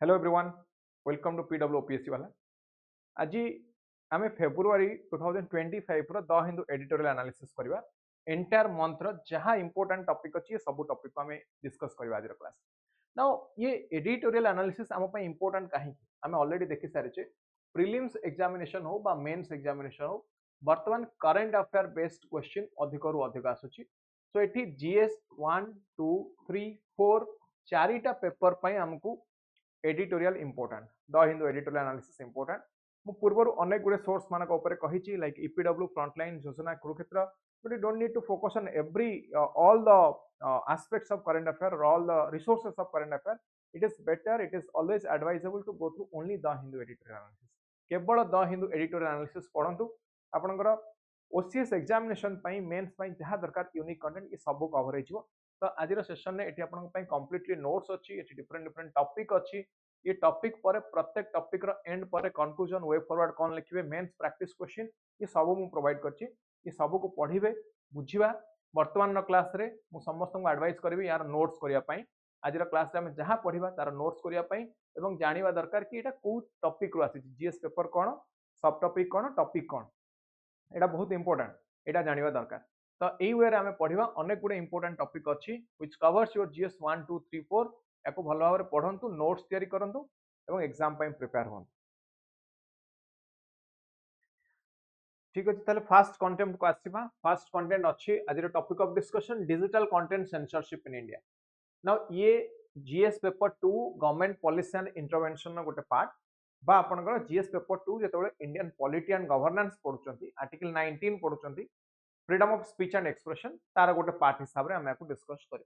Hello everyone, welcome to PW OPSC वाला। आज आम फेब्रुआरी 2025 रो द हिंदू एडिटोरियल एनालिसिस करवा एंटायर मंथ रो जहाँ इंपोर्टेंट टॉपिक अच्छी सब टॉपिक को आम डिस्कस करवा आज क्लास। नाउ ये एडिटोरियल एनालिसिस आम इंपोर्टेंट कहीं आम ऑलरेडी देखि सारी प्रिलिम्स एग्जामिनेशन हो बा मेंस एग्जामिनेशन हो वर्तमान करंट अफेयर बेस्ड क्वेश्चन अधिक रु अधिक आसुची। सो एठी जीएस 1 2 3 4 चारिटा पेपर पई हमकू editorial important the Hindu editorial analysis important मु पूर्व अनेक गुड़े सोर्स मानक ऊपर कही like EPW Frontline Yojana Kurukshetra but you don't need to focus on every all the aspects of current affair or all the resources of current affair. It is better, it is always advisable to go through only the Hindu editorial analysis. केवल the Hindu editorial analysis पढ़ंतु आपनकर OCS examination पई mains पई जहाँ दरकार unique content ये सब cover हो। तो आज सेशन में ये आपन कम्प्लीटली नोट्स अच्छी डिफरेंट डिफरेंट टॉपिक अच्छी ये टॉपिक पर प्रत्येक टॉपिक रो एंड पर कंक्लूजन वे फॉरवर्ड कौन लिखिए मेंस प्रैक्टिस क्वेश्चन ये सब मु प्रोवाइड करछि। ये सब को पढ़िबे बुझिबा वर्तमान क्लास रे मु समस्त को एडवाइस करिवि यार नोट्स करिया पई आज क्लास रे हम जहाँ पढ़िबा तार नोट्स करिया पई एवं जानिबा दरकार कि एटा को टॉपिक रो आसी जीएस पेपर कोन सब टॉपिक कोन टॉपिक कोन एटा बहुत इंपोर्टेंट एटा जानिबा दरकार। तो यही वे आम पढ़ा अनेक गुड़े इंपोर्टेंट टॉपिक अच्छी व्हिच कवर्स योर जीएस 1 2 3 4 या भल भाव पढ़ंतु नोट्स तैयारी करंतु एवं एग्जाम पई प्रिपेयर हों। ठीक अच्छे ताले फास्ट कंटेंट को आसीबा। फास्ट कंटेंट अच्छी आज topic of discussion digital content censorship in India. Now ये GS paper 2 government policy and intervention गोटे पार्ट बा आपनकर जीएस पेपर 2 जेतबे इंडियन पॉलिटी एंड गवर्नेंस पढुचंती आर्टिकल 19 पढुचंती freedom of speech and expression तार गोटे पार्ट हिसाब से आम डिस्कस कर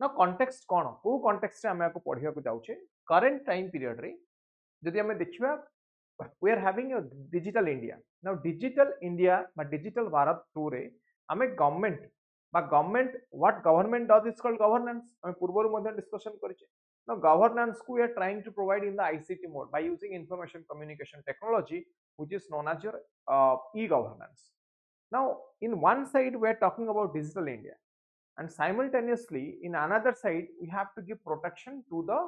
ना कॉन्टेक्स्ट कौन को कॉन्टेक्स्ट आम पढ़ा जाऊे करेन्ट टाइम पीरियड रे जदि आम देखा we are having digital India. ना digital India digital Bharat through रे आम government government what government does is called governance आम पूर्व डिस्कशन करें। ना गवर्नेंस को we are trying to provide in the ICT mode by using information communication technology which is known as your e-governance. Now, in one side, we are talking about digital India, and simultaneously, in another side, we have to give protection to the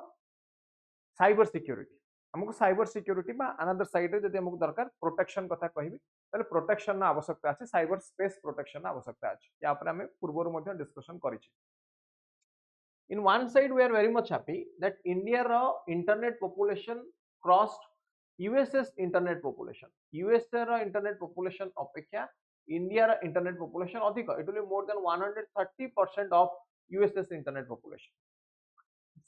cyber security. हमको cyber security बा another side रे जदि हमको दरकार protection कथा कहबी ताले protection ना आवश्यकता अछि साइबर स्पेस प्रोटेक्शन ना आवश्यकता अछि या पर हमें पूर्व मध्ये डिस्कशन करिछि। In one side we are very much happy that India रो internet population crossed USA's internet population. USA रो इंटरनेट पॉपुलेशन अपेक्षा इंडिया रो इंटरनेट पॉपुलेशन अधिक it will be more than 130% of USA's internet population.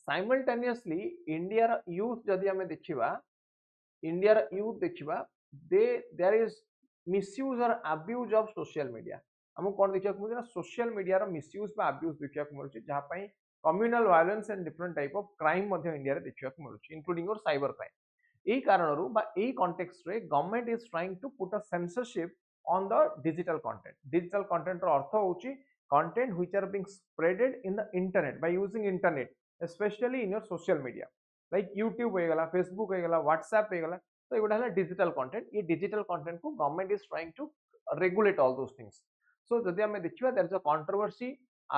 Simultaneously India रो youth जदि हमें देखिबा India रो यूथ देखिबा there is misuse or abuse of social media. हमको कोन देखिया मिलुछि ना सोशल मीडिया रो मिसयूज बा अब्यूज देखिया मिलुछि जहां पई communal violence and different type of crime मध्ये इंडिया रे देखिया मिलुछि इंक्लूडिंग और साइबर क्राइम। एही कारणरू बा एही कॉन्टेक्स्ट रे government is trying to put a censorship on the digital content. Digital content ro artho hochi content which are being spreaded in the internet by using internet, especially in your social media like YouTube ho gala, Facebook ho gala, WhatsApp ho gala. So egoda hala digital content. ये digital content को government is trying to regulate all those things. So जदि हमें देखिबा there is a controversy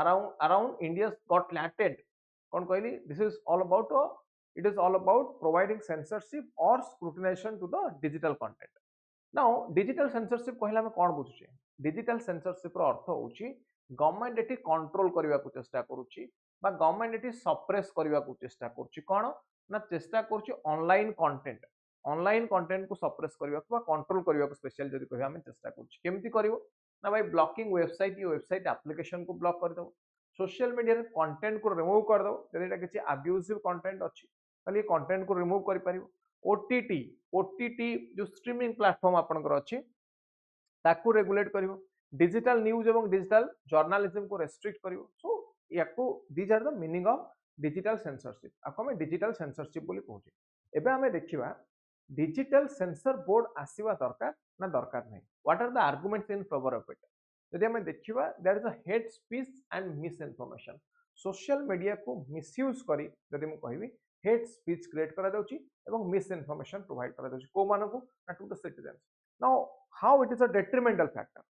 around India's got latent kon कहली this is all about it is all about providing censorship or scrutinization to the digital content. Now digital censorship कहला में कौन बुझुचे digital censorship रो अर्थ होची government eighty control करबा को चेष्टा करूची बा गवर्नमेंट एटी सप्रेस करबा को चेष्टा करूची कोन ना चेष्टा करूची ऑनलाइन कंटेंट को सप्रेस करबा को बा कंट्रोल करबा को स्पेशल जदी कहबा हम चेष्टा करूची केमती करिवो ना भाई ब्लॉकिंग वेबसाइट ये वेबसाइट एप्लीकेशन को ब्लॉक कर दो सोशल मीडिया रे कंटेंट को रिमूव कर दो जदी एटा किछि अब्यूजिव कंटेंट अछि ताले ये कंटेंट को रिमूव करि परिवो। ओटीटी जो स्ट्रीमिंग प्लेटफॉर्म आपनकर अछि ताकू रेगुलेट करिवो डिजिटल न्यूज एवं डिजिटल जर्नलिज्म को रेस्ट्रिक्ट करिवो। सो याकू these are the meaning of digital censorship आपको हम डिजिटल सेंसरशिप बोली कहूचे। एबे हमें देखिबा डिजिटल सेंसर बोर्ड आसीबा दरकार ना दरकार नहीं what are the arguments in favour of it यदि हमें देखिबा there is a hate speech and misinformation social media को मिसयूज करी यदि मैं कहबी हेट स्पीच क्रिएट करा जाउची एवं मिस इन्फॉर्मेशन प्रोवाइड करा जाउची को मानको ना to the citizens. Now how it is a detrimental factor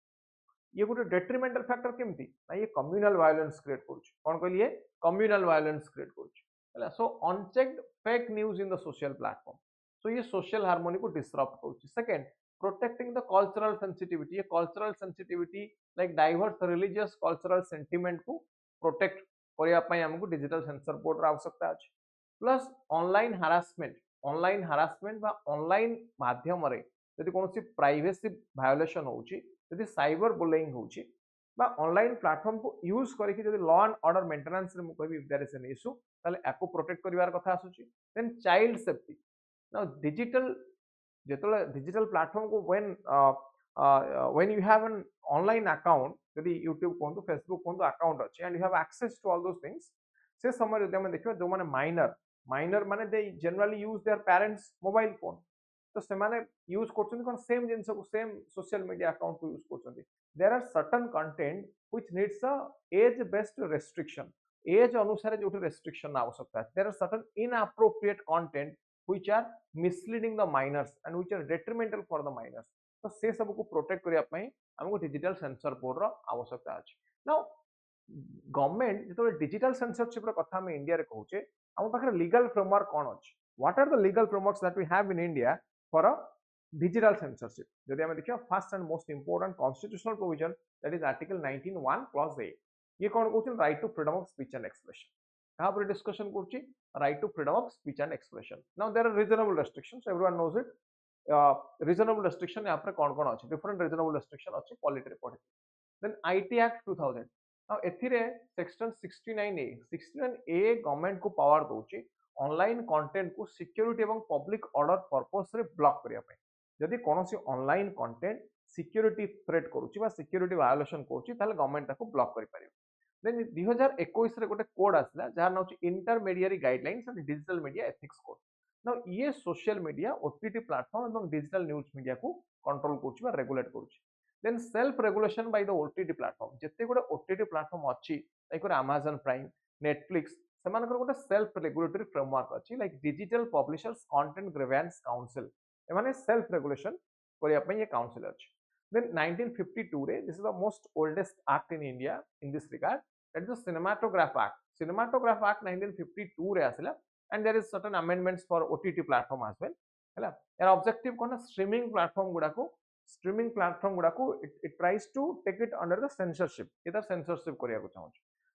ये गोटे डेट्रिमेंटल फैक्टर केमती ना ये कम्युनल वायलेंस क्रिएट करूची कोन कहली ये कम्युनल वायलेंस क्रिएट करूची हला। So unchecked fake news in the social platform. So ये सोशल हार्मोनी को डिसरप्ट करुच्ची। Second, protecting the cultural sensitivity. ये cultural sensitivity like diverse religious cultural sentiment को प्रोटेक्ट करने हमको डिजिटल सेंसर बोर्ड आवश्यकता अच्छी। प्लस ऑनलाइन हारासमेंट बा ऑनलाइन माध्यम रे यदि कौन प्राइवेसी वायोलेशन होउची, यदि साइबर बुलिंग होउची बा ऑनलाइन प्लेटफॉर्म को यूज करके यदि लॉ एंड ऑर्डर मेंटेनेंस रे मु कहबी if there is an issue ताले एको प्रोटेक्ट करिवार कथा आसुची। Then child safety. Now digital जेतले डिजिटल प्लेटफॉर्म को when you have an online account, यदि यूट्यूब कहतु फेसबुक कहतु अकाउंट अच्छे and you have access to all those things, से समय यदि हम देखिबा जो माने माइनर माने they generally use their parents mobile phone, तो से माने यूज करछन कोन सेम जिंस को सेम सोशल मीडिया अकाउंट को यूज करछन। There are certain content which needs a age based restriction. Age अनुसार जो रेस्ट्रिक्शन आवश्यकता है। There are certain inappropriate content which are misleading the minors and which are detrimental for the minors. तो से सब को प्रोटेक्ट करिया पई हमको डिजिटल सेंसर बोर्ड रो आवश्यकता अछि। नाउ गवर्नमेंट जो डिजिटल सेंसरशिप रो कथा हम इंडिया रे कहूचे, हम पाखरे लीगल फ्रेमवर्क कोन अछि? What are the legal frameworks that we have in India for a digital censorship? जदि हम देखियो first and most important constitutional provision that is article 19(1) clause A. ये कोन कहउछन? Right to freedom of speech and expression. कहा पर discussion करछि? Right to freedom of speech and expression. Now there are reasonable restrictions, everyone knows it. Reasonable restriction यहाँ पर कौन कौन अच्छे? डिफरेंट रीजनेबल रेस्ट्रिक्शन अच्छे पॉलिटी रे पढ़े। Then IT act 2000। नाउ एथिरे सेक्शन 69A गवर्नमेंट को पावर दोची ऑनलाइन कंटेंट को सिक्योरिटी एवं पब्लिक ऑर्डर पर्पस रे ब्लॉक करिया पई। जदि कोनोसी ऑनलाइन कंटेंट सिक्योरिटी थ्रेट करूची बा सिक्योरिटी वायोलेशन करूची ताले गवर्नमेंट ताको ब्लॉक करि परियो। देन 2021 रे गोटे कोड आसला जहार नाम छि intermediary guidelines and digital media ethics code. Now ये सोशल मीडिया ओटीटी प्लेटफॉर्म एवं डिजिटल न्यूज मीडिया को कंट्रोल करूची बा रेगुलेट करूची। Then self regulation by the OTT platform. जते गोटे ओटीटी प्लेटफॉर्म अछि लाइक Amazon प्राइम, नेटफ्लिक्स, सेमानकर गोटे सेल्फ रेगुलेटरी फ्रेमवर्क अछि like digital publishers content grievance council. एमाने सेल्फ रेगुलेशन करिया पई ये काउंसिल अछि। देन 1952 रे this is the most oldest act in India in this regard, that is the cinematograph act. Cinematograph act 1952 रे आसिला and there is certain amendments for OTT platform as well हैला। यार objective कोन? Streaming platform गुडा को it tries to take it under the censorship। इधर censorship करिया को चाहू।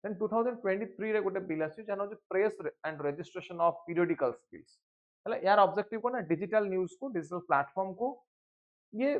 Then 2023 रे गोटे बिल आसी जानो जे press and registration of periodicals bills हैला। यार ऑब्जेक्टिव कोन? डिजिटल न्यूज को डिजिटल प्लेटफॉर्म को ये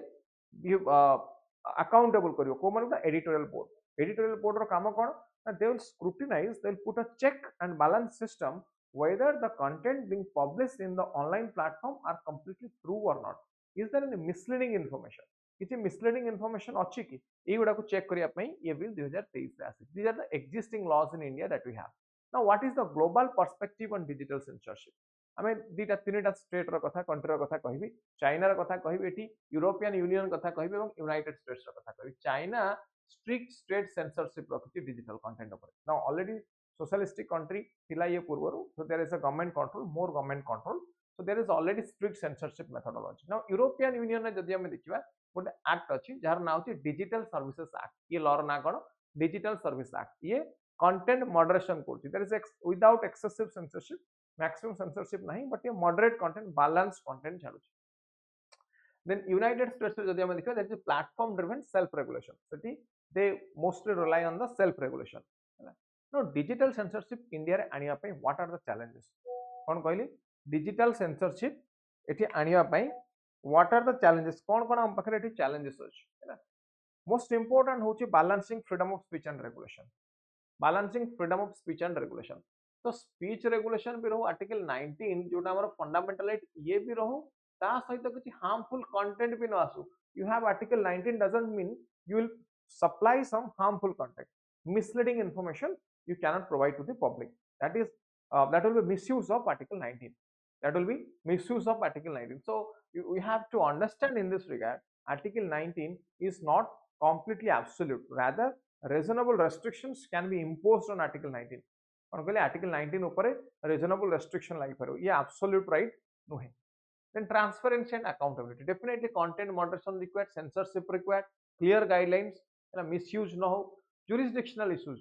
अकाउंटेबल करियो को माने एडिटोरियल बोर्ड। एडिटोरियल बोर्ड रो काम कोन? they will scrutinize, they will put a check and balance system whether the content being published in the online platform are completely true or not. Is there any misleading information? किसी misleading information अच्छी की ये गुड़ा को check करिया पई ये bill 2023 रे आसी। These are the existing laws in India that we have. Now what is the global perspective on digital censorship? आमे दीटा तीनटा स्टेट रो कथा, कंट्री रो कथा कहिबी। चाइना रो कथा कहिबी, एठी यूरोपियन यूनियन कथा कहिबी एवं यूनाइटेड स्टेट्स रो कथा कहिबी। चाइना स्ट्रिक्ट स्टेट सेंसरशिप रखिछि डिजिटल कंटेंट ऊपर। नाउ ऑलरेडी सोशलिस्टिक कंट्री थिला ये पूर्वरु, so there is a government control, more government control, so there is already strict censorship methodology. Now European union ने जदि हम देखिबा गोटे एक्ट अछि जहार नाम अछि डिजिटल सर्विसेज एक्ट। ये लॉ रो ना कोन? Digital service act. ये कंटेंट मॉडरेशन करछि। There is without excessive censorship, maximum censorship नहीं, बट ये मॉडरेट कंटेंट, बैलेंस कंटेंट छाडुछि। देन यूनाइटेड स्टेट्स जदि हम देखिबा that is platform driven self regulation. सेठी they mostly rely on the self regulation. No digital censorship India रे आनिया पई व्हाट आर द चैलेंजेस? कोन कहली? डिजिटल सेंसरशिप एठी आनिया पई व्हाट आर द चैलेंजेस? कोन हम पाखरे एठी चैलेंजेस अछि हैला। मोस्ट इंपोर्टेंट होची balancing freedom of speech and regulation. Balancing freedom of speech and regulation. तो स्पीच रेगुलेशन भी रहो आर्टिकल 19 जोटा हमर फंडामेंटल राइट ये भी रहो, ता सहित किछि हार्मफुल कंटेंट भी न आसु। You have article 19 doesn't mean you will supply some harmful content, misleading information you cannot provide to the public. That is that will be misuse of article 19. That will be misuse of article 19. So we have to understand in this regard article 19 is not completely absolute, rather reasonable restrictions can be imposed on article 19. कौन कहले? article 19 ऊपर reasonable restriction लागि पारो, ये absolute right नुहे। Then transparency and accountability, definitely content moderation required, censorship required, clear guidelines, misuse न हो। jurisdictional issues,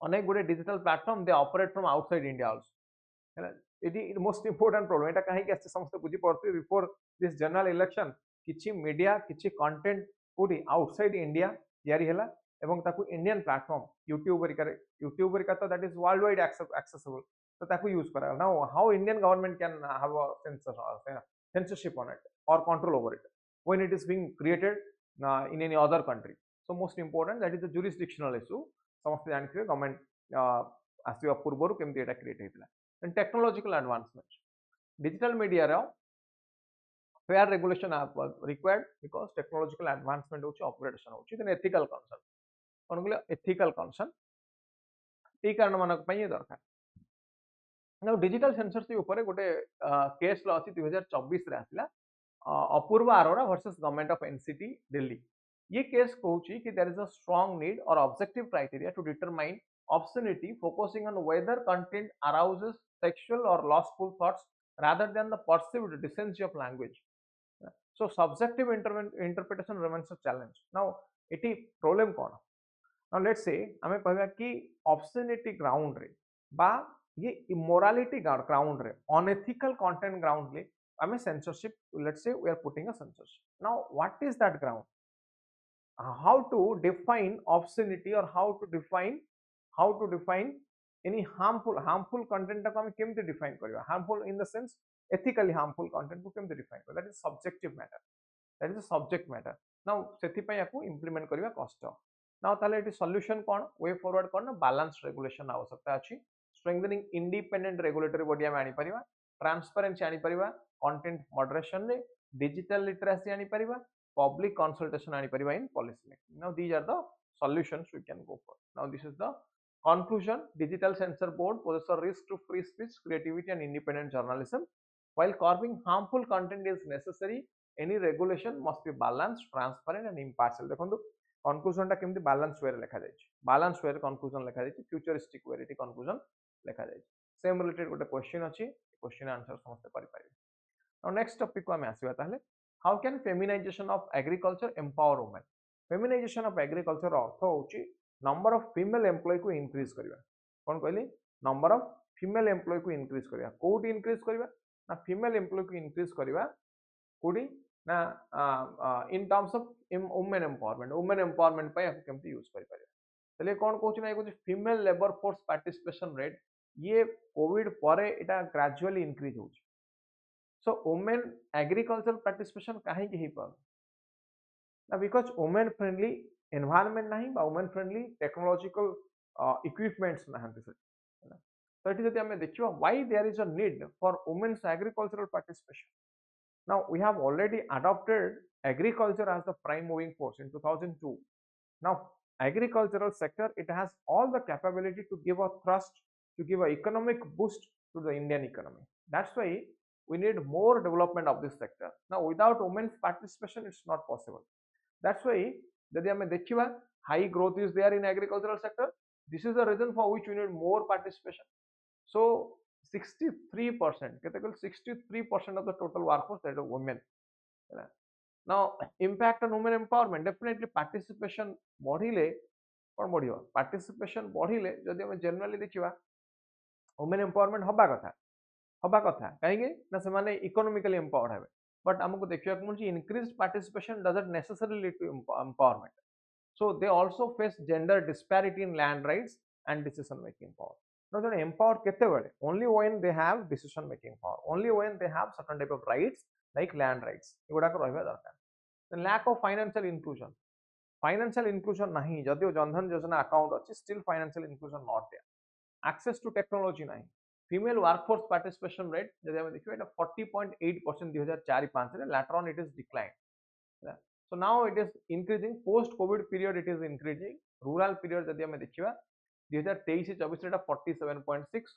अनेक गुडे digital platform they operate from outside India also, ये मोस्ट इंपोर्टेंट प्रॉब्लम एटा कहीं आछे समस्त बुझी पड़थि बिफोर दिस जनरल इलेक्शन किछि मीडिया किछि कंटेंट कोडी आउटसाइड इंडिया तयारी हैला एवं ताकू इंडियन प्लेटफॉर्म यूट्यूब रिका तो that is world wide accessible तो ताकू यूज करा now how Indian government can have a censorship on it or control over it when it is being created in any other country. So most important that is the jurisdictional issue. समस्त जानथिबे government आसीबा पूर्वरु केमति एटा create हेतिला. And technological advancement digital media रो fair regulation are required because technological advancement होची operation होची then ethical concern कोन कहले ethical concern ए कारण मानक पई दरकार. Now digital censorship ऊपर गोटे केस लो अछि 2024 रे आसिला Apoorva Arora versus government of NCT Delhi. ये केस कहूची कि there is a strong need और objective criteria to determine obscenity focusing on whether content arouses sexual or lustful thoughts rather than the perceived decency of language. So subjective interpretation remains a challenge. Now eighty problem कौन? Now let's say हमें कहबा कि obscenity ground रे बा ये immorality ground रे unethical content ground रे हमें censorship, let's say we are putting a censorship. Now what is that ground? How to define obscenity or how to define any harmful content को हमें केमते define करिवा? Harmful in the sense ethically harmful content को केमते define करिवा? That is subjective matter. That is a subject matter. Now सेथि पय याकू implement करिवा कष्ट. Now ताले eighty solution कोन? Way forward कोन? Balanced regulation आवश्यकता अछि. Strengthening independent regulatory body आमे आनी परिवा. Transparency आनी परिवा. Content moderation रे digital literacy आनी परिवा. Public consultation आनी परिवा in policy making. Now these are the solutions we can go for. Now this is the conclusion. Digital censor board poses a risk to free speech, creativity and independent journalism. While curbing harmful content is necessary, any regulation must be balanced, transparent and impartial. देखो conclusion टा केमती balance way रे लिखा जायछि. Balance way रे conclusion लिखा जायछि. Futuristic way रे conclusion लिखा जायछि. Same related गोटे question अछि. Question answer समस्त करि पारिबे. Now next topic को हम आसीबा ताहले how can feminization of agriculture empower women? Feminization of agriculture अर्थ होछि number of female employee को increase करिवा. कोन कहली? Number of female employee को increase करिवा. कोडी increase करिवा? ना female employee को increase करिवा. कोडी ना in terms of women empowerment. Women empowerment पय केमति यूज करि पारे. तले कोन कहछि ना एगो female labor force participation rate ये कोविड परे एटा gradually increase होछि. So women agricultural participation काहे कि हेपा ना because women friendly environment नाही बा women friendly technological equipments नाहंती से तो एटी जति हमें देखियो why there is a need for women's agricultural participation. Now we have already adopted agriculture as the prime moving force in 2002. Now agricultural sector it has all the capability to give a thrust, to give an economic boost to the Indian economy. That's why we need more development of this sector. Now without women's participation it's not possible. That's why जदि हमें देखिबा high growth is there in agricultural sector. This is the reason for which we need more participation. So 63% केते कहल 63% of the total workforce that are women. Now impact on women empowerment definitely participation बढ़िले cone बढ़ियो participation बढ़िले जदि हमें generally देखिबा women empowerment हबा कथा कहीं ना से इकोनॉमिकली एम्पावर्ड है बट हमको देखिया को मुझे increased participation doesn't necessarily lead to empowerment. So they also face gender disparity in land rights and decision making power. नो जने एम्पावर्ड केते बेले only when they have decision making power, only when they have certain type of rights like land rights एगुडा को रहबा दरकार. The lack of financial inclusion नहीं जदियो जनधन योजना अकाउंट अछि still financial inclusion not there. Access to technology नहीं. Female workforce participation rate जदि हमें देखियो एटा 40.8% 2004-5 रे later on it is declined. So now it is increasing post covid period it is increasing. Rural period जदि हमें देखिबा 2023-24 एटा 47.6.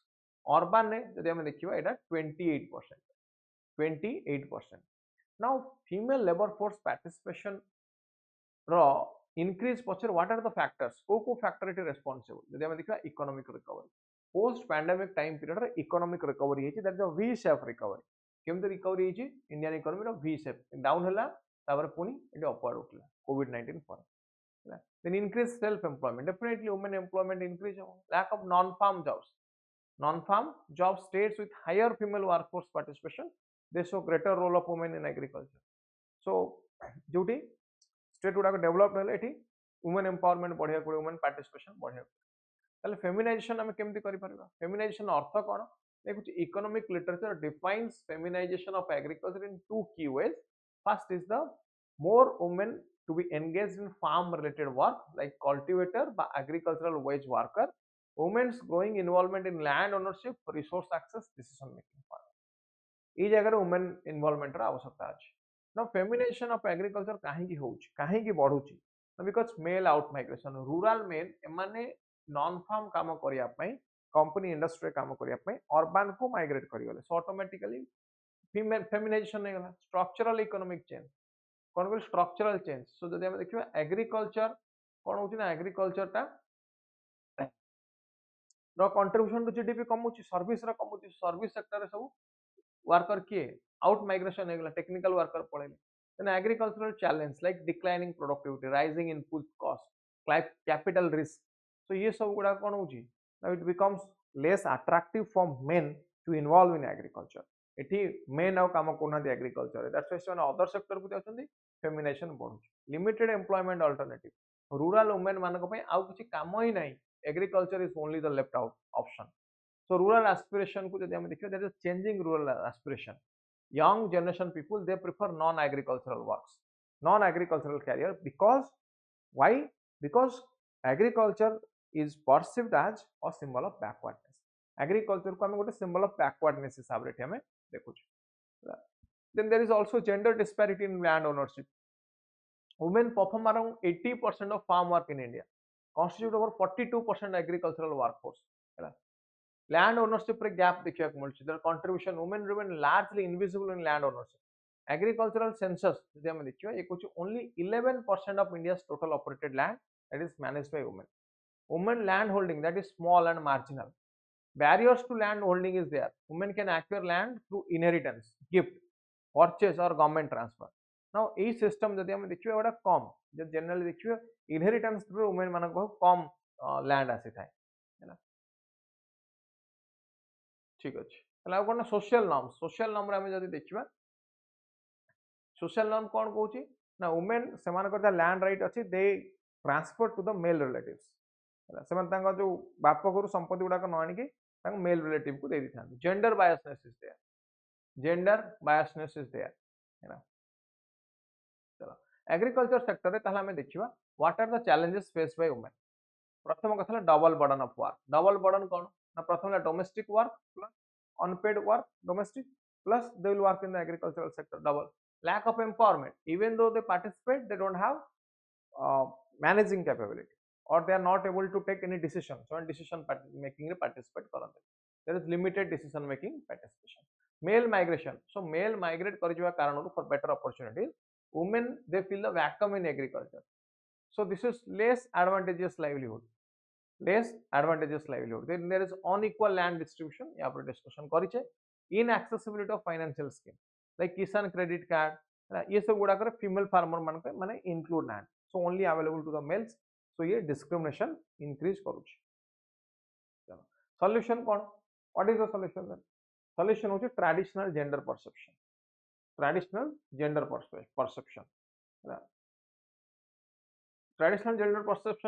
urban ने जदि हमें देखिबा एटा 28%. Now female labor force participation row increase पछर what are the factors? को factor it responsible जदि हमें देखिबा economic recovery. Post pandemic time period रे economic recovery हेछि that is a V shape recovery. केमते recovery हेछि इंडियन इकोनॉमी रो V shape down हला तापर पुनी एटा अपवर्ड उठला COVID-19 पर. Then increase self employment, definitely women employment increase. Lack of non farm jobs, non farm job states with higher female workforce participation, they show greater role of women in agriculture. So जोटी state गुड़ाक develop हेले एठी women empowerment बढ़िया पड़े, women participation बढ़िया ताले feminisation हम केमती करि परबा फेमिनाइजेशन अर्थ कोन देखुच economic literature defines feminization of agriculture in two key ways first is the more women to be engaged in farm related work like cultivator by agricultural wage worker, women's growing involvement in land ownership, resource access, decision making power ई जगह women involvement आवश्यकता अच्छी ना feminisation of agriculture कहीं बढ़ुची because male out migration rural men एमाने non farm काम करने company industry काम करने अर्बान को माइग्रेट करगले सो ऑटोमेटिकली फेमिनाइजेशन नहीं गला स्ट्रक्चरल इकोनॉमिक चेंज कौन कर स्ट्रक्चरल चेंज सो जब हम देखिए एग्रीकल्चर कौन हो ना एग्रीकल्चर टा कंट्रीब्यूशन टू जीडीपी कमुची सर्विस कमुची सर्विस सेक्टर सब वर्कर किए आउट माइग्रेशन हो गला टेक्निकल वर्कर पड़ेले then agricultural challenge like declining productivity rising input cost like capital risk so ये सब गुड़ा कौन होची now it becomes less attractive for men to involve in agriculture एठी men आउ काम कोना दे agriculture that's why ସେମାନେ other sector को जाउछन्ती feminisation बढ़ुची limited employment alternative rural women मानक पय आउ किछि काम ही नाही agriculture is only the left out option so rural aspiration को जदि हम देखियो there is changing rural aspiration young generation people they prefer non agricultural works non agricultural career because why because agriculture is perceived as a symbol of backwardness agriculture को हम गोटे symbol of backwardness हिसाब रे हमें देखुछ then there is also gender disparity in land ownership women perform around 80% of farm work in India constitute over 42% agricultural workforce land ownership रे gap देखिया को मिलछि their contribution women remain largely invisible in land ownership agricultural census जदि हम देखियो ये कुछ only 11% of India's total operated land that is managed by women land holding that is small and marginal barriers to land holding is there women can acquire land through inheritance gift purchase or government transfer now A system जदि हम देखियो एटा कम जे generally देखियो inheritance through women मानक बहुत कम land आसी थाए हैना ठीक अच्छे कौन सोशल नॉर्म आम जब देखा सोशल नॉर्म कौन कौन ना वुमेन से लैंड राइट अच्छी they transfer to the male relatives से जो बाप घर संपत्ति गुड़ाक न आनिकी मेल रिलेटिव को दे दी था gender biasness is there gender biasness is there है चलो एग्रीकल्चर सेक्टर रे आम देखा what are the challenges faced by women प्रथम कथा double burden of work double burden कौन ना प्रथम domestic work plus unpaid work domestic plus they will work in the agricultural sector double lack of empowerment even though they participate they don't have managing capability or they are not able to take any decision so decision making re participate karante there is limited decision making participation male migration so male migrate kari jiwa karanaru for better opportunities women they fill the vacuum in agriculture so this is less advantageous livelihood then there is unequal land distribution यहाँ पर discussion करिचे inaccessibility of financial scheme like kisan credit card ये सब गुड़ा कर female farmer मान के माने include land so only available to the males so ये discrimination increase करूची चलो solution कौन what is the solution then solution होची traditional gender perception traditional gender perception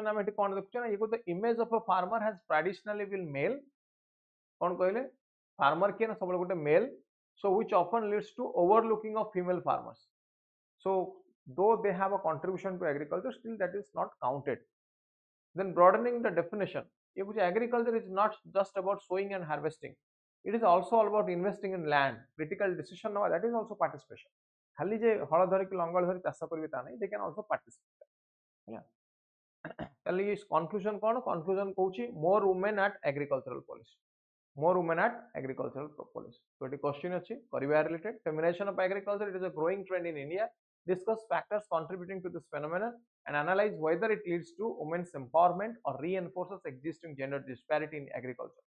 आम कौन देखुचे ना ये the image of a farmer has traditionally been male कौन कहले farmer किए ना सब गोटे male so which often leads to overlooking of female farmers so though they have a contribution to agriculture still that is not counted then broadening the definition ये कुछ agriculture is not just about sowing and harvesting it is also about investing in land critical decision that is also participation खाली जे हल धरिक लंगल धरी चाष करिवे ता नहीं they can also participate conclusion कौन conclusion कहूची more women at agricultural policy so it question अच्छी करिवा related feminization of agriculture it is a growing trend in India discuss factors contributing to this phenomenon and analyze whether it leads to women's empowerment or reinforces existing gender disparity in agriculture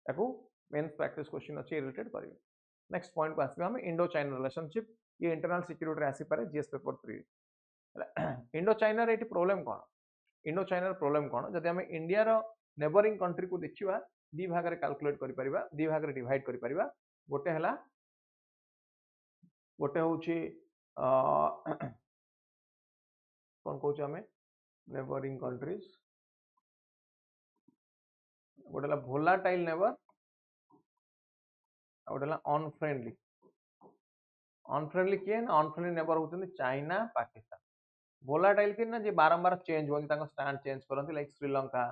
ताकू mains practice question अच्छी related करिवे next point को आसबे हम Indo China relationship ये internal security रे आसी पारे GS paper 3 Indo China रे एटी प्रॉब्लम कोन इंडो चाइना प्रॉब्लम कोन जदि हम इंडिया रो नेबरिंग कंट्री को देखिबा दी भाग रे कैलकुलेट करि परिबा दी भाग रे डिवाइड करि परिबा गोटे हला गोटे होची कोन कहू हमें नेबरिंग कंट्रीज गोटे हला वोलाटाइल नेबर गोटे हला अनफ्रेंडली किए ना अनफ्रेंडली नेबर होचंदी चाइना पाकिस्तान वोलाटाइल कि ना जे बारंबार चेंज होती स्टैंड चेंज करती लाइक श्रीलंका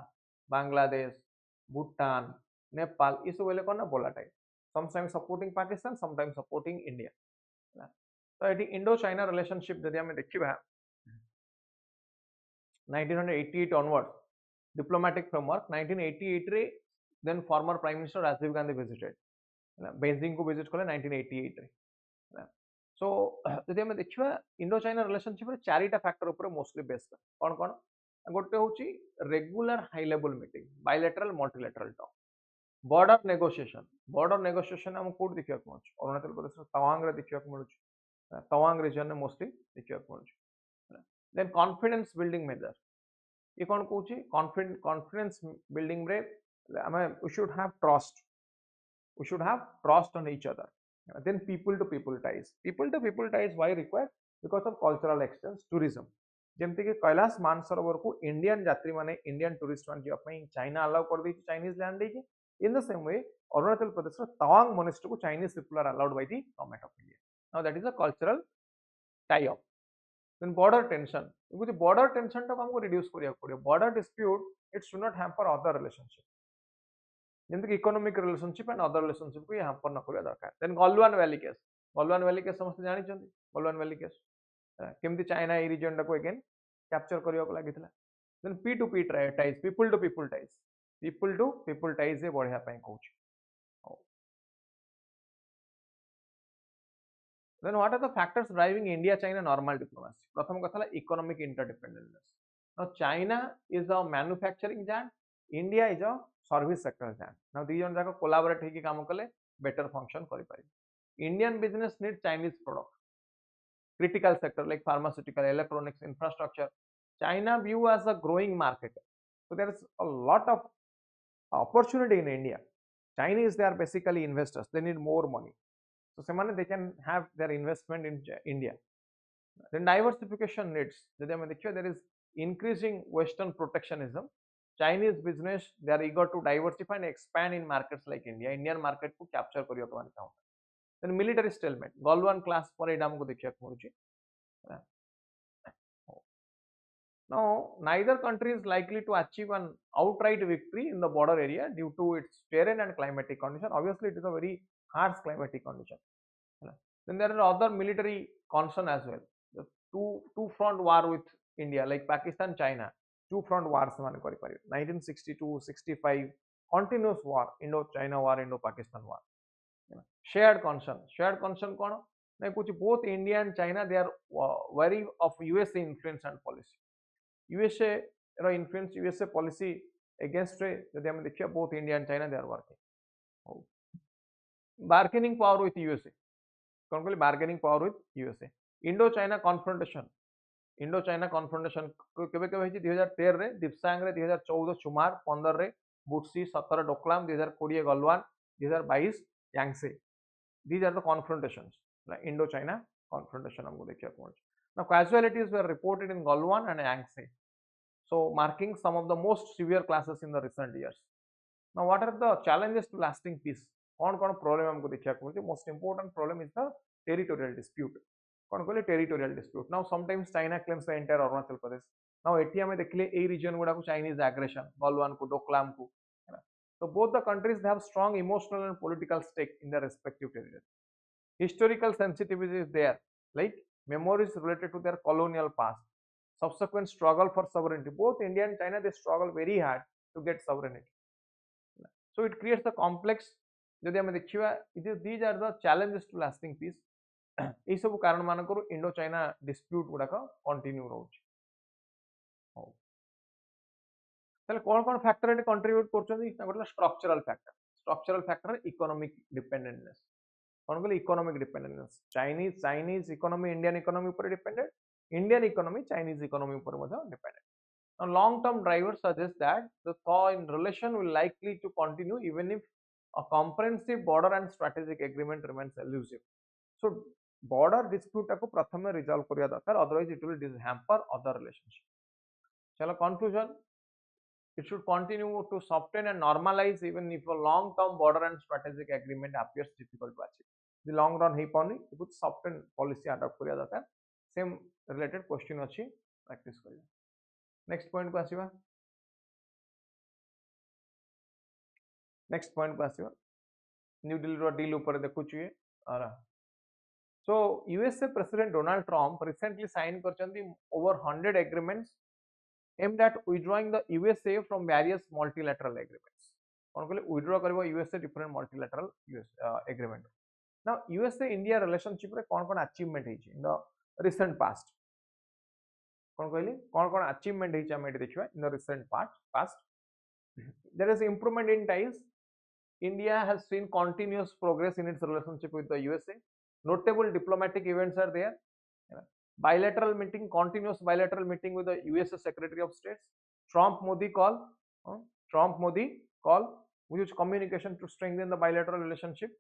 बांग्लादेश भूटान नेपाल ये सब कौन ना volatile sometimes supporting Pakistan sometimes supporting India तो ये इंडो चाइना रिलेशनशिप जदि आम देखा 1988 onwards diplomatic framework 1988 रे then former prime minister Rajiv Gandhi visited Beijing को विजिट कले 1988 रे सो जदि आम देखा इंडो चाइना रिलेशनशिप रे चारिटा फैक्टर ऊपर मोस्टली बेस्ड कौन कौन गोटे होची regular high level meeting bilateral multilateral talk border negotiation हम कोड देखा मिलूँ अरुणाचल प्रदेश तवांग रे देखा मिलूँ तवांग रीजन में मोस्टली देखा मिलूँ देन कॉन्फिडेंस बिल्डिंग मेजर ये कौन कहूँ कॉन्फिडेंस बिल्डिंग रे we should have trust on each other then people to people ties why required because of cultural exchange tourism जमती कि कैलाश मानसरोवर को इंडियन यात्री माने इंडियन टूरिस्ट मान जावाई चाइना अलाउ कर दी चाइनीज लैंड देकी in the same way Arunachal Pradesh Tawang monastery को Chinese people are allowed by the government of India now that is a cultural tie up then border tension because border tension to हमको reduce करिया पड़ियो border dispute it should not hamper other relationship जंतु कि economic relationship and other relationship को hamper न करिया दरकार then Galwan valley case समस्त जानि छथि गलवान वैली केस केमती चाइना ए रीजन को अगेन कैप्चर करिया को लागितला then P2P ties people to people ties ए बढ़िया पई कहूची Then what are the factors driving India-China normal diplomacy? प्रथम कथा economic interdependence. Now China is a manufacturing giant, India is a service sector giant. Now these जन जाको collaborate होके काम कले better function करि पारि. Indian business needs Chinese product. Critical sector like pharmaceutical, electronics, infrastructure. China view as a growing market. So there is a lot of opportunity in India. Chinese they are basically investors. They need more money. So semane they can have their investment in India. Then diversification needs. There is increasing Western protectionism. Chinese business they are eager to diversify and expand in markets like India. Indian market को capture करियो तो मानता हूँ. Then military stalemate. Galwan class पर इडाम को देखिए मुझे. Now neither country is likely to achieve an outright victory in the border area due to its terrain and climatic condition. Obviously, it is a very harsh climatic condition. Then there are other military concern as well. The two front war with India, like Pakistan, China, two front wars 1962, 65, continuous war, Indo-China war, Indo-Pakistan war. Shared concern कौन? नहीं कुछ both India and China they are wary of USA influence and policy. USA influence USA policy against जब हम देखिए both India and China they are working. Bargaining power with USA. कौन कहले bargaining power with USA. Indo-China confrontation केबे केबे होची 2013 रे दिप्सांग रे 2014 चुमार 15 रे बुटसी 17 Doklam 2020 Galwan 2022 यांगसे. These are the confrontations. Like Indo-China confrontation हमको देखिए पहुंच. Now casualties were reported in Galwan and Yangtze. So marking some of the most severe clashes in the recent years. Now what are the challenges to lasting peace? कौन problem हमको देखिए पहुंच. Most important problem is the territorial dispute. कौन कहले territorial dispute. Now sometimes China claims the entire Arunachal Pradesh. Now eighty हमें देखले ए region गुड़ा को Chinese aggression, Galwan को, Doklam को. So both the countries they have strong emotional and political stake in their respective territories. Historical sensitivity is there, like memories related to their colonial past, subsequent struggle for sovereignty. Both India and China they struggle very hard to get sovereignty. So it creates a complex. These are the challenges to lasting peace. ये सब कारण मान करो Indo China dispute गुड़ाक continue रोचे. कौन factor ये contribute कर structural factor economic dependentness. कौन कहले economic dependence. Chinese economy Indian economy ऊपर dependent, Indian economy Chinese economy ऊपर dependent. Now, long-term drivers suggest that the thaw in relation will likely to continue even if a comprehensive border and strategic agreement remains elusive. So, border dispute को प्रथम resolve करिया दरकार, otherwise it will hamper other relationship. चलो conclusion. It should continue to soften and normalize even if a long-term border and strategic agreement appears difficult to achieve. The long run he Pauni, it would soften policy adopt करिया दरकार. Same related question अच्छी practice करिया. Next point को आसीबा. Next point को आसीबा. New Delhi रो deal ऊपर देखु चाहिए. आरा. So USA President Donald Trump recently signed करचंदी over 100 agreements aimed at withdrawing the USA from various multilateral agreements. कौन कहले withdraw करिवो USA different multilateral agreement. Now USA India relationship रे कौन कौन achievement ହେଇଛି in the recent past. कौन कहले कौन achievement ହେଇଛି हम एठी देखिबा in the recent past. There is improvement in ties. India has seen continuous progress in its relationship with the USA. Notable diplomatic events are there. Bilateral meeting, continuous bilateral meeting with the USA Secretary of State. Trump-Modi call, which is communication to strengthen the bilateral relationship.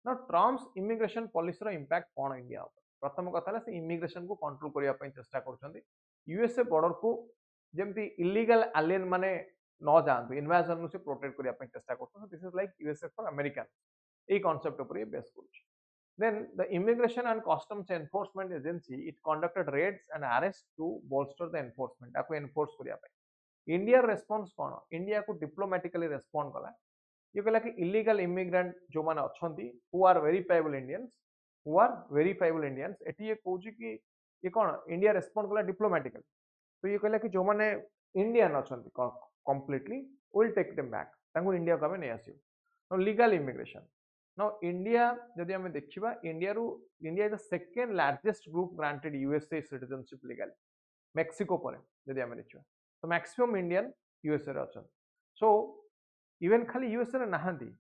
Now, Trump's immigration policy ro impact on India. प्रथम कथा है immigration को control करिया पई चेष्टा करछन्ती. USA border को जेमती illegal alien माने न जानतु इन्वेजन से प्रोटेक्ट करिया पई चेष्टा करछन्ती. This is like USA for American. ए कांसेप्ट ऊपर ये बेस करछ. Then the Immigration and Customs Enforcement Agency it conducted raids and arrests to bolster the enforcement. आपको enforce करिया पाए. India response कौन? India को diplomatically respond कला. ये कहला कि illegal immigrant जो माने अच्छन्ती who are verifiable Indians eighty ये कहूची कि ये कौन India respond कला diplomatically. तो ये कहला कि जो माने Indian अच्छन्ती completely will take them back. तांको India को हमें नहीं आसियो. Now legal immigration. Now India जदि हमें देखिबा India is the second largest group granted USA citizenship legally. Mexico परे जदि हमें देखिबा. So maximum Indian USA रे अछन. So even खाली USA रे नहांती.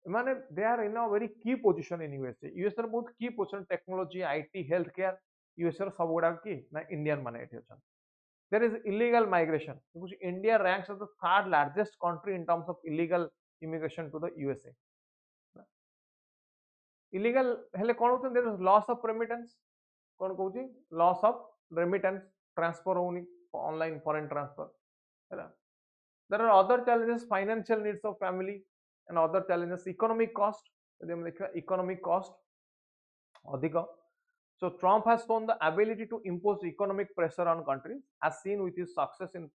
माने they are in a very key position in USA. USA रे बहुत key position technology, IT, healthcare USA रे सब गुडा की ना Indian माने एठी अछन. There is illegal migration. Because India ranks as the third largest country in terms of illegal immigration to the USA. Illegal हेले कौन होते हैं? There is loss of remittance. कौन कहूची? Loss of remittance transfer होनी online foreign transfer. है. There are other challenges, financial needs of family and other challenges, economic cost. यदि हम देखिए economic cost अधिक. So Trump has shown the ability to impose economic pressure on countries, as seen with his success in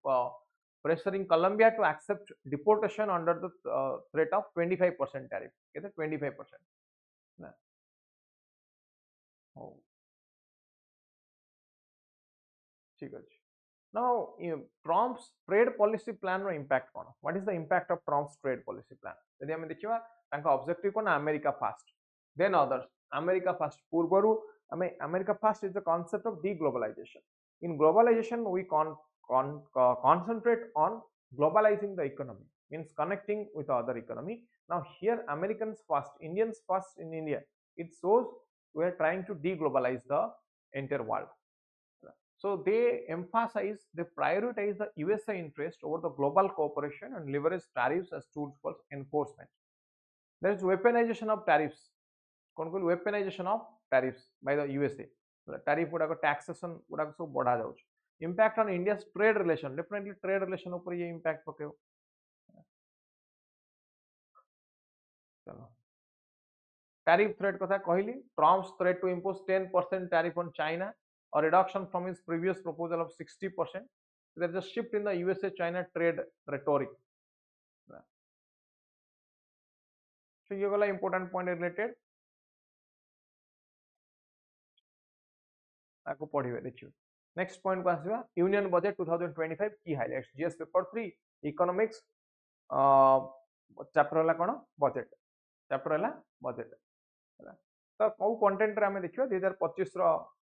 pressuring Colombia to accept deportation under the threat of 25% tariff. Okay, 25%. Oh. Now, Trump's trade policy plan ro impact कौन? What is the impact of Trump's trade policy plan? यदि हमें देखिबा तांका objective कोन America first, then others. America first पूर्वरु हमें America first is the concept of deglobalization. In globalization, we concentrate on globalizing the economy, means connecting with the other economy. Now here Americans first, Indians first in India. It shows we are trying to deglobalize the entire world. So they emphasize, they prioritize the USA interest over the global cooperation and leverage tariffs as tools for enforcement. There is weaponization of tariffs. Weaponization of tariffs by the USA. Tariff गुड़ाक taxation गुड़ाक सब बढ़ा जाउछ. Impact on India's trade relation. Definitely trade relation ऊपर ये impact पकेओ. Tariff threat कथा कहली. Trump's threat to impose 10% tariff on China, a reduction from his previous proposal of 60%. There is a shift in the USA-China trade rhetoric. So ये वाला important point related. आपको पढ़िबे देखियो. Next point को आसीबा Union Budget 2025 key highlights. GS paper 3 economics chapter वाला कोन budget. Chapter वाला budget. तो को content रे हमें देखियो 2025 रो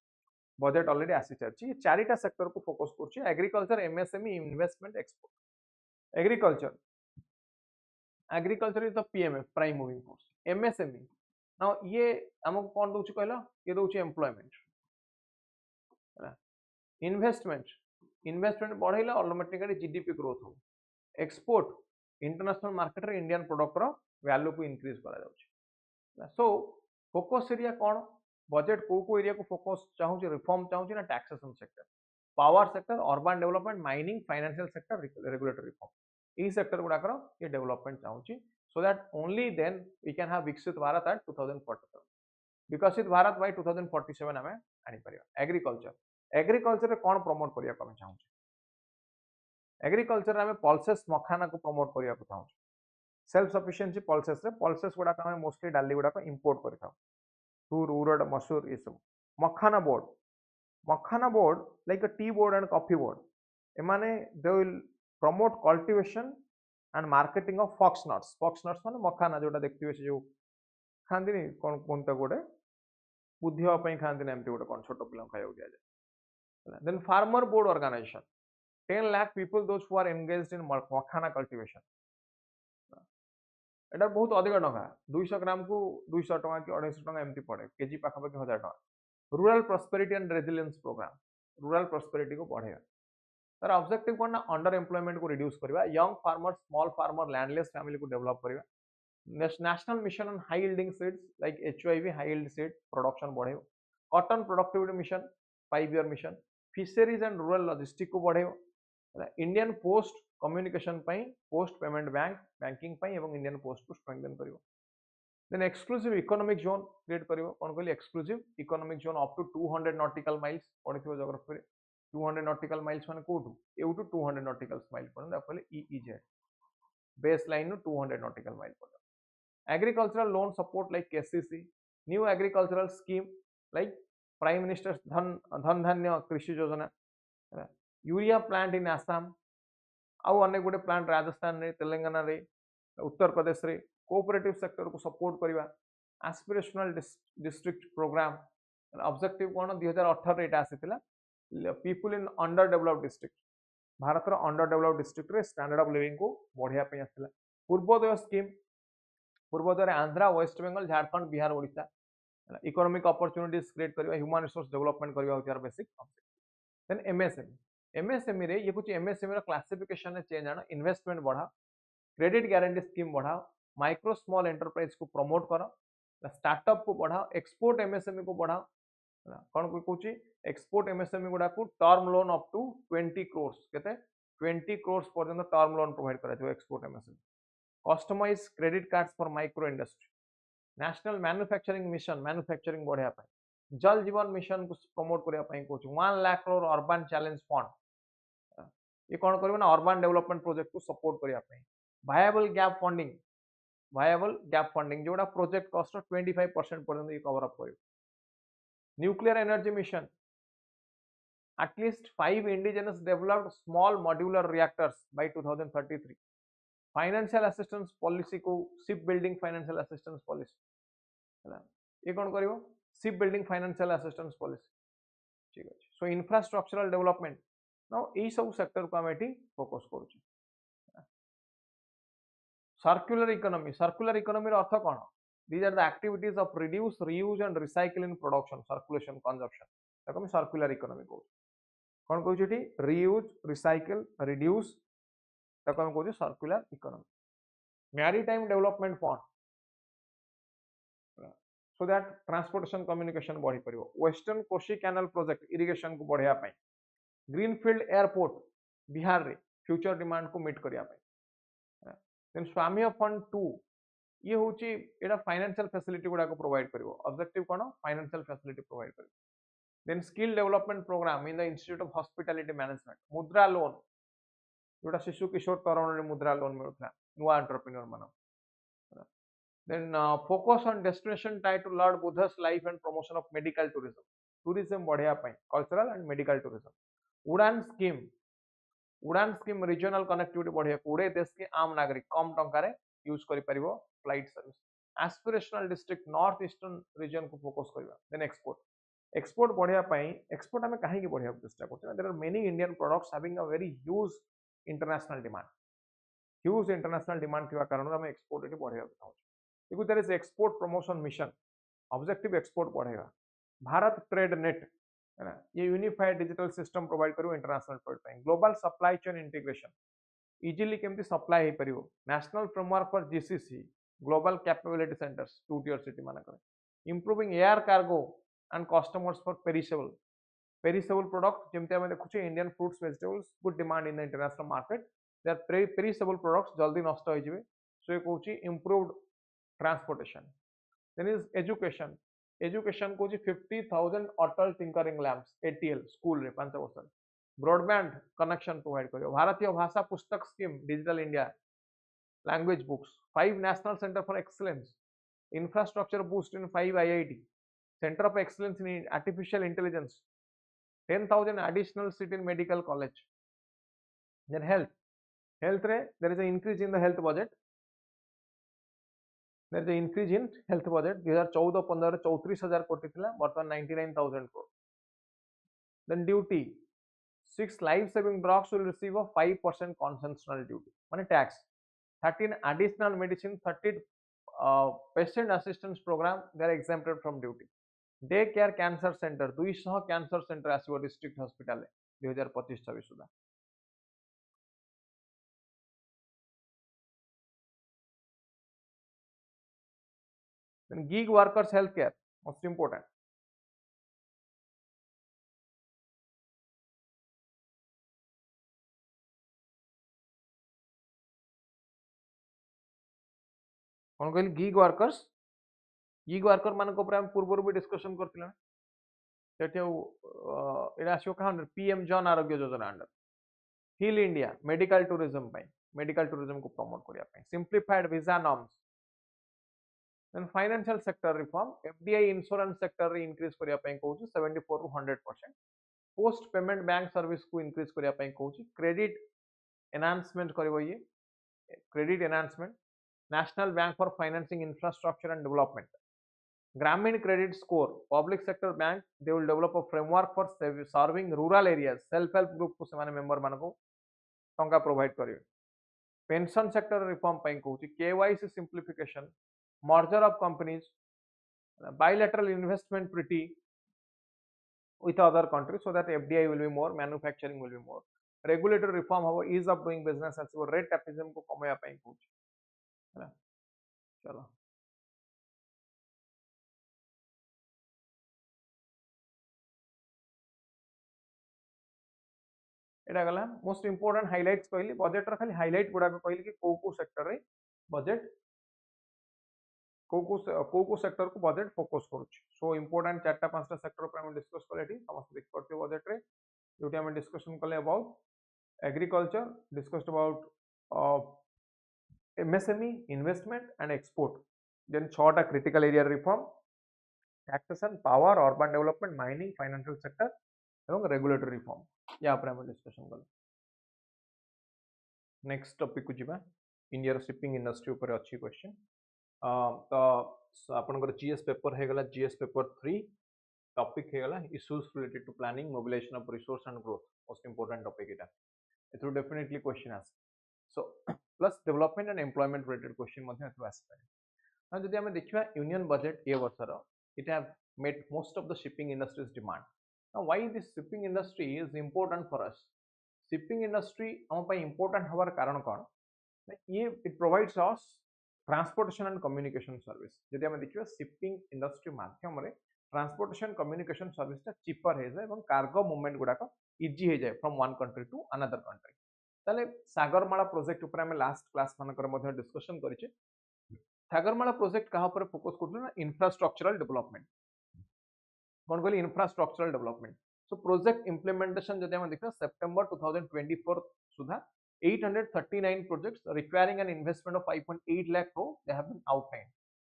बजेट ऑलरेडी आसी चर्ची. चारिटा सेक्टर को फोकस करछि. Agriculture, MSME, investment, export. Agriculture is the PMF, prime moving force. MSME now ये हमको कोन दोछि कहला? ये दोछि एम्प्लॉयमेंट. इन्वेस्टमेंट इन्वेस्टमेंट बढ़ेला ऑटोमेटिकली जीडीपी ग्रोथ हो एक्सपोर्ट इंटरनेशनल मार्केट रे इंडियन प्रोडक्ट रो वैल्यू को इंक्रीज करा जाउछि सो फोकस एरिया कौन बजेट को एरिया को फोकस चाहूँ रिफॉर्म चाहूँ ना taxation sector power sector urban development mining financial sector regulatory reform E sector गुड़ाकर ये डेवलपमेंट चाहूँ so that only then we can have Viksit Bharat at 2047 विकसित Bharat by 2047 आमे आनी परिया एग्रीकल्चर रे कोन प्रमोट करिया को चाहूँ एग्रीकल्चर आमे पल्सेस मखाना को प्रमोट करिया को चाहूँ सेल्फ सफिशिएंसी पल्सेस गुडा आमे मोस्टली डाली गुडा को इंपोर्ट करि थाउ टूर उरड मसूर ये सब makhana board like a tea board and coffee board एमाने they will promote cultivation and marketing of fox nuts माने मखाना जोटा देखथिबे से जो खांदिनी कोन कोनता गोटे बुद्धिवा पई खांदिनी एमती गोटे कोन छोटो पिला खाइयो दिया जाय then farmer board organisation 10 lakh people those who are engaged in makhana cultivation एटा बहुत अधिक टंका 200 ग्राम को 200 टंका कि 250 टंका एमती पड़े केजी पाखा पाखि 1000 टंका rural prosperity and resilience programme rural prosperity को बढ़ेगा तार ऑब्जेक्टिव कोन ना अंडर एम्प्लॉयमेंट को रिड्यूस करबा young farmer small farmer landless family को डेवलप करबा national mission on high yielding seeds like 𝐻𝐈V high yield seed production बढ़ेगा cotton productivity mission 5 year mission fisheries and rural logistic को बढ़ेगा Indian post communication पई post payment banking पई एवं Indian post को strengthen करिवो then exclusive economic zone create करिवो कोन कहली exclusive economic zone up to 200 nautical miles पढिथिबो ज्योग्राफी रे 200 नॉटिकल माइल्स माने कोठू एउटू 200 नॉटिकल माइल पन दा कहले ईईजेड बेस लाइन नु 200 नॉटिकल माइल पन agricultural loan support like KCC new agricultural scheme like prime minister धन धान्य कृषि योजना यूरिया प्लांट इन आसाम आउ अनेक गुटे प्लांट राजस्थान रे तेलंगाना रे उत्तर प्रदेश रे कोऑपरेटिव सेक्टर को सपोर्ट करबा एस्पिरेशनल डिस्ट्रिक्ट प्रोग्राम ऑब्जेक्टिव कोन 2018 रे एटा आसीतिला people in under developed district Bharat रो अंडर डेवलप्ड डिस्ट्रिक्ट रे स्टैंडर्ड ऑफ लिविंग को बढ़िया पे आसीतिला Purvodaya scheme Purvodaya Andhra West Bengal Jharkhand Bihar Odisha economic opportunities create करबा ह्यूमन रिसोर्स डेवलपमेंट करबा होतियार बेसिक ऑब्जेक्टिव देन एमएसएमई रे ये कुछ एमएसएमई रो क्लासिफिकेशन ने चेंज आना इन्वेस्टमेंट बढ़ा क्रेडिट गारंटी स्कीम बढ़ाओ माइक्रो स्मॉल एंटरप्राइज को प्रमोट करो स्टार्टअप को बढ़ाओ एक्सपोर्ट एमएसएमई को बढ़ाओ कौन को कहूँ एक्सपोर्ट एमएसएमई गुड़ा को term loan up to 20 crores केते 20 crores पर्यंत टर्म लोन प्रोवाइड करा export MSME customise credit cards for micro industry national manufacturing mission manufacturing बढ़िया जल जीवन मिशन को प्रमोट करने को 1 lakh crore urban challenge fund ये कौन करियो ना अर्बन डेवलपमेंट प्रोजेक्ट को सपोर्ट करने वायबल गैप फंडिंग जोड़ा प्रोजेक्ट कॉस्ट 25% पर्यंत ये कवर अप करियो nuclear energy mission at least 5 indigenous developed small modular reactors by 2033 financial assistance policy को ship building financial assistance policy ये कौन करियो ship building financial assistance policy ठीक अछि सो इंफ्रास्ट्रक्चरल डेवलपमेंट नाउ एई सब सेक्टर को हम एठी फोकस करू सर्कुलर इकोनॉमी रो अर्थ कोन these are the activities of reduce reuse and recycle in production circulation consumption ताको हम सर्कुलर इकोनॉमी कहू कोन कहू छी रीयूज रिसाइकिल रिड्यूस ताको हम कहू circular economy maritime development fund so that transportation communication बढ़ी परिबो western Kosi canal project irrigation को बढ़िया पई ग्रीनफील्ड एयरपोर्ट बिहार रे फ्यूचर डिमांड को मीट करिया पई देन स्वामी फंड 2 ये होची एटा फाइनेंशियल फैसिलिटी गुडा को प्रोवाइड करिवो ऑब्जेक्टिव कोन फाइनेंशियल फैसिलिटी प्रोवाइड करिवो then skill development programme in the institute of hospitality management Mudra loan जोटा शिशु किशोर तरुण रे मुद्रा लोन मिलुथला नुवा एंटरप्रेन्योर मानो then focus on destination tied to lord Buddha's life and promotion of medical tourism बढ़िया पई cultural and medical tourism UDAN scheme regional connectivity बढ़िया कोड़े देश के आम नागरिक कम टंका रे यूज करि परिबो flight service aspirational district north eastern region को फोकस करबा देन एक्सपोर्ट बढ़िया पई एक्सपोर्ट हमें काहे की बढ़िया चेष्टा करछे there are many Indian products having a very huge international demand थिबा कारण हम एक्सपोर्ट एटी बढ़िया चाहू देखो there is export promotion mission objective export बढ़ेगा भारत ट्रेड नेट है ना। ये यूनिफाइड डिजिटल सिस्टम प्रोवाइड करियो इंटरनेशनल ट्रेड पे। Global supply chain integration easily केमती सप्लाई हे परियो। National framework for GCC global capability centres 2 tier city मानकर। Improving air cargo and customers for perishable product जेमती आम देखुचे Indian fruits vegetables good demand in the international market. They are perishable products जल्दी नष्ट हो जिवे। सो ये कहूची improved transportation. Then is education. Education कहूची 50,000 Atal tinkering labs ATL school रे 5 वर्ष। ब्रॉडबैंड कनेक्शन प्रोवाइड करियो। भारतीय भाषा पुस्तक scheme digital India language books 5 national centre for excellence infrastructure boost in 5 IIT centre of excellence in artificial intelligence 10,000 additional seat in medical college. Then health रे there is an increase in the health budget. There is an increase in health budget 2014-15 रे 34,000 कोटी थिला वर्तमान 99,000 crore. Then duty 6 life saving drugs will receive a 5% concessional duty माने tax. 13 additional medicine 30 patient assistance program they are exempted from duty. Day care cancer centre 200 cancer centre आसो district hospital 2025-26 सुधा। Gig workers health care most important. कौन कहली gig worker मान पूर्व भी discussion करथिला सेठी एटा आसो का under PM Jan Arogya Yojana under heal India medical tourism को प्रमोट करिया पई simplified visa norms. Then financial sector reform FDI insurance sector रे इंक्रीज करिया पई कहूची 74 to 100%। Post payment bank service को इंक्रीज करिया पई कहूची क्रेडिट एनहांसमेंट करिवो ये credit enhancement. National bank for financing infrastructure and development Grameen credit score public sector bank they will develop a framework for serving rural areas self help group को से member मानको टंका प्रोवाइड करिवे। पेंशन सेक्टर रिफॉर्म पई कहूची KYC simplification merger of companies bilateral investment treaty with other countries so that FDI will be more, manufacturing will be more. Regulatory reform होगा ease of doing business as वो rate taxation को कमाया पाएं कुछ है ना। चलो एटा गला मोस्ट इंपोर्टेंट हाइलाइट्स कहली बजेट रा खाली हाइलाइट गुडा को कहली कि को सेक्टर रे बजेट को सेक्टर को बजेट फोकस करूची। सो इंपोर्टेंट चारटा पांचटा सेक्टर पर हम डिस्कस करलेटी समस्त देख करते बजेट रे जोटी हम डिस्कशन करले about agriculture discussed about MSME investment and export. Then 6टा critical area reform taxation power urban development mining financial sector एवं रेगुलेटरी रिफॉर्म या पर हम डिस्कशन करले। नेक्स्ट टॉपिक को जिबा इंडिया शिपिंग इंडस्ट्री ऊपर अच्छी क्वेश्चन। तो आपनकर जीएस पेपर हे गला जीएस पेपर 3 टॉपिक हे गला issues related to planning mobilisation of resource and growth most important topic एटा एथरो डेफिनेटली क्वेश्चन आस। So plus development and employment related question मध्ये एथरो आस पारे। ना जदि हम देखिबा यूनियन बजेट ए वर्षर it have met most of the shipping industries demand. Now why this shipping industry is important for us. Shipping industry हम पई इंपोर्टेंट हवार कारण कोन ये it provides us transportation and communication service. जदि हम देखिबा शिपिंग इंडस्ट्री माध्यम रे ट्रांसपोर्टेशन कम्युनिकेशन सर्विस ता चीपर हे जाय एवं कार्गो मूवमेंट गुडा को इजी हे जाय from one country to another country. ताले सागरमाला प्रोजेक्ट ऊपर हम लास्ट क्लास मानकर मध्ये डिस्कशन करिचे। सागरमाला प्रोजेक्ट कहा पर फोकस करथु ना इंफ्रास्ट्रक्चरल डेवलपमेंट कोन कहली infrastructural development. So project implementation जदि हम देखिबा सितंबर 2024 सुधा 839 projects requiring an investment of 5.8 lakh crore they have been outlined.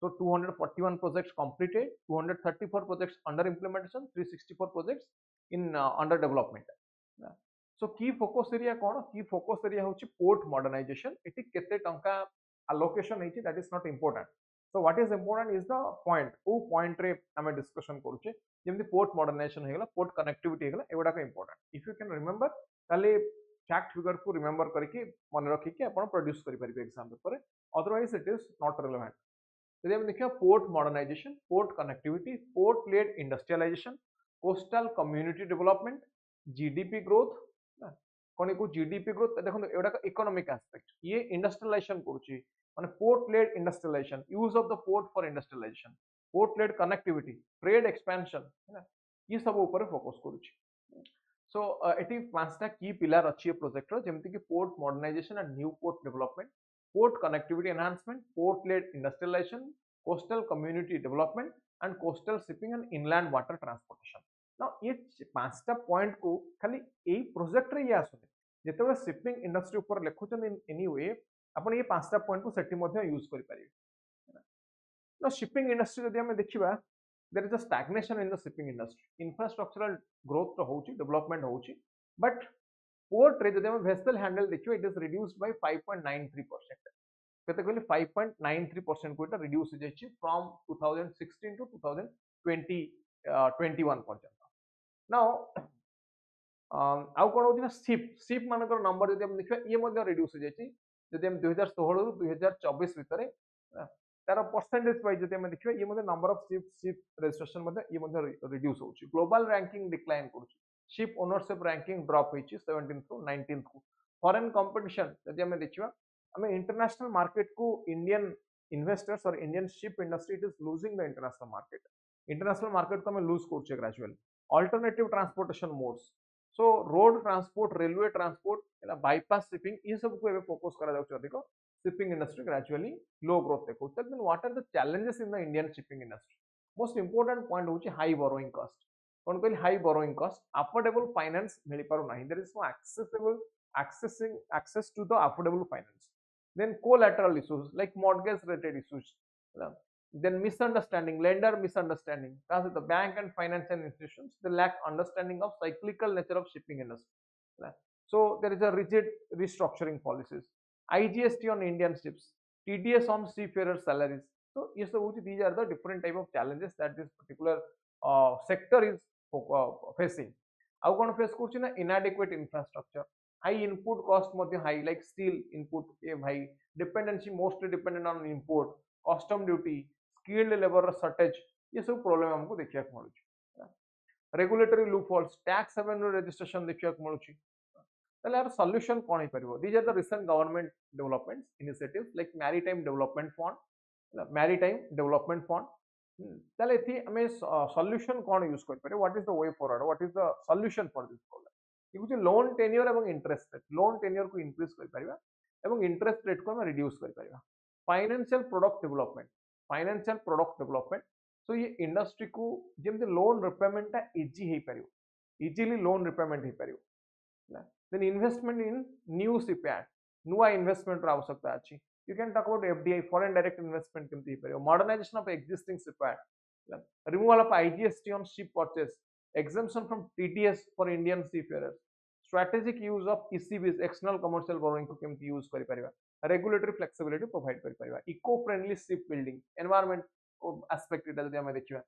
So 241 projects completed, 234 projects under implementation, 364 projects in under development. So key focus area कौन key focus area होची port modernization इति केते टंका allocation है that is not important. So what is important is the point वो point रे हमें discussion करूचे जेमती port modernization है गला port connectivity है गला एवडा का important. If you can remember ताले फैक्ट फिगर को रिमेंबर करके मन रखी कि आपण प्रोड्यूस करि परिबे exam paper otherwise it is not relevant. यदि हम देखिए port modernisation port connectivity port led industrialisation coastal community development GDP growth कौन को जीडीपी ग्रोथ देखो एटा इकोनॉमिक एस्पेक्ट ये इंडस्ट्रियलाइजेशन करूची माने port led industrialisation use of the port for industrialisation port led connectivity trade expansion ये सब ऊपर focus करूची सो एटी पांचटा की पिलर अच्छी प्रोजेक्ट जेमती कि port modernisation and new port development port connectivity enhancement port led industrialisation coastal community development and coastal shipping and inland water transportation ना ये पांचटा पॉइंट को खाली यही प्रोजेक्ट रे ये आसुने जेतेबे शिपिंग इंडस्ट्री ऊपर लिखुछन इन एनी वे आपण ये पांचटा पॉइंट को सेठी मध्ये यूज करि परिबे ना शिपिंग इंडस्ट्री जदि हम देखिबा there is a stagnation in the shipping industry infrastructural growth तो होची डेवलपमेंट होची बट पोर्ट रे जदि हम वेसल हैंडल देखियो इट इज रिड्यूस्ड बाय 5.93% केते कहले 5.93% को इटा रिड्यूस हो जायछि फ्रॉम 2016 टू 2020 21 पर्यंत नाउ आउ कोन होती ना शिप मानकर नंबर जदि हम देखिबा ये मध्ये रिड्यूस हो जायछि जदि हम 2016 रु 2024 भितरे तार परसेंटेज वाइज जदि हम देखिबा ये मध्ये नंबर ऑफ शिप रजिस्ट्रेशन मध्ये ये मध्ये रिड्यूस होछि ग्लोबल रैंकिंग डिक्लाइन करूछि शिप ओनरशिप रैंकिंग ड्रॉप होछि 17th टू 19th को फॉरेन कंपटीशन जदि हम देखिबा हमें इंटरनेशनल मार्केट को इंडियन इन्वेस्टर्स और Indian ship industry it is losing the international market को हमें लूज करछे gradually alternative transportation modes so road transport railway transport bypass shipping ये सब को एबे फोकस करा जाउछ अधिक shipping industry gradually low growth देखो then what are the challenges in the Indian shipping industry most important point होची हाई बोरोइंग कॉस्ट कोन कहली high borrowing cost affordable finance मिली पारो नाही there is no access to the affordable finance then collateral issues like mortgage related issues then misunderstanding lender misunderstanding the bank and financial institutions they lack understanding of cyclical nature of shipping industry so there is a rigid restructuring policies IGST on Indian ships TDS on seafarers salaries so yes these are the different type of challenges that this particular sector is facing आउ कोन face करछि ना inadequate infrastructure high input cost मध्ये high like steel input ए भाई dependency mostly dependent on import custom duty skilled labor shortage ये सब problem हमको देखिया को मिलुछि regulatory loopholes tax haven registration देखिया को मिलुछि तले यार सॉल्यूशन कोन हे परिबो these are the recent government developments initiatives like maritime development fund ताले थी हमें सॉल्यूशन कोन यूज कर पारे what is the way forward what is the solution for this problem ये कुछ लोन टेन्योर एवं इंटरेस्ट रेट लोन टेन्योर को increase कर पारिबा एवं इंटरेस्ट रेट को हम रिड्यूस कर पारिबा फाइनेंशियल प्रोडक्ट डेवलपमेंट सो ये इंडस्ट्री को जेमते लोन रिपेमेंट ता इजी हे पारिबो इजीली लोन रिपेमेंट हे पारिबो then investment in new shipyard नुआ इन्वेस्टमेंट रा आवश्यकता अछि you can talk about FDI foreign direct investment केमती हे modernization of existing shipyard removal of IGST on ship purchase exemption from TDS for Indian seafarers strategic use of ECBs external commercial borrowing को केमती use करि परिबा regulatory flexibility provide करि परिबा eco friendly ship building environment aspect इटा जदि हम देखिबा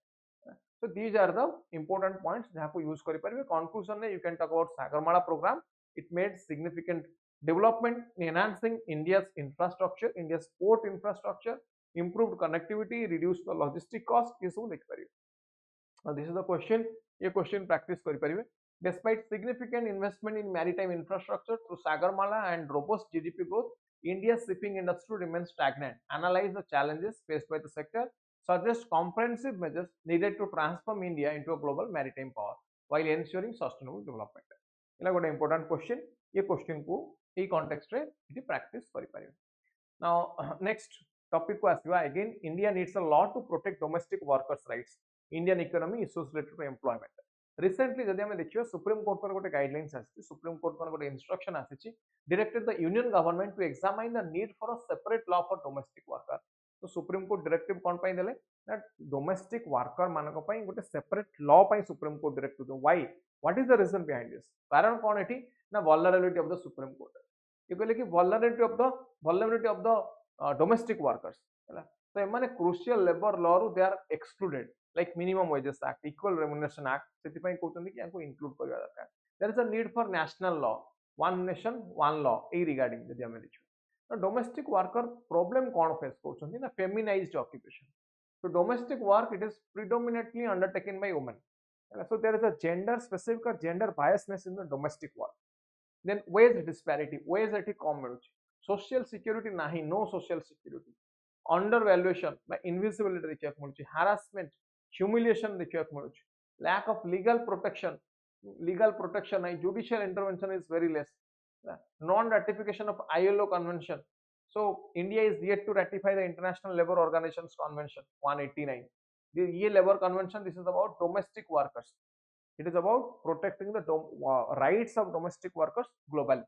so these are the important points जहा को यूज करि परिबे conclusion ने you can talk about Sagarmala program it made significant development in enhancing India's infrastructure, India's port infrastructure, improved connectivity, reduced the logistic cost. ये सब देख पारिबे. Now this is the question. ये question practice करि पारिबे. Despite significant investment in maritime infrastructure through Sagarmala and robust GDP growth, India's shipping industry remains stagnant. Analyze the challenges faced by the sector. Suggest comprehensive measures needed to transform India into a global maritime power while ensuring sustainable development. इला गोटे important question. ये question को এই context রে এটি practice করি পারিবে নাও next topic को आसीबा again India needs a law to protect domestic workers rights Indian economy issues related to employment recently जदि हम देखियो सुप्रीम कोर्ट पर गोटे गाइडलाइंस आछि सुप्रीम कोर्ट पर गोटे इंस्ट्रक्शन आछि directed the union government to examine the need for a separate law for domestic worker तो सुप्रीम कोर्ट डायरेक्टिव कोन पई देले ना डोमेस्टिक वर्कर मानक पई गोटे सेपरेट लॉ पई सुप्रीम कोर्ट डायरेक्टिव दो why what is the reason behind this कारण कोन एठी ना vulnerability of the Supreme Court ये कहले कि vulnerability of the domestic workers हैला तो एमाने क्रूशियल लेबर लॉ रु दे are excluded like minimum wages act equal remuneration act सेति पई कहउतन कि याको इंक्लूड करबा दरकार there is a need for national law one nation one law ए रिगार्डिंग जदि हम देखियो तो डोमेस्टिक वर्कर प्रॉब्लम कोन फेस करछन ना फेमिनाइज्ड ऑक्युपेशन तो domestic work it is predominantly undertaken by women So there is a gender specific or gender biasness in the domestic work. Then wage disparity, wage एठी कम मिलुछि, social security नाही, no social security, undervaluation by invisibility देखिବାକୁ मिलुछि, harassment, humiliation देखिବାକୁ मिलुछि, lack of legal protection नाही, judicial intervention is very less, non ratification of ILO convention. So India is yet to ratify the International Labour Organization's convention 189. The labor convention, this is about domestic workers. It is about protecting the rights of domestic workers globally.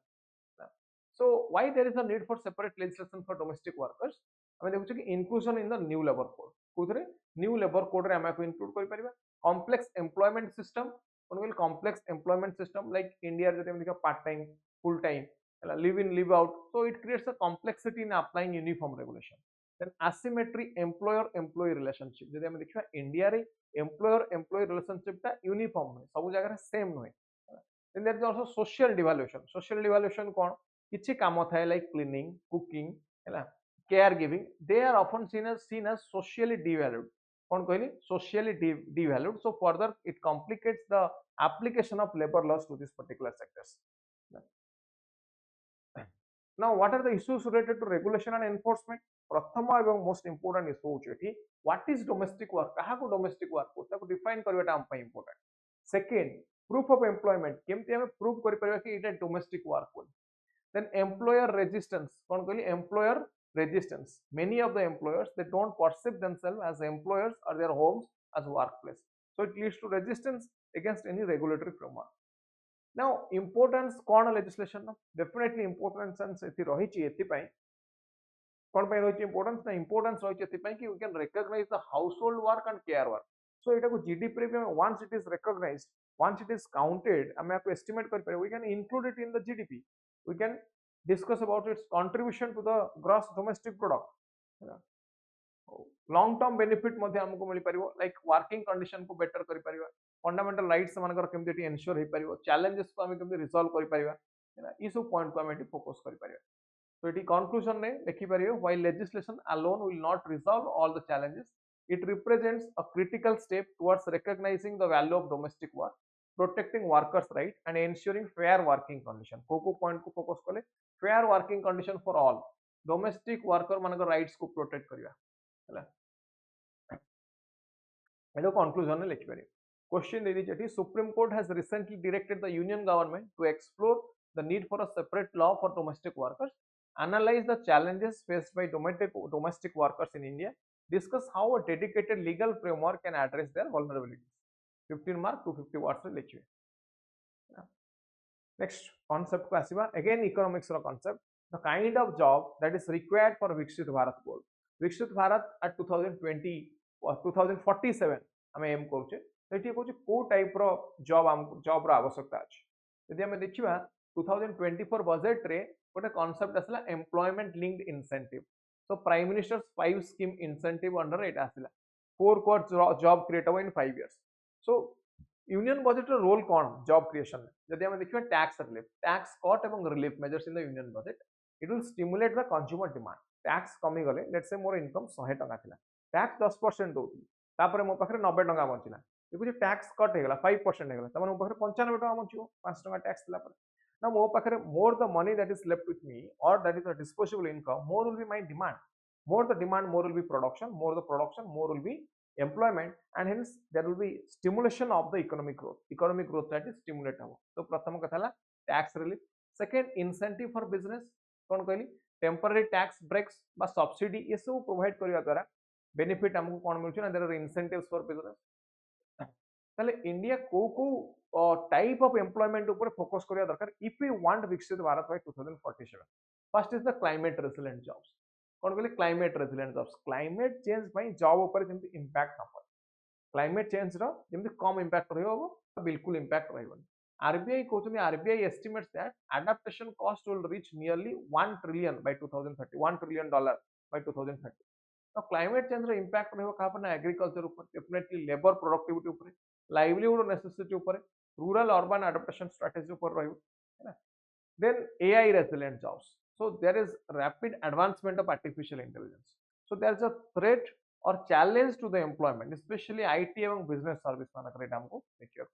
So why there is a need for separate legislation for domestic workers? I mean, देखुचे कि inclusion in the new labor code. कोथरे new labor code रे हमको include करि परिबा. Complex employment system, कौन कहले complex employment system like India जते हम देखा part time, full time, live in, live out. So it creates a complexity in applying uniform regulation. Then asymmetry employer employee relationship, जदि हम देखिबा India रे employer employee relationship ता uniform नुहे, सब जगह रे same नुहे. Then there is also social devaluation. Social devaluation कोन किछि काम थाए like cleaning, cooking, हैला, caregiving, they are often seen as socially devalued. कोन कहली socially devalued. So further it complicates the application of labor laws to these particular sectors. Now what are the issues related to regulation and enforcement? प्रथम एवं most important issue होची एठी what is domestic work, कहा को domestic work को ताको define करबाटा हम पई important. Second, proof of employment, केमति हम प्रूफ करि परबा कि इटा डोमेस्टिक वर्क को. देन एम्प्लॉयर रेजिस्टेंस, कोन कहली employer resistance. Many of the employers, they don't perceive themselves as employers or their homes as workplace. So it leads to resistance against any regulatory framework. Now importance कौन legislation ना definitely importance एथि रही ची एथि पाई कौन पाई रही ची importance ना importance रही ची एथि पाई कि we can recognize the household work and care work. So इटा को GDP रे भी once it is recognized, once it is counted, हमें आपको estimate कर पाए, we can include it in the GDP. We can discuss about its contribution to the gross domestic product. Long term benefit मध्ये हमको मिल परिवो, like working condition को better करि परिवा, fundamental rights मानकर केमति ensure हे परिवो, challenges को हमें केमति resolve करि परिवा, ई सब point को हमें focus करि परिवा. So इटी conclusion ने लिखि परिवो, while legislation alone will not resolve all the challenges, it represents a critical step towards recognizing the value of domestic work, protecting workers' rights and ensuring fair working condition. को point को focus कले fair working condition for all, domestic worker मानकर rights को protect करिया. Hello conclusion ने लिखि परिवो. Question दे दीजिए, Supreme Court has recently directed the Union government to explore the need for a separate law for domestic workers, analyze the challenges faced by domestic workers in India, discuss how a dedicated legal framework can address their vulnerabilities. 15 mark 250 words रे लिखिए. Next concept को आसीबा, again economics row concept, the kind of job that is required for Viksit Bharat goal. Viksit Bharat at 2020 or 2047 हमें M करछे, सेठी कहूँ को type रो job रो आवश्यकता अछि. यदि हमें देखिबा 2024 बजेट रे गोटे कांसेप्ट आसला employment linked incentive. So prime ministers 5 scheme incentive under एटा आसला 4 कोर जॉब क्रिएट हो इन 5 इयर्स. सो यूनियन बजेट रो रोल कोन जॉब क्रिएशन में, यदि हमें देखिबा टैक्स रिलीफ, टैक्स कट एवं relief measures in the union budget, it will stimulate the consumer demand. Tax कमी गले, let's say more income 100 टका थिला, टैक्स 10% दोथि, तापर मो पाखरे 90 टका बचिला, देखु टैक्स कट हेगला 5% हेगला, तमन मो पाखरे 95 टका बचियो 5 टका टैक्स दिला पर. Now more पाखरे more the money that is left with me or that is a disposable income, more will be my demand. More the demand, more will be production. More the production, more will be employment, and hence there will be stimulation of the economic growth. Economic growth that is stimulate habo. So प्रथम कथा ला tax relief. Second, incentive for business. कौन कहली temporary tax breaks बा subsidy ये सब provide करिया द्वारा benefit हमको कौन मिलुछ ना, there are incentives for business. ताले इंडिया को टाइप ऑफ एम्प्लॉयमेंट ऊपर फोकस करिया दरकार if we want Viksit Bharat by 2047. First is the climate resilient jobs. कोन कहले climate resilient jobs, climate change by job ऊपर जेमति इंपैक्ट न पड़े, क्लाइमेट चेंज रो जेमति कम इंपैक्ट रहइबो, बिल्कुल इंपैक्ट रहइबो. आरबीआई कहउछन, RBI estimates that adaptation cost will reach nearly 1 trillion by 2030, $1 trillion by 2030. तो क्लाइमेट चेंज रो इंपैक्ट रहइबो का पर एग्रीकल्चर ऊपर, डेफिनेटली लेबर प्रोडक्टिविटी ऊपर, livelihood necessity ऊपर, rural urban adaptation strategy ऊपर रहियो, है ना. Then AI resilient jobs. So there is rapid advancement of artificial intelligence. So there is a threat और challenge to the employment specially IT एवं business service मानक एटा हमको देखियो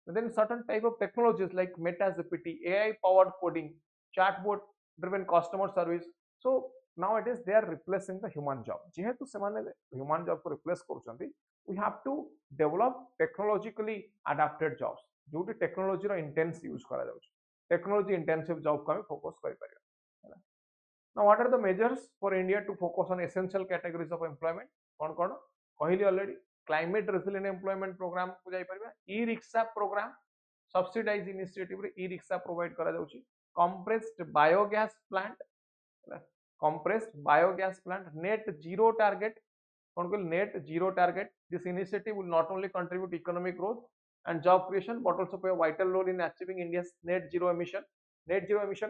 then certain type of technologies like meta gpt ai powered coding chatbot driven customer service so nowadays they are replacing the human job जेहेतु ସେମାନେ human job को replace କରୁଛନ୍ତି we have to develop technologically adapted jobs जोटी technology row intense use करा जाउछ technology intensive job को हम focus करि परिया now what are the measures for india to focus on essential categories of employment कौन कहली already climate resilient employment programme को जाई परबा e rickshaw programme subsidise initiative रे ई रिक्शा प्रोवाइड करा जाउची compressed biogas plant net zero target कौन कहल net zero target this initiative will not only contribute economic growth and job creation but also play a vital role in achieving India's net zero emission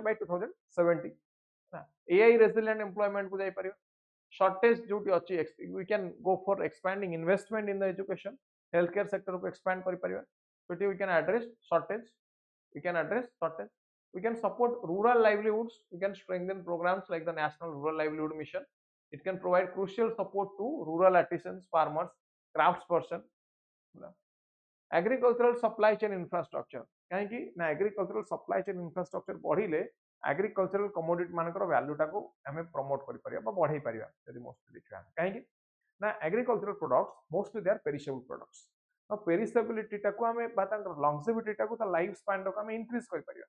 by 2070 AI resilient employment को जाई परियो shortage जोटी अछि we can go for expanding investment in the education healthcare sector को expand करि परिबा so we can address shortage we can support rural livelihoods we can strengthen programs like the national rural livelihood mission it can provide crucial support to rural artisans farmers craftsperson agricultural supply chain infrastructure कहीं ना agricultural supply chain infrastructure बढ़िले agricultural commodity मानकर value टाको हमें promote करि परिया बा बढ़ाई परिया यदि मोस्टली देखिया कहीं ना agricultural products mostly they are perishable products now perishability टाको हमें बातांकर longevity टाको ता लाइफ स्पैन टाको हमें इंक्रीज करि परिया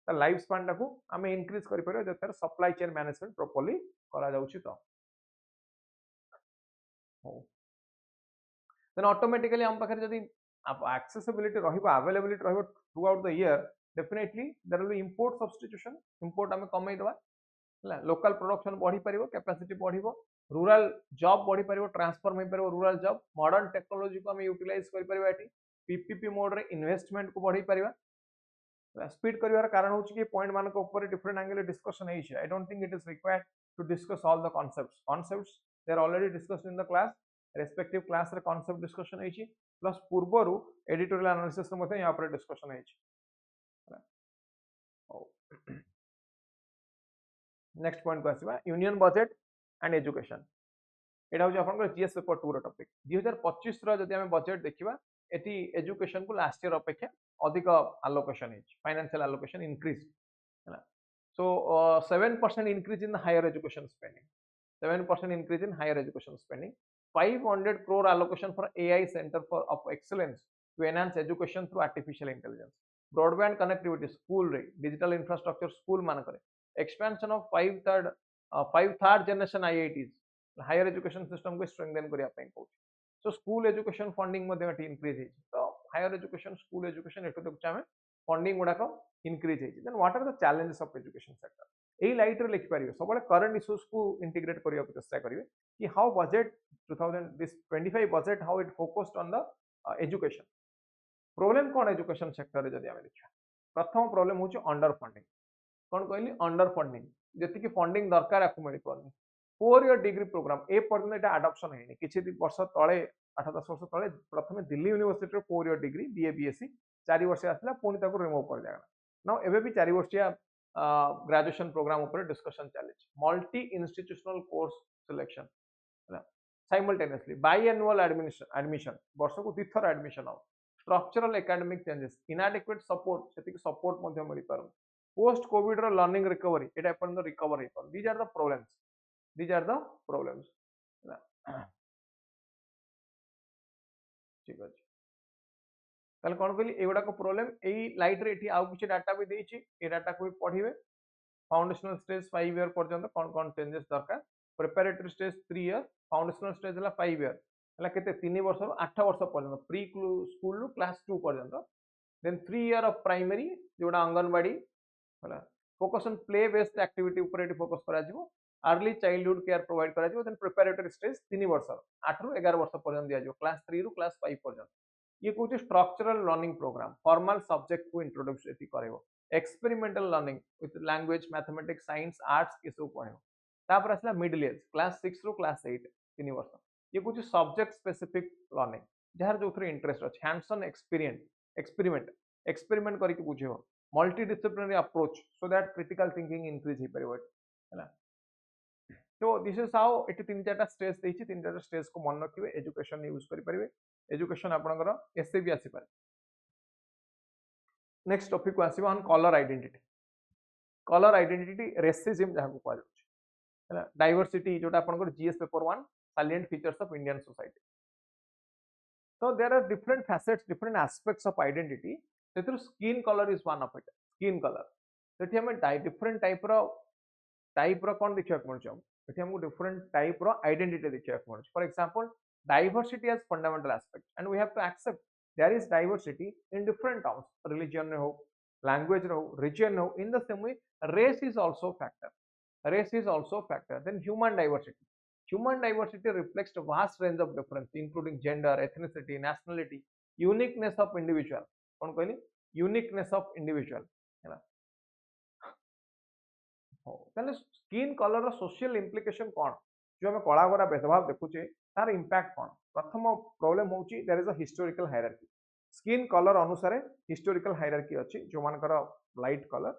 ता लाइफ स्पैन टाको हमें इंक्रीज करि परिया जतर सप्लाई चेन मैनेजमेंट प्रॉपर्ली करा जाउची तो देन ऑटोमेटिकली हम पाखर जदी accessibility रहिबो availability रहिबो throughout the year definitely there will be import substitution import हमें कमाई दवा हला लोकल प्रोडक्शन बढ़ी परिबो कैपेसिटी बढ़िबो रूरल जॉब बढ़ी परिबो ट्रांसफर होई परिबो रूरल जॉब मॉडर्न टेक्नोलॉजी को हमें यूटिलाइज करि परिबो एटी पीपीपी मोड रे इन्वेस्टमेंट को बढ़ी परिबा स्पीड करिवार कारण होची कि पॉइंट मानको ऊपर डिफरेंट एंगल डिस्कशन है I don't think it is required to discuss all the concepts they are already discussed in the class respective class रे concept discussion है प्लस पूर्वरु एडिटोरियल एनालिसिस रे मते यहाँ पर डिस्कशन है नेक्स्ट पॉइंट को आसीबा यूनियन बजेट एंड एजुकेशन एटा हो आपन जीएस पेपर 2 रो टॉपिक 2025 रो जदि हम बजेट देखिबा एटी एजुकेशन को लास्ट ईयर अपेक्षा अधिक एलोकेशन है फाइनेंशियल एलोकेशन इंक्रीज है so 7% increase in higher education spending 7% increase in higher education spending 500 crore allocation for AI center of excellence to enhance education through artificial intelligence broadband connectivity school रे digital infrastructure school मानकरे expansion of 5 third generation IITs higher education system को strengthen करिया ପାଇଁ कहूची so school education funding मध्ये eighty increase है तो higher education school education एटो देखुचा हमें funding गुडा को increase है then what are the challenges of education sector यही लाइट रे लिखि परिबे सबले करंट इश्यूज को इंटीग्रेट करिया चेष्टा करिवे कि how budget 2025 budget how it focused on the education problem cone education sector रे जदी हम देखिया प्रथम प्रॉब्लम होची अंडर फंडिंग कोन कहली अंडर फंडिंग जति कि फंडिंग दरकार आकु मिलि परनी 4 इयर डिग्री प्रोग्राम ए पर्यंत एटा अडॉप्शन हैनी किछि वर्ष तळे 8-10 वर्ष तळे प्रथमे दिल्ली यूनिवर्सिटी रे 4 इयर डिग्री बीए बीएससी 4 वर्ष आसला पुनी ताको रिमूव कर दिया नाउ एबे भी 4 वर्षिया ग्रेजुएशन प्रोग्राम ऊपर डिस्कशन चले multi institutional course selection simultaneously biannual admission वर्ष को दिथर एडमिशन हो structural academic changes inadequate support सेति सपोर्ट मध्ये मिलि पारु पोस्ट कोविड रो लर्निंग रिकवरी एटा अपन रिकवर हे पर दीज आर द प्रॉब्लम्स ठीक अछि ताले कोन कहली एगुडा को प्रॉब्लम एई लाइट रे एठी आउ किछि डाटा भी देछि ए डाटा को भी पढिबे फाउंडेशनल स्टेज 5 इयर पर्यंत कोन चेंजेस दरकार preparatory stage 3 year foundational stage हला 5 इयर हला केते 3 वर्ष 8 वर्ष पर्यंत प्री स्कूल लो क्लास 2 पर्यंत देन 3 इयर ऑफ प्राइमरी जोडा अंगनवाड़ी हला focus on play based activity ऊपर एठी फोकस करा जिवो अर्ली चाइल्डहुड केयर प्रोवाइड करा जिवो देन प्रिपरेटरी स्टेज 3 वर्ष 8 रु 11 वर्ष पर्यंत दिया जिवो क्लास 3 रु क्लास 5 पर्यंत ये कहूँ structural learning programme formal subject को इंट्रोड्यूस एटी करेबो experimental learning with language mathematics science arts ये सब पढ़ेबो तापर असला मिडिल एज क्लास 6 रु क्लास 8 3 वर्ष ये कहूँ सब्जेक्ट स्पेसिफिक लर्निंग जहार जो थ्रू इंटरेस्ट अछि हैंड्स ऑन एक्सपेरिमेंट करके बुझेबो multi disciplinary approach so that critical thinking increase ही परिबो हैला तो दिस इज हाउ एटी तीन चार स्टेज देछि तीन चार स्टेज को मन रखिबे एजुकेशन यूज करि परिबे एजुकेशन आपनकर एसे भी आसी पारे नेक्स्ट टॉपिक को आसीबा ऑन कलर आइडेंटिटी रेसिज्म जहाँ को कह जाउछि डाइवर्सिटी जोटा आपनकर GS paper 1 salient features of Indian society so there are different facets different aspects of identity ସେଥିରୁ skin color is one of it skin color ସେଠି ଆମେ different type ର कोन देखिବାକୁ मिलुछ ସେଠି हमको different type ର identity देखिବାକୁ मिलुछ for example diversity as fundamental aspect and we have to accept there is diversity in different terms religion रे हो language रे हो region हो in the same way race is also factor then human diversity reflects a vast range of difference including gender ethnicity nationality uniqueness of individual कौन कहली uniqueness of individual है ताले skin colour social implication कौन जो हमें कला गोरा भेदभाव देखुचे तार इंपैक्ट कौन प्रथम प्रॉब्लम होची there is a historical hierarchy skin colour अनुसार हिस्टोरिकल हायरार्की अछि जो मानकर light colour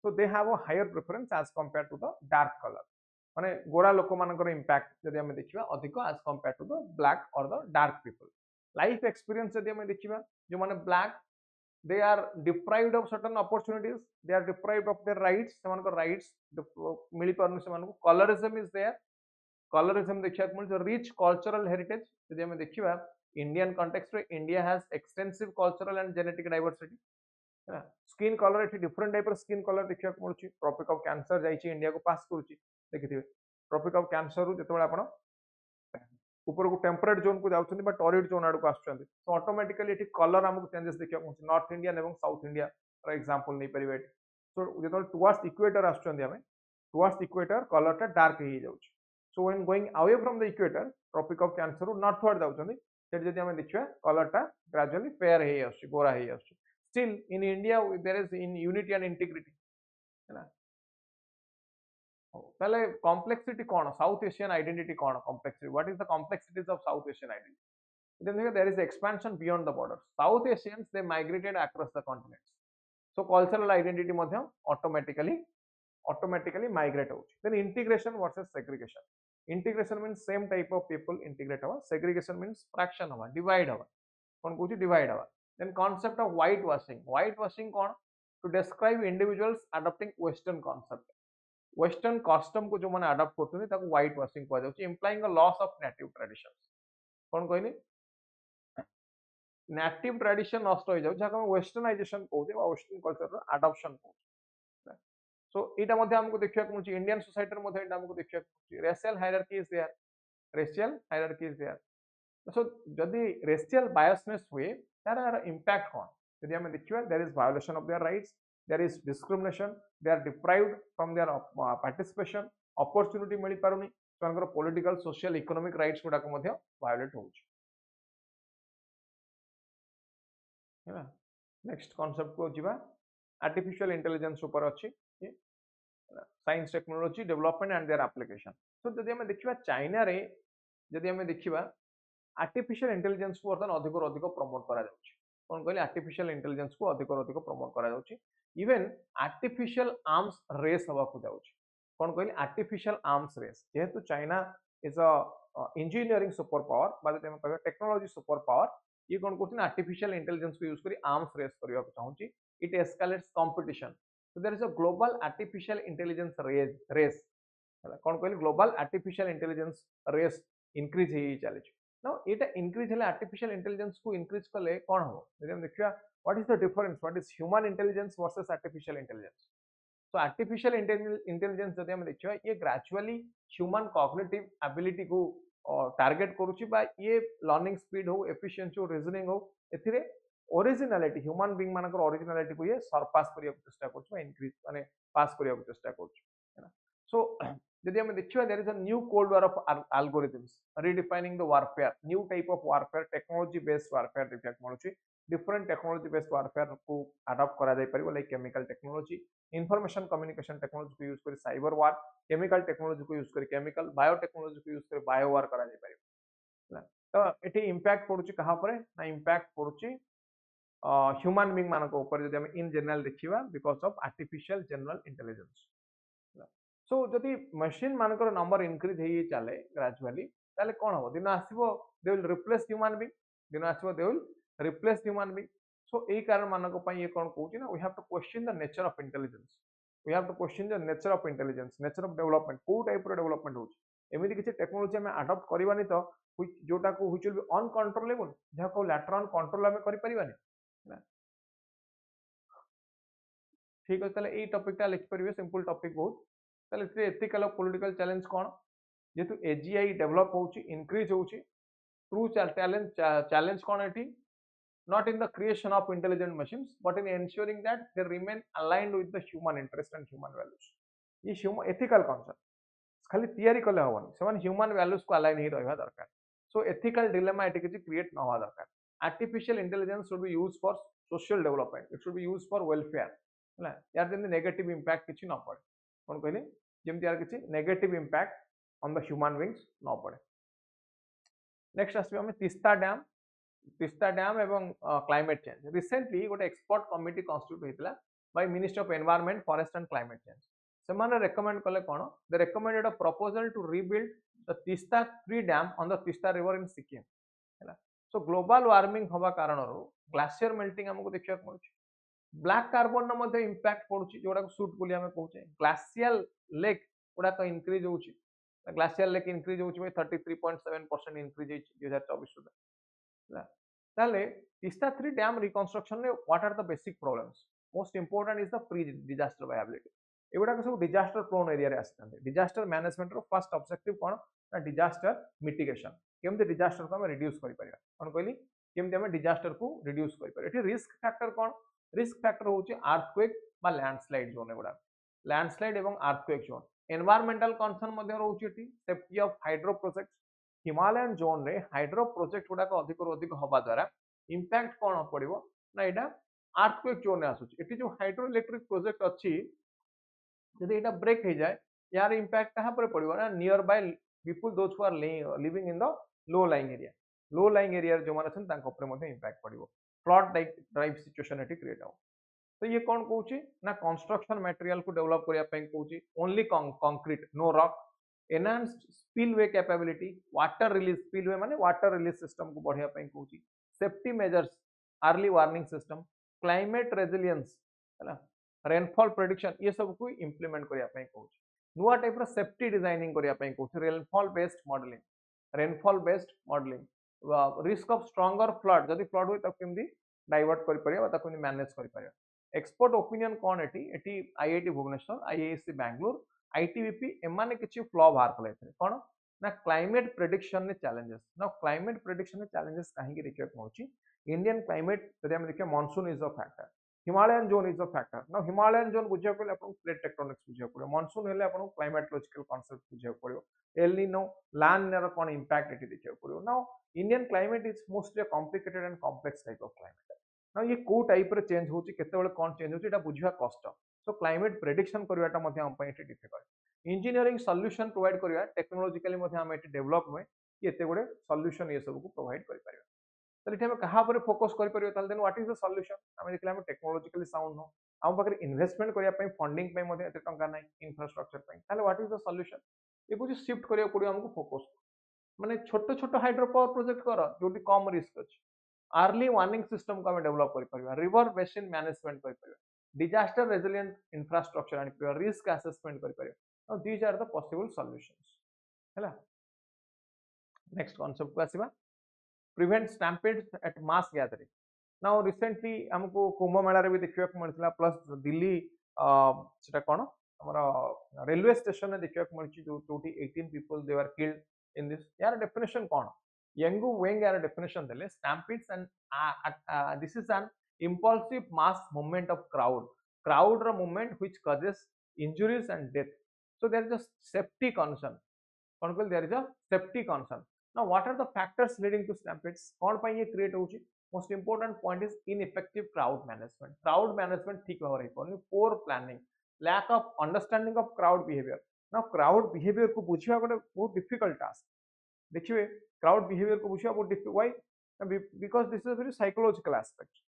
so they have a higher preference as compared to the dark color माने गोरा लोक मानकर इंपैक्ट जदि हमें देखिबा अधिक as compared to the black or the dark people life experience जदि हमें देखिबा जो माने black they are deprived of certain opportunities they are deprived of their rights semanko rights mili parnu semanko colorism is there colorism देखिया मिल rich cultural heritage जदि हमें देखिबा Indian context रे India has extensive cultural and genetic diversity skin colour एठी different type skin colour देखिया मिलुची tropic of cancer जाइची India को पास करूची देखिथिबे tropic of cancer रु जतबे आपण ऊपर को टेम्परेट जोन को जाउछन बा टॉरिड जोन आड़ को आछन तो ऑटोमेटिकली एठी कलर हमको चेंजेस देखिया मिलुची नॉर्थ इंडियन एवं साउथ इंडिया फॉर एग्जांपल नै परिबे सो जतबे टुवर्ड्स इक्वेटर आछन हमें टुवर्ड्स इक्वेटर कलर ता डार्क हे जाउछ so when going away from the equator tropic of cancer रु नॉर्थवर्ड जाउछन सेठ जदि हमें देखिबा कलर ता ग्रेजुअली फेयर हे आछी गोरा हे आछी still in India there is in unity and integrity है ना पहले कॉम्प्लेक्सिटी कौन साउथ एशियन आइडेंटिटी कौन complexity what is the complexities of South Asian identity then there is expansion beyond the borders south asians they migrated across the continents so cultural identity madhyam automatically migrate hochi then integration versus segregation means same type of people integrate hava segregation means fraction hava divide hava kon kochi divide hava then concept of whitewashing kon to describe individuals adopting western concept western custom को जो मैंने adopt करते हैं ताको white washing कह जाउची implying a loss of native traditions कोन कहनी नेटिव ट्रेडिशन नष्ट हो जाउ जाका वेस्टर्नाइजेशन कहते वा वेस्टर्न कल्चर रो अडॉप्शन कहते सो एटा मध्ये हमको देखिया कोची इंडियन सोसाइटी रे मध्ये एटा हमको देखिया कोची racial hierarchy is there so जदी रेशियल बायसनेस हुए तार इंपैक्ट कोन जदी हम देखिबा there is violation of their rights there is discrimination they are deprived from their participation opportunity मिली पारुनी तांकर पॉलिटिकल सोशल इकोनॉमिक राइट्स गुडा को मध्ये वायोलेट होउछ हैना नेक्स्ट कांसेप्ट को जिबा आर्टिफिशियल इंटेलिजेंस ऊपर अछि science technology development and their application तो जदी हम देखिबा चाइना रे जदी हम देखिबा आर्टिफिशियल इंटेलिजेंस को वर्तमान अधिक और अधिक प्रमोट करा जाउछ कोन कहले आर्टिफिशियल इंटेलिजेंस को अधिक और अधिक प्रमोट करा जाउछ इवन आर्टिफिशियल आर्म्स रेस हवा को जाउछ कोन कहले आर्टिफिशियल आर्म्स रेस जेहेतु China is a engineering super power बाले हम कहबा टेक्नोलॉजी सुपर पावर ये कोन करथिन आर्टिफिशियल इंटेलिजेंस को यूज करी आर्म्स रेस करिया को चाहूची it escalates competition so there is a global artificial intelligence race कोन कहले global artificial intelligence race increase हे चले नाउ एटा इंक्रीज हले आर्टिफिशियल इंटेलिजेंस को इंक्रीज कले कोन हो जदि हम देखिया what is the difference what is human intelligence versus artificial intelligence so artificial intelligence जदि हम देखिया ये ग्रेजुअली ह्यूमन कॉग्निटिव एबिलिटी को टारगेट करूची बा ये लर्निंग स्पीड हो एफिशिएंसी हो रीजनिंग हो एथिरे ओरिजिनलिटी ह्यूमन बीइंग मानकर ओरिजिनलिटी को ये सरपास करिया को चेष्टा करछ बा इंक्रीज माने पास करिया को चेष्टा करछ हैना सो जदि हम देखिया there is a new cold war of algorithms redefining the warfare new type of warfare technology based warfare देखिया मिलुची डिफरेंट टेक्नोलॉजी बेस्ड वारफेयर को अडॉप्ट करा जाय परिबो like chemical technology information communication technology को यूज करी साइबर वार केमिकल टेक्नोलॉजी को use करी केमिकल बायो टेक्नोलॉजी को यूज करी बायो वार करा जाय परिबो तो एठी इंपैक्ट पडुची कहा परे ना इंपैक्ट पडुची ह्यूमन बीइंग मानको ऊपर जदि हम इन जनरल देखिबा because of artificial general intelligence so जदि मशीन मानकर नंबर इंक्रीज हो चले ग्रेजुअली ताले कौन हम दिन आसो they will replace human being दिन आसो they will replace human being so यही कारण मानक ये कौन कहूँ ना we have to question the nature of intelligence we have to question the nature of intelligence nature of development को टाइप डेवलपमेंट हो एमती किसी टेक्नोलॉजी आम आडप्ट करवानी तो जोटा को व्हिच विल बी अनकंट्रोलेबल जहाँ को लैटर ऑन कंट्रोल आम कर ठीक अच्छे ताले टॉपिक लिखिपारे सिंपल टॉपिक बहुत ताले एथिकल और पॉलिटिकल चैलेंज कौन जेहेतु एजीआई डेवलप होची इंक्रीज होची ट्रू चैलेंज कौन है not in the creation of intelligent machines but in ensuring that they remain aligned with the human interest and human values ये human ethical concept खाली तैयारी कले हबनी से ह्यूमन वैल्यूज को अलाइन ही रहा दरकार सो एथिकल डिलेमा एटी किसी क्रिएट न होगा दरकार artificial intelligence should be use for social development it should be use for welfare है यार जमी नेगेटिव इंपैक्ट किसी न पड़े कौन कहली जमी यार किसी negative impact on the human beings न पड़े नेक्स्ट आसबे हम तीस्ता डैम एवं क्लाइमेट चेंज रिसेंटली गोटे एक्सपर्ट कमिटी कन्स्टिट्यूट होता by ministry of environment forest and climate change से रेकमेंड कले कौन they recommended a proposal to rebuild the Teesta 3 dam on the Teesta river in Sikkim है सो ग्लोबल वार्मिंग हवा कारण glacier melting हमको देखा मिलूँ ब्लैक कार्बन इंपैक्ट पड़ुची जोड़ा सूट बोली आम कहे ग्लासियल लेक गुड़ाक इनक्रीज हो ग्लासियल लेक इनक्रीज हो 33.7% इनक्रीज 2024 सुधा ताले तीस्ता 3 डैम रिकंस्ट्रक्शन रे what are the basic problems most important is the pre disaster viability एगुड़ा सब डिजास्टर प्रोन एरिया रे आसते डिजास्टर मैनेजमेंट रो फर्स्ट ऑब्जेक्टिव कौन ना डिजास्टर मिटिगेशन केमते डिजास्टर को हम रिड्यूस करि परिया कौन कहली केमते हम डिजास्टर को रिड्यूस करि परिया एठी रिस्क फैक्टर कौन रिस्क फैक्टर होची अर्थक्वेक बा लैंडस्लाइड जोन एगुड़ा लैंडस्लाइड एवं अर्थक्वेक जोन एनवायरमेंटल कंसर्न मध्ये रहउची एठी safety of hydro projects Himalayan zone रे हाइड्रो प्रोजेक्ट गुड़ाक अधिक अधिक हवा द्वारा इंपैक्ट कौन पड़ो ना यहाँ अर्थक्वेक जोन आसूची एटी जो हाइड्रो इलेक्ट्रिक प्रोजेक्ट अच्छी जब यहाँ ब्रेक हो जाए यार इंपैक्ट कहाँ पर पड़ो ना nearby people those who are living in the low lying area जो मैंने अच्छे इंपैक्ट पड़ो फ्लड ड्राइव सिचुएशन ये क्रिएट हो तो ये कौन कहूँ ना कंस्ट्रक्शन मटेरियल को डेवलप करने कहूँ only concrete no rock enhanced spillway capability water release spillway माने वाटर रिलीज सिस्टम को बढ़िया कहूँ safety measures early warning system climate resilience है रेनफॉल प्रेडिक्शन ये सब को इंप्लीमेंट करने कहूँ नुआ टाइप सेफ्टी डिजाइनिंग करने कहूँ rainfall based modelling risk of stronger flood जदि फ्लड हुए केमती डाइवर्ट कर मैनेज कर एक्सपर्ट ओपिनियन कौन एटी IIT Bhubaneswar IISc Bangalore ITBP एमाने किछि फ्लॉ बाहर कले कौन ना क्लाइमेट प्रेडिक्शन ने चैलेंजेस ना क्लाइमेट प्रेडिक्शन ने चैलेंजेस कहीं देखा मिलूँ इंडियन क्लाइमेट जब देखिए monsoon is a factor Himalayan zone is a factor ना हिमालयन जोन बुझा पड़े प्लेट टेक्टोनिक्स बुझा पड़ो मानसून हेल्ले क्लाइमेटोलॉजिकल कॉन्सेप्ट बुझा पड़ो एलिनो लानिना कौन इंपैक्ट ये देखा पड़ो ना Indian climate is mostly complicated and complex type of climate ना ये को टाइप रे चेंज होची केतेबेले कौन चेंज होची एटा बुझिया कष्ट सो क्लाइमेट प्रेडिक्शन करवाटा मध्ये हम पई डिफिकल्ट इंजीनियरिंग सॉल्यूशन प्रोवाइड करवा टेक्नोलॉजिकली मध्ये हम एटी डेवलप हुए कि एते गुडे सॉल्यूशन ये सब को प्रोवाइड करि परिबा तले हम कहा पर फोकस करि परिबा ताल then what is the solution हम देखला हम टेक्नोलॉजिकली साउंड हो हम पाकर इन्वेस्टमेंट करिया पई फंडिंग पई मध्ये एते टंका नै इंफ्रास्ट्रक्चर पई ताले व्हाट इज द सॉल्यूशन ये कुछ शिफ्ट करिया पड़ियो हमको फोकस माने छोट छोट हाइड्रो पावर प्रोजेक्ट कर जोटी कम रिस्क अछि अर्ली वार्निंग सिस्टम को हम डेवलप करि परिबा रिवर बेसिन मैनेजमेंट करि परिबा डिजास्टर रेजिलिएंट इंफ्रास्ट्रक्चर आनि परिबा रिस्क असेसमेंट करि परिबा now these are the possible solutions हैला नेक्स्ट कांसेप्ट को आसीबा prevent stampedes at mass gathering now recently हमको कुंभ मेला रे भी देखिया को मिलथिला प्लस दिल्ली सेटा कोन हमरा रेलवे स्टेशन ने देखिया को मिलची जो 18 people they were killed in this यार डेफिनेशन कोन �絵𝐿𝐴 यार डेफिनेशन देले stampedes and this is an impulsive mass movement of crowd ro movement which causes injuries and death so there is a safety concern kon there is a safety concern now what are the factors leading to stampedes kon pai ye create hochi most important point is ineffective crowd management ठीक भाव रही पड़नी poor planning lack of understanding of crowd behavior now crowd behavior को बुझिया गोटे बहुत difficult task देखिए crowd behavior को बुझिया बहुत difficult why because this is a very psychological aspect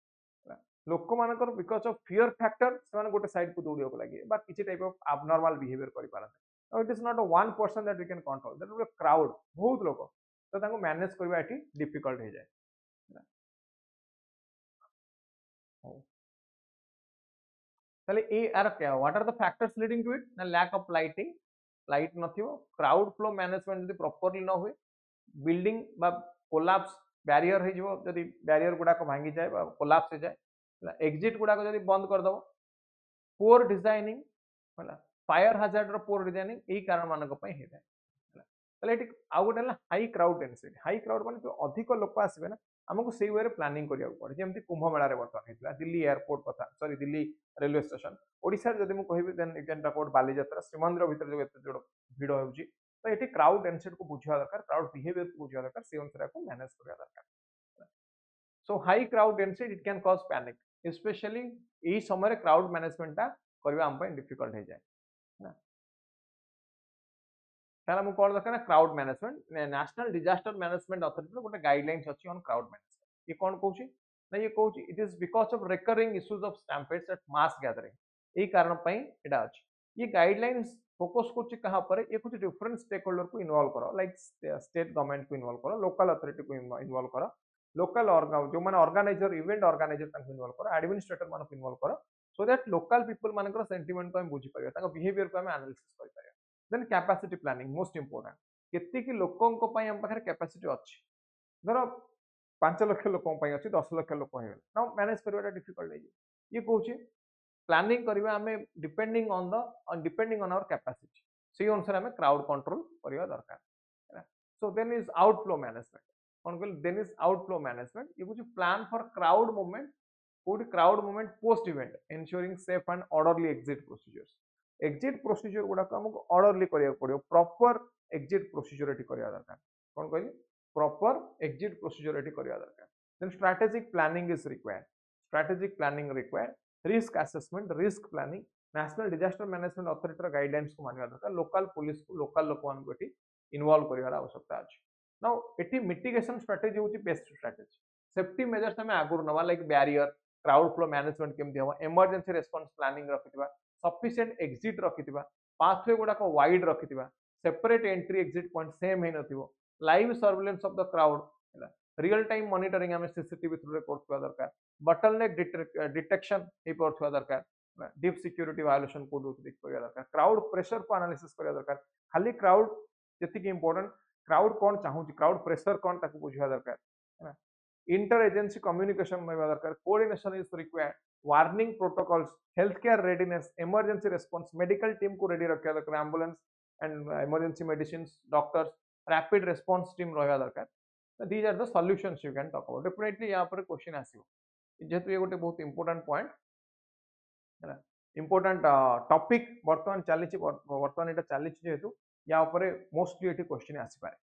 लोक मानकर बिकॉज ऑफ फियर फैक्टर से गोटे साइड को दौड़ लगे किसी टाइप ऑफ abnormal बिहेवियर कर पारते it is not a one person that we can control, that is a crowd, बहुत लोग, तो ताको मैनेज करबा एठी डिफिकल्ट हो जाए। ताले ए आर क्या, what are the factors leading to it, ना लैक ऑफ लाइटिंग, लाइट नथियो, क्राउड फ्लो मैनेजमेंट जदी प्रॉपर्ली न हुए, बिल्डिंग बा कोलैप्स बैरियर हो जिवो, जदी बैरियर गुडा को भांगी जाए बा कोलैप्स हो जाए, एग्जिट गुडा को जदी बंद कर दबो, पोर डिजाइनिंग होला, फायर हाजार्ड रो पोर डिजाइनिंग एही कारण मानक पई हे जाए। ताले एटी आ गोटे high crowd density, high crowd माने जो अधिक लोक आसबे ना, हमको सेई वे प्लानिंग करिया पड़े, जेमती कुंभ मेला रे वर्तमान हेतला, दिल्ली एयरपोर्ट कथा, sorry Delhi railway station, Odisha जदी मु कहिबे देन एग्जांपल कोड बालीयात्रा श्रीमंदिर भीतर जो एते जोड़ भीड़ होउची, तो एटी क्राउड डेंसिटी को बुझिया दरकार, क्राउड बिहेवियर को बुझिया दरकार, से अनुसार को मैनेज करिया दरकार। So high crowd density it can cause panic, specially एही समय रे क्राउड मैनेजमेंट ता करबा हम पई डिफिकल्ट हो जाए ना। ताला मु कोन दरकार ना crowd management, national disaster management authority गोटे गाइडलाइंस अछि ऑन क्राउड मैनेजमेंट। ये कौन कहूची ना, ये कहूची it is because of recurring issues of stampedes at mass gathering, ए कारण पई एटा अछि। ये गाइडलाइंस फोकस करछि कहा पर, ये कुछ डिफरेंट स्टेक होल्डर को इन्वॉल्व करो, लाइक स्टेट गवर्नमेंट को इन्वॉल्व करो, लोकल अथॉरिटी को इन्वॉल्व करो, लोकल जो माने ऑर्गेनाइजर इवेंट ऑर्गेनाइजर ताको इन्वॉल्व करो, एडमिनिस्ट्रेटर मानको इन्वॉल्व करो, सो दैट लोकल पीपल मानकर सेंटिमेंट को हम बुझी परियो, ताको बिहेवियर को हम एनालिसिस करि परियो। Then capacity planning most important, केति कि लोकन को पई हम पाखरे कैपेसिटी अछि, धरो 5 लाख लोकन पई अछि, 10 लाख लोक हे ना, मैनेज करबाटा डिफिकल्ट है। ये कहूची प्लानिंग करबा हमें डिपेंडिंग ऑन आवर कैपेसिटी, से अनुसार हमें क्राउड कंट्रोल करबा दरकार। So then is outflow management, कौन कहल देन इज आउटफ्लो मैनेजमेंट, ये कुछ प्लान फॉर क्राउड मूवमेंट, कोड crowd movement post event, ensuring safe and orderly exit procedures, exit procedure गुडा को हमको ऑर्डरली करिया पड़ियो, प्रॉपर एग्जिट प्रोसीजर एटी करिया दरकार, कौन कहली प्रॉपर एग्जिट प्रोसीजर एटी करिया दरकार। Then strategic planning is required, strategic planning required, risk assessment, risk planning, National disaster management Authority guidelines को मानिया दरकार, लोकल पुलिस को लोकल लोक मान को एटी इन्वॉल्व करिवार आवश्यकता अछि। नाउ एटी मिटिगेशन स्ट्रेटेजी होची बेस्ट स्ट्रेटेजी, सेफ्टी मेजर्स हमें आगुर नवा, like barrier, crowd flow management केमति हो, इमरजेंसी रेस्पॉन्स प्लानिंग रखिथिबा, सफिशिएंट एग्जिट रखिथिबा, पाथवे गुडा को वाइड रखिथिबा, separate entry exit point same हे नथिबो, live surveillance of the crowd, real time monitoring हमें सीसीटीवी थ्रू रे करथुवा दरकार, बटलनेक डिटेक्शन हे परथुवा दरकार, डीप सिक्योरिटी वायोलेशन को देख करिया दरकार, क्राउड प्रेशर को एनालिसिस करिया दरकार, खाली क्राउड जति कि इंपोर्टेंट, क्राउड कोन चाहूची, क्राउड प्रेशर कोन ताको बुझिया दरकार, है ना। इंटर एजेंसी कम्युनिकेशन में दरकार, coordination is required, warning protocols, health care readiness, emergency response, medical team को रेडी रखा दरकार, ambulance and emergency medicines, doctors, rapid response team रहा दरकार। These are the solutions you can talk about, definitely यहाँ पर question आसियो, जेहेतु ये गोटे बहुत इंपोर्टेंट पॉइंट है, इंपोर्टेंट टॉपिक वर्तमान चली, वर्तमान एटा चली जेहेतु या ऊपर मोस्टली एटी क्वेश्चन आसी पारे।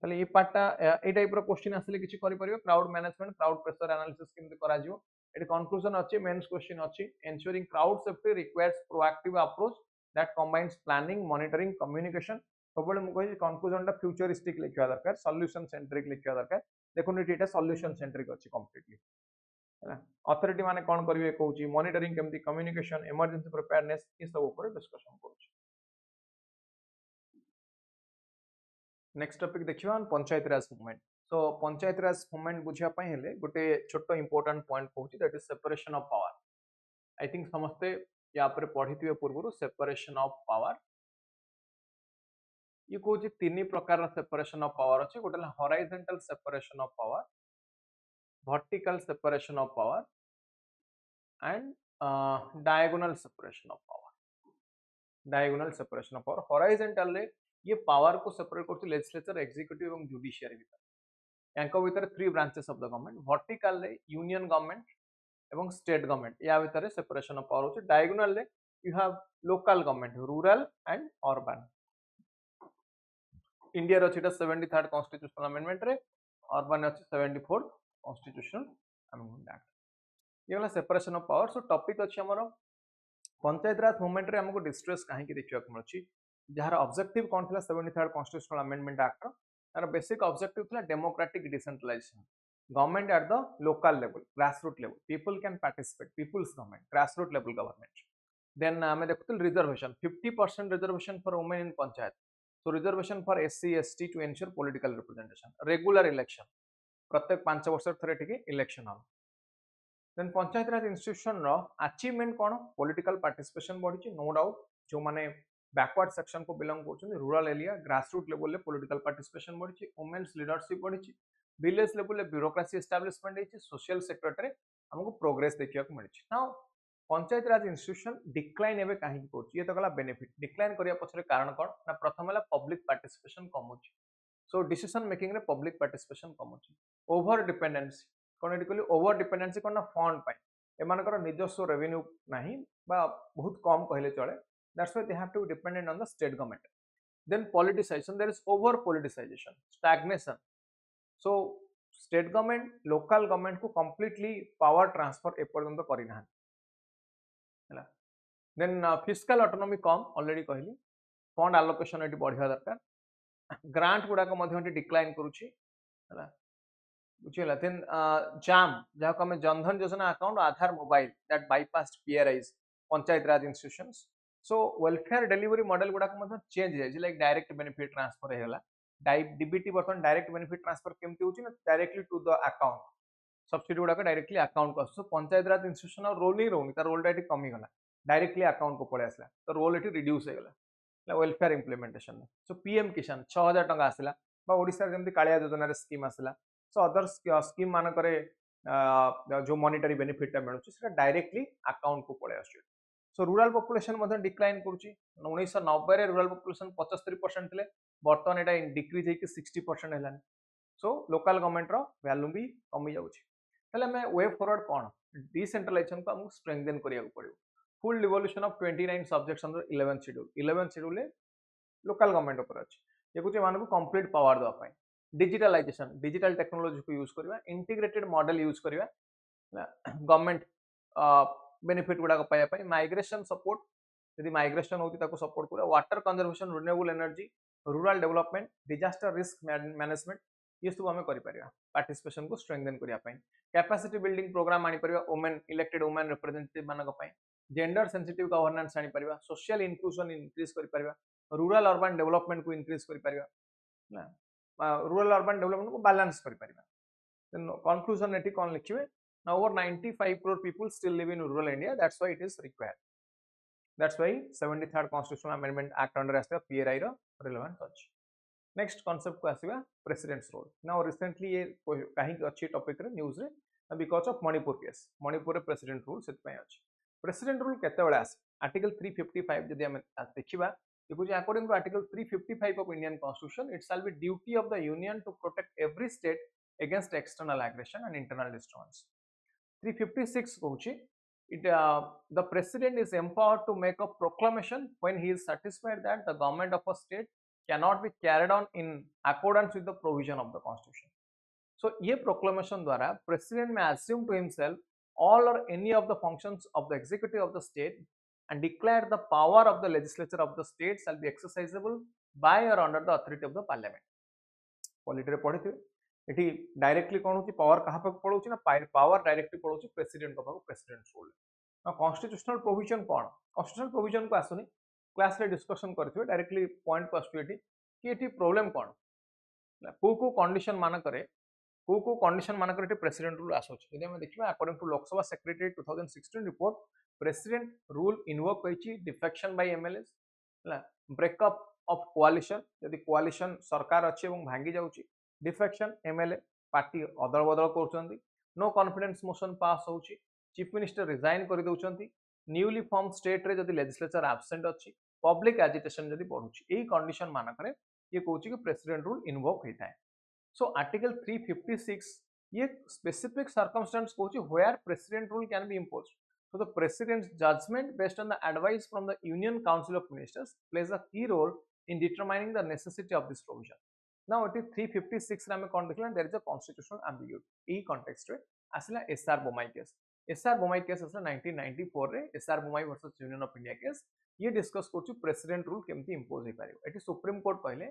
ताले ये पार्टा ए टाइप रो क्वेश्चन आसले किछि करि परियो, crowd management, crowd pressure analysis केमति करा जिवो, एटी कंक्लूजन अछि, मेंस क्वेश्चन अछि, ensuring crowd safety requires proactive approach that combines planning, monitoring, communication. सबले मु कहि कंक्लूजन टा फ्यूचरिस्टिक लिखिया दरकार, सॉल्यूशन सेंट्रिक लिखिया दरकार, देखो एटा सॉल्यूशन सेंट्रिक अछि कंप्लीटली, है ना। अथॉरिटी माने कोन करिवे कहूची, मॉनिटरिंग केमति, कम्युनिकेशन, इमरजेंसी प्रिपेयरनेस, ई सब ऊपर डिस्कशन करूची। नेक्स्ट टॉपिक देखिबा panchayat Raj movement. So panchayat Raj movement बुझिया पई हेले गोटे छोटो इंपोर्टेंट पॉइंट कहूची, that is separation of power. I think समस्ते या पर पढ़िथिबे पूर्वरु सेपरेशन ऑफ पावर। ये कहूची तीन प्रकार सेपरेशन ऑफ पावर अछि, गोटे horizontal separation of power, vertical separation of power and diagonal separation of power. Diagonal separation of power, horizontal रे ये पावर को सेपरेट करछि लेजिस्लेचर, एग्जीक्यूटिव एवं जुडिशियरी भीतर, यांको भीतर 3 branches of the government. Vertical रे यूनियन गवर्नमेंट एवं स्टेट गवर्नमेंट, या भीतर सेपरेशन ऑफ पावर होछि। डायगोनल रे you have local government, rural and urban. India रो छिटा 73rd कॉन्स्टिट्यूशनल अमेंडमेंट रे, अर्बन अछि 74th कॉन्स्टिट्यूशनल अमेंडमेंट एक्ट। ये वाला separation of power. So topic अछि हमरो पंचायत राज मूवमेंट रे हमको डिस्ट्रेस काहे कि देखिया को मिलछि, जहार ऑब्जेक्टिव कोन थिला 73rd कॉन्स्टिट्यूशनल अमेंडमेंट एक्ट, तार बेसिक ऑब्जेक्टिव था democratic decentralisation government at the local level grassroot level people can participate people's government grassroot level government then आम देखुल reservation 50% reservation for women in panchayat so reservation for SC ST to ensure political representation regular election प्रत्येक 5 वर्ष थे टिके election हम then panchayat Raj institution रो achievement कौन political participation बढ़ी नो डाउट जो माने बैकवर्ड सेक्शन को बिलोंग कर rural area grassroot level political participation बढ़ी वुमेन्स लीडरशिप बढ़ी विलेज लेवल ब्यूरोक्रेसी एस्टाब्लिशमेंट होती सोशल सेक्टर में हमको प्रोग्रेस देखा मिली ना पंचायत राज इंस्टीट्यूशन डिक्लाइन एवं कहीं ये तो गला बेनिफिट डिक्लाइन करने पछरे कारण कौन ना प्रथम है पब्लिक पार्टिसिपेशन कम सो डिसीजन मेकिंग रे public participation come over dependency कौन ये कहली ओवर डिपेंडेंसी कौन ना फंड एमानकर निजस्व रेवेन्यू नहीं बहुत कम कहले चले that's why they have to dependent on the state government then politicisation there is over politicisation stagnation so state government local government को कंप्लीटली पावर ट्रांसफर एपर्यंत करना देन फिस्कल ऑटोनॉमी कम ऑलरेडी कहली फंड आलोकेशन ये बढ़िया दरकार grant गुड़ाक decline करुच्ची बुझीगला देन जाम जहाँ को Jan Dhan Yojana account Aadhaar mobile that bypass PRIs panchayat Raj institutions so welfare delivery model गुड़ाक चेंज है लाइक डायरेक्ट बेनिफिट ट्रांसफर होगा डीबीटी बर्तमान डायरेक्ट बेनिफिट ट्रांसफर केमती होची ना directly to the account subsidy गुड़ाक डायरेक्टली अकाउंट को so panchayat Raj institution role नहीं रोनी तार रोलटा ये कमीगला डायरेक्टली अकाउंट को पड़े आसला तो रोल ये रिड्यूस होगा वेलफेयर इम्प्लीमेंटेशन सो पीएम किसान 6000 टंका आसला ओडिशा जमी कालिया योजन स्कीम आसला सो अदर स्कीम मानक जो मॉनिटरी बेनिफिट मिलूँ डायरेक्टली अकाउंट को पड़े आस सो रूरल पॉपुलेशन डिक्लाइन करुच्ची 1990 रूरल पॉपुलेशन 75% थे बर्तमान यहाँ डिक्रीज होकर 60% है सो लोकल गवर्नमेंट वैल्यू भी कमी जाऊँगी वे फॉरवर्ड कौन डिसेंट्रलाइजेशन को आमको स्ट्रेंथेन करिया पड़ो full devolution of 29 subjects under 11th schedule local government उपर अच्छी ये कुछ मानक कंप्लीट पावर देवाई डिजिटलाइजेशन डिजिटल टेक्नोलॉजी को यूज करवा इंटीग्रेटेड मॉडल यूज करवा गवर्नमेंट बेनिफिट गुड़ाक माइग्रेशन सपोर्ट यदि माइग्रेशन होती सपोर्ट करा water conservation renewable energy rural development disaster risk management ये सब आम कर पार्टिसिपेशन को स्ट्रेंथेन करने कैपेसिटी बिल्डिंग प्रोग्राम आनीपर वुमेन इलेक्टेड वुमेन रिप्रेजेंटेटिव मानक gender sensitive governance आनीपर social inclusion increase कर रूरल अर्बन डेवलपमेंट को इंक्रीज कर रूरल अर्बन डेवलपमेंट को बैलेंस कर कंक्लूजन ये कौन लिखिए now over 95 crore people still live in rural India that's why it is required that's why 73rd constitutional amendment act under as PRI row relevant अछि next concept को आसीबा president's role now recently ये कहीं अच्छी topic रे news रे because of Manipur case Manipur रे president rule सेत पय अछि president rule केते बेले आसे article 355 जदि हम देखिबा देखुछि according to article 355 of Indian constitution it shall be duty of the union to protect every state against external aggression and internal disturbance 356 कहूँ the president is empowered to make a proclamation when he is satisfied that the government of a state cannot be carried on in accordance with the provision of the constitution. So ये proclamation द्वारा president may assume to himself all or any of the functions of the executive of the state and declare the power of the legislature of the state shall be exercisable by or under the authority of the parliament. Polity पढ़ी थे ये directly कौन हो power क्या पड़ोची ना power directly पड़ोची president president rule ना कॉन्स्टिट्यूशनल प्रोविजन कौन कॉन्स्टिट्यूशनल प्रोविजन को आसुनी क्लास रे डिस्कशन करथिबे डायरेक्टली पॉइंट को आसुए कि ये प्रॉब्लम कौन को कंडीशन मानक प्रेसिडेंट रूल आसुछ यदि हम देखिबा according to Lok Sabha secretary 2016 report president rule invoke होईची defection by MLAs breakup of coalition यदि कोalition सरकार अच्छी एवं भांगी जाउची डिफेक्शन एमएलए पार्टी अदल बदल कर नो कॉन्फिडेंस मोशन पास होची चीफ मिनिस्टर रिजाइन कर दउचंती न्यूली फॉर्म स्टेट रे जदि लेजिस्लेचर एब्सेंट अच्छी पब्लिक एजिटेशन जदि बढ़ुची एई कंडीशन मानक रे ये कहूची कि प्रेसिडेंट रूल इन्वोक होता है सो आर्टिकल 356 ये स्पेसिफिक सर्कमस्टेंस कहूची where president rule can be imposed so the president's judgment based on the advice from the union council of ministers plays a key role in determining the necessity of this provision. Now it is 356 रे कौन देखला there is a constitutional ambiguity E context रे आसला SR Bommai case आसला 1994 रे SR Bommai versus union of India case ये discuss करछु president rule केमती इंपोज हे पारियो एटी सुप्रीम कोर्ट कहले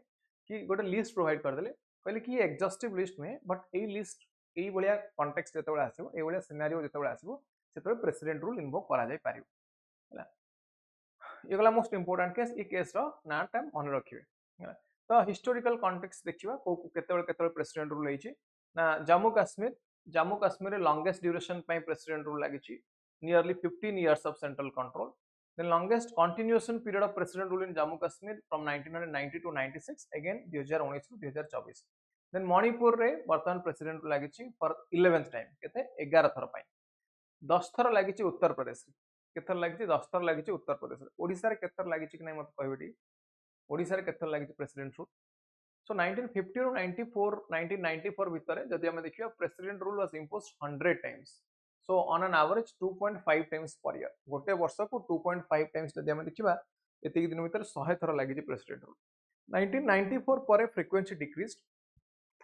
कि गोटे लिस्ट प्रोवाइड कर देले कहले कि एग्जॉस्टिव लिस्ट में बट ए लिस्ट ए भलिया कॉन्टेक्स्ट जेतेबेले आसीबो ए भलिया सिनेरियो जेतेबेले आसीबो सेतेबेले प्रेसिडेंट रूल इन्वोक करा जाय पारिबो हला ये गला मोस्ट इंपोर्टेंट केस ए केस रो नाटा मन रखिबे तो हिस्टोरिकल कॉन्टेक्स्ट देखिबा को केतेबेले प्रेसिडेंट रूल होईची ना जम्मू काश्मीर लॉन्गेस्ट ड्यूरेशन पई प्रेसिडेंट रूल लागिची nearly 15 years of central control. The longest continuation period of president rule in Jammu Kashmir from 1990 to 96 again 2019 to 2024. Then Manipur रे वर्तमान प्रेसिडेंट लागिची फॉर 11th टाइम केते 11 थर पई 10 थर लागिची उत्तर प्रदेश रे केथर लागिची 10 थर लागिची उत्तर प्रदेश रे ओडिसा रे केथर लागिची कि नै मत कहबेटी ओडिसा रे केथर लागिची प्रेसिडेंट रूल सो 1950 to 94 1994 भितर जदि हम देखियो president rule was imposed 100 times so on an average 2.5 times per year गोटे वर्ष को 2.5 टाइम्स जदि हम देखिबा एतिक दिन भितर 100 थर लागिची प्रेसिडेंट रूल 1994 पर frequency decreased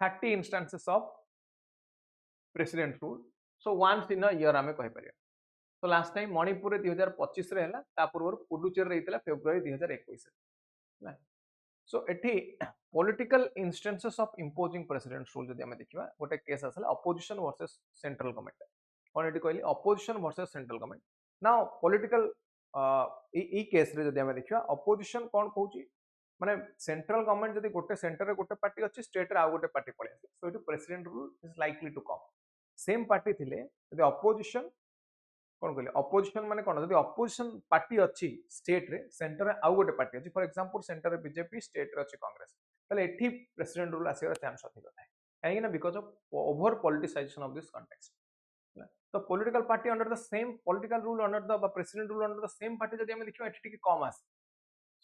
30 instances of president rule so once in a year आमे कहि परिया तो लास्ट टाइम मणिपुर रे 2025 रे हला ता पूर्व पुडुचेरी रे हितला फेब्रुआरी 2021 रे सो एठी political instances of imposing president rule जदि आमे देखिबा गोटे केस आसला अपोजिशन वर्सेस सेंट्रल गवर्नमेंट कोन एठी कहली opposition versus central government now political ई केस रे जदि आमे देखिबा अपोजिशन कोन कहूची माने सेंट्रल गवर्नमेंट जदि गोटे सेंटर रे गोटे पार्टी अछि स्टेट रे आ गोटे पार्टी पळे आसी so it president rule is likely to come same party थिले जदि अपोजिशन कोन कहले अपोजिशन माने कोन जदि अपोजिशन पार्टी अछि स्टेट रे सेंटर रे आ गोटे पार्टी अछि फॉर एग्जांपल सेंटर रे बीजेपी स्टेट रे अछि कांग्रेस तले एठी प्रेसिडेंट रूल आसीर चांस अधिक थाए काहे ना because of over politicisation of this context तो political party under the same political rule under the president rule under the same party जदि हम देखियो एठी टिके कम आसी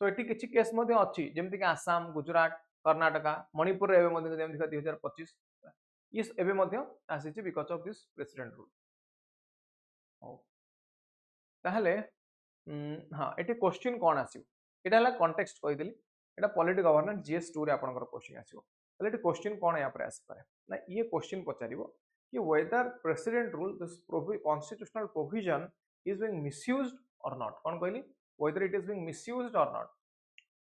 सो एटी किछि केस मध्ये अछि जेमति कि आसाम गुजरात कर्नाटका मणिपुर रे एबे मध्ये जेमति 2025 इस एबे मध्ये आसीछि because of this president rule ओ ताहले हां एटी क्वेश्चन कोन आसीबो एटा हला कॉन्टेक्स्ट कहि देली एटा पॉलिटिकल गवर्नेंस जीएस 2 रे आपनकर क्वेश्चन आसीबो ताले एटी क्वेश्चन कोन या पर आसी पारे ना ये क्वेश्चन पचारिबो कि whether president rule this constitutional provision is being misused और नॉट कोन कहली whether it is being misused or not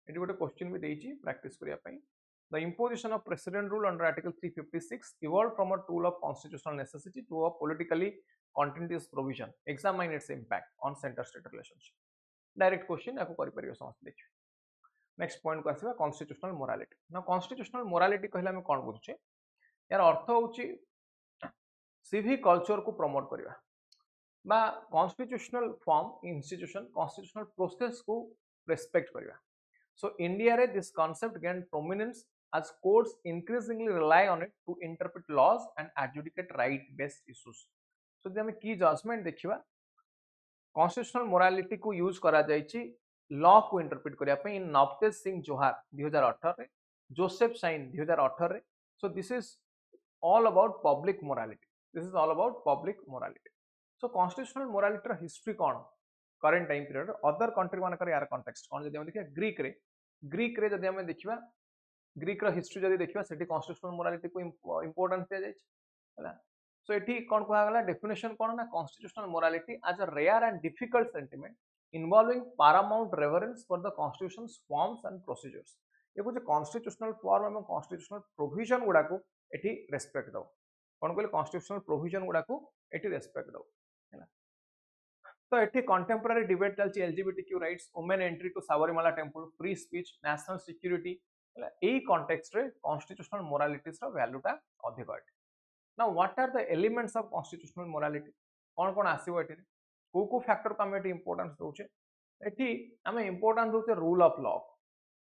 it is a question we deji practice kariya pai the imposition of president rule under article 356 evolved from a tool of constitutional necessity to a politically continuous provision examine its impact on center state relationship direct question याको करि परियो समस्त देखियो next point को आसीबा constitutional morality ना constitutional morality कहला हम कोन बुझछे यार अर्थ होची सिविक कल्चर को प्रमोट करिया बा constitutional form institution constitutional process को रेस्पेक्ट करिया सो इंडिया रे this concept gain prominence as courts increasingly rely on it to interpret laws and adjudicate right based issues so जदि हम की जजमेंट देखिबा कॉन्स्टिट्यूशनल मोरालिटी को यूज करा जायछि लॉ को इंटरप्रेट करिया पे इन नवतेज सिंह जोहार 2018 रे जोसेफ साइन 2018 रे so this is all about public morality so constitutional morality history कौन current time period other country मानकर यार कॉन्टेक्स्ट कौन जदि हम देखिया ग्रीक रे जदि हम देखिबा ग्रीक रो हिस्ट्री जदि देखिबा सेठी कॉन्स्टिट्यूशनल मोरालिटी को इंपोर्टेंस दिया जाय हला सो एठी कोन कहला गला डेफिनेशन कोन ना constitutional morality as a rare and difficult sentiment involving paramount reverence for the constitution's forms and procedures ये जो कॉन्स्टिट्यूशनल फॉर्म एवं कॉन्स्टिट्यूशनल प्रोविजन गुडा को एठी रेस्पेक्ट दो कोन कहले कॉन्स्टिट्यूशनल प्रोविजन गुडा को एठी रेस्पेक्ट दो तो एठी कंटेम्पररी डिबेट चलछि LGBTQ rights women entry to Sabarimala temple free speech national security एई कॉन्टेक्स्ट रे कॉन्स्टिट्यूशनल मोरालिटीज रो वैल्यूटा अधिक अटे now what are the elements of constitutional morality कोन आसीबो एठी को फैक्टर को हम एठी इंपोर्टेंस दोचे एठी हम इंपोर्टेंस दोचे रूल ऑफ लॉ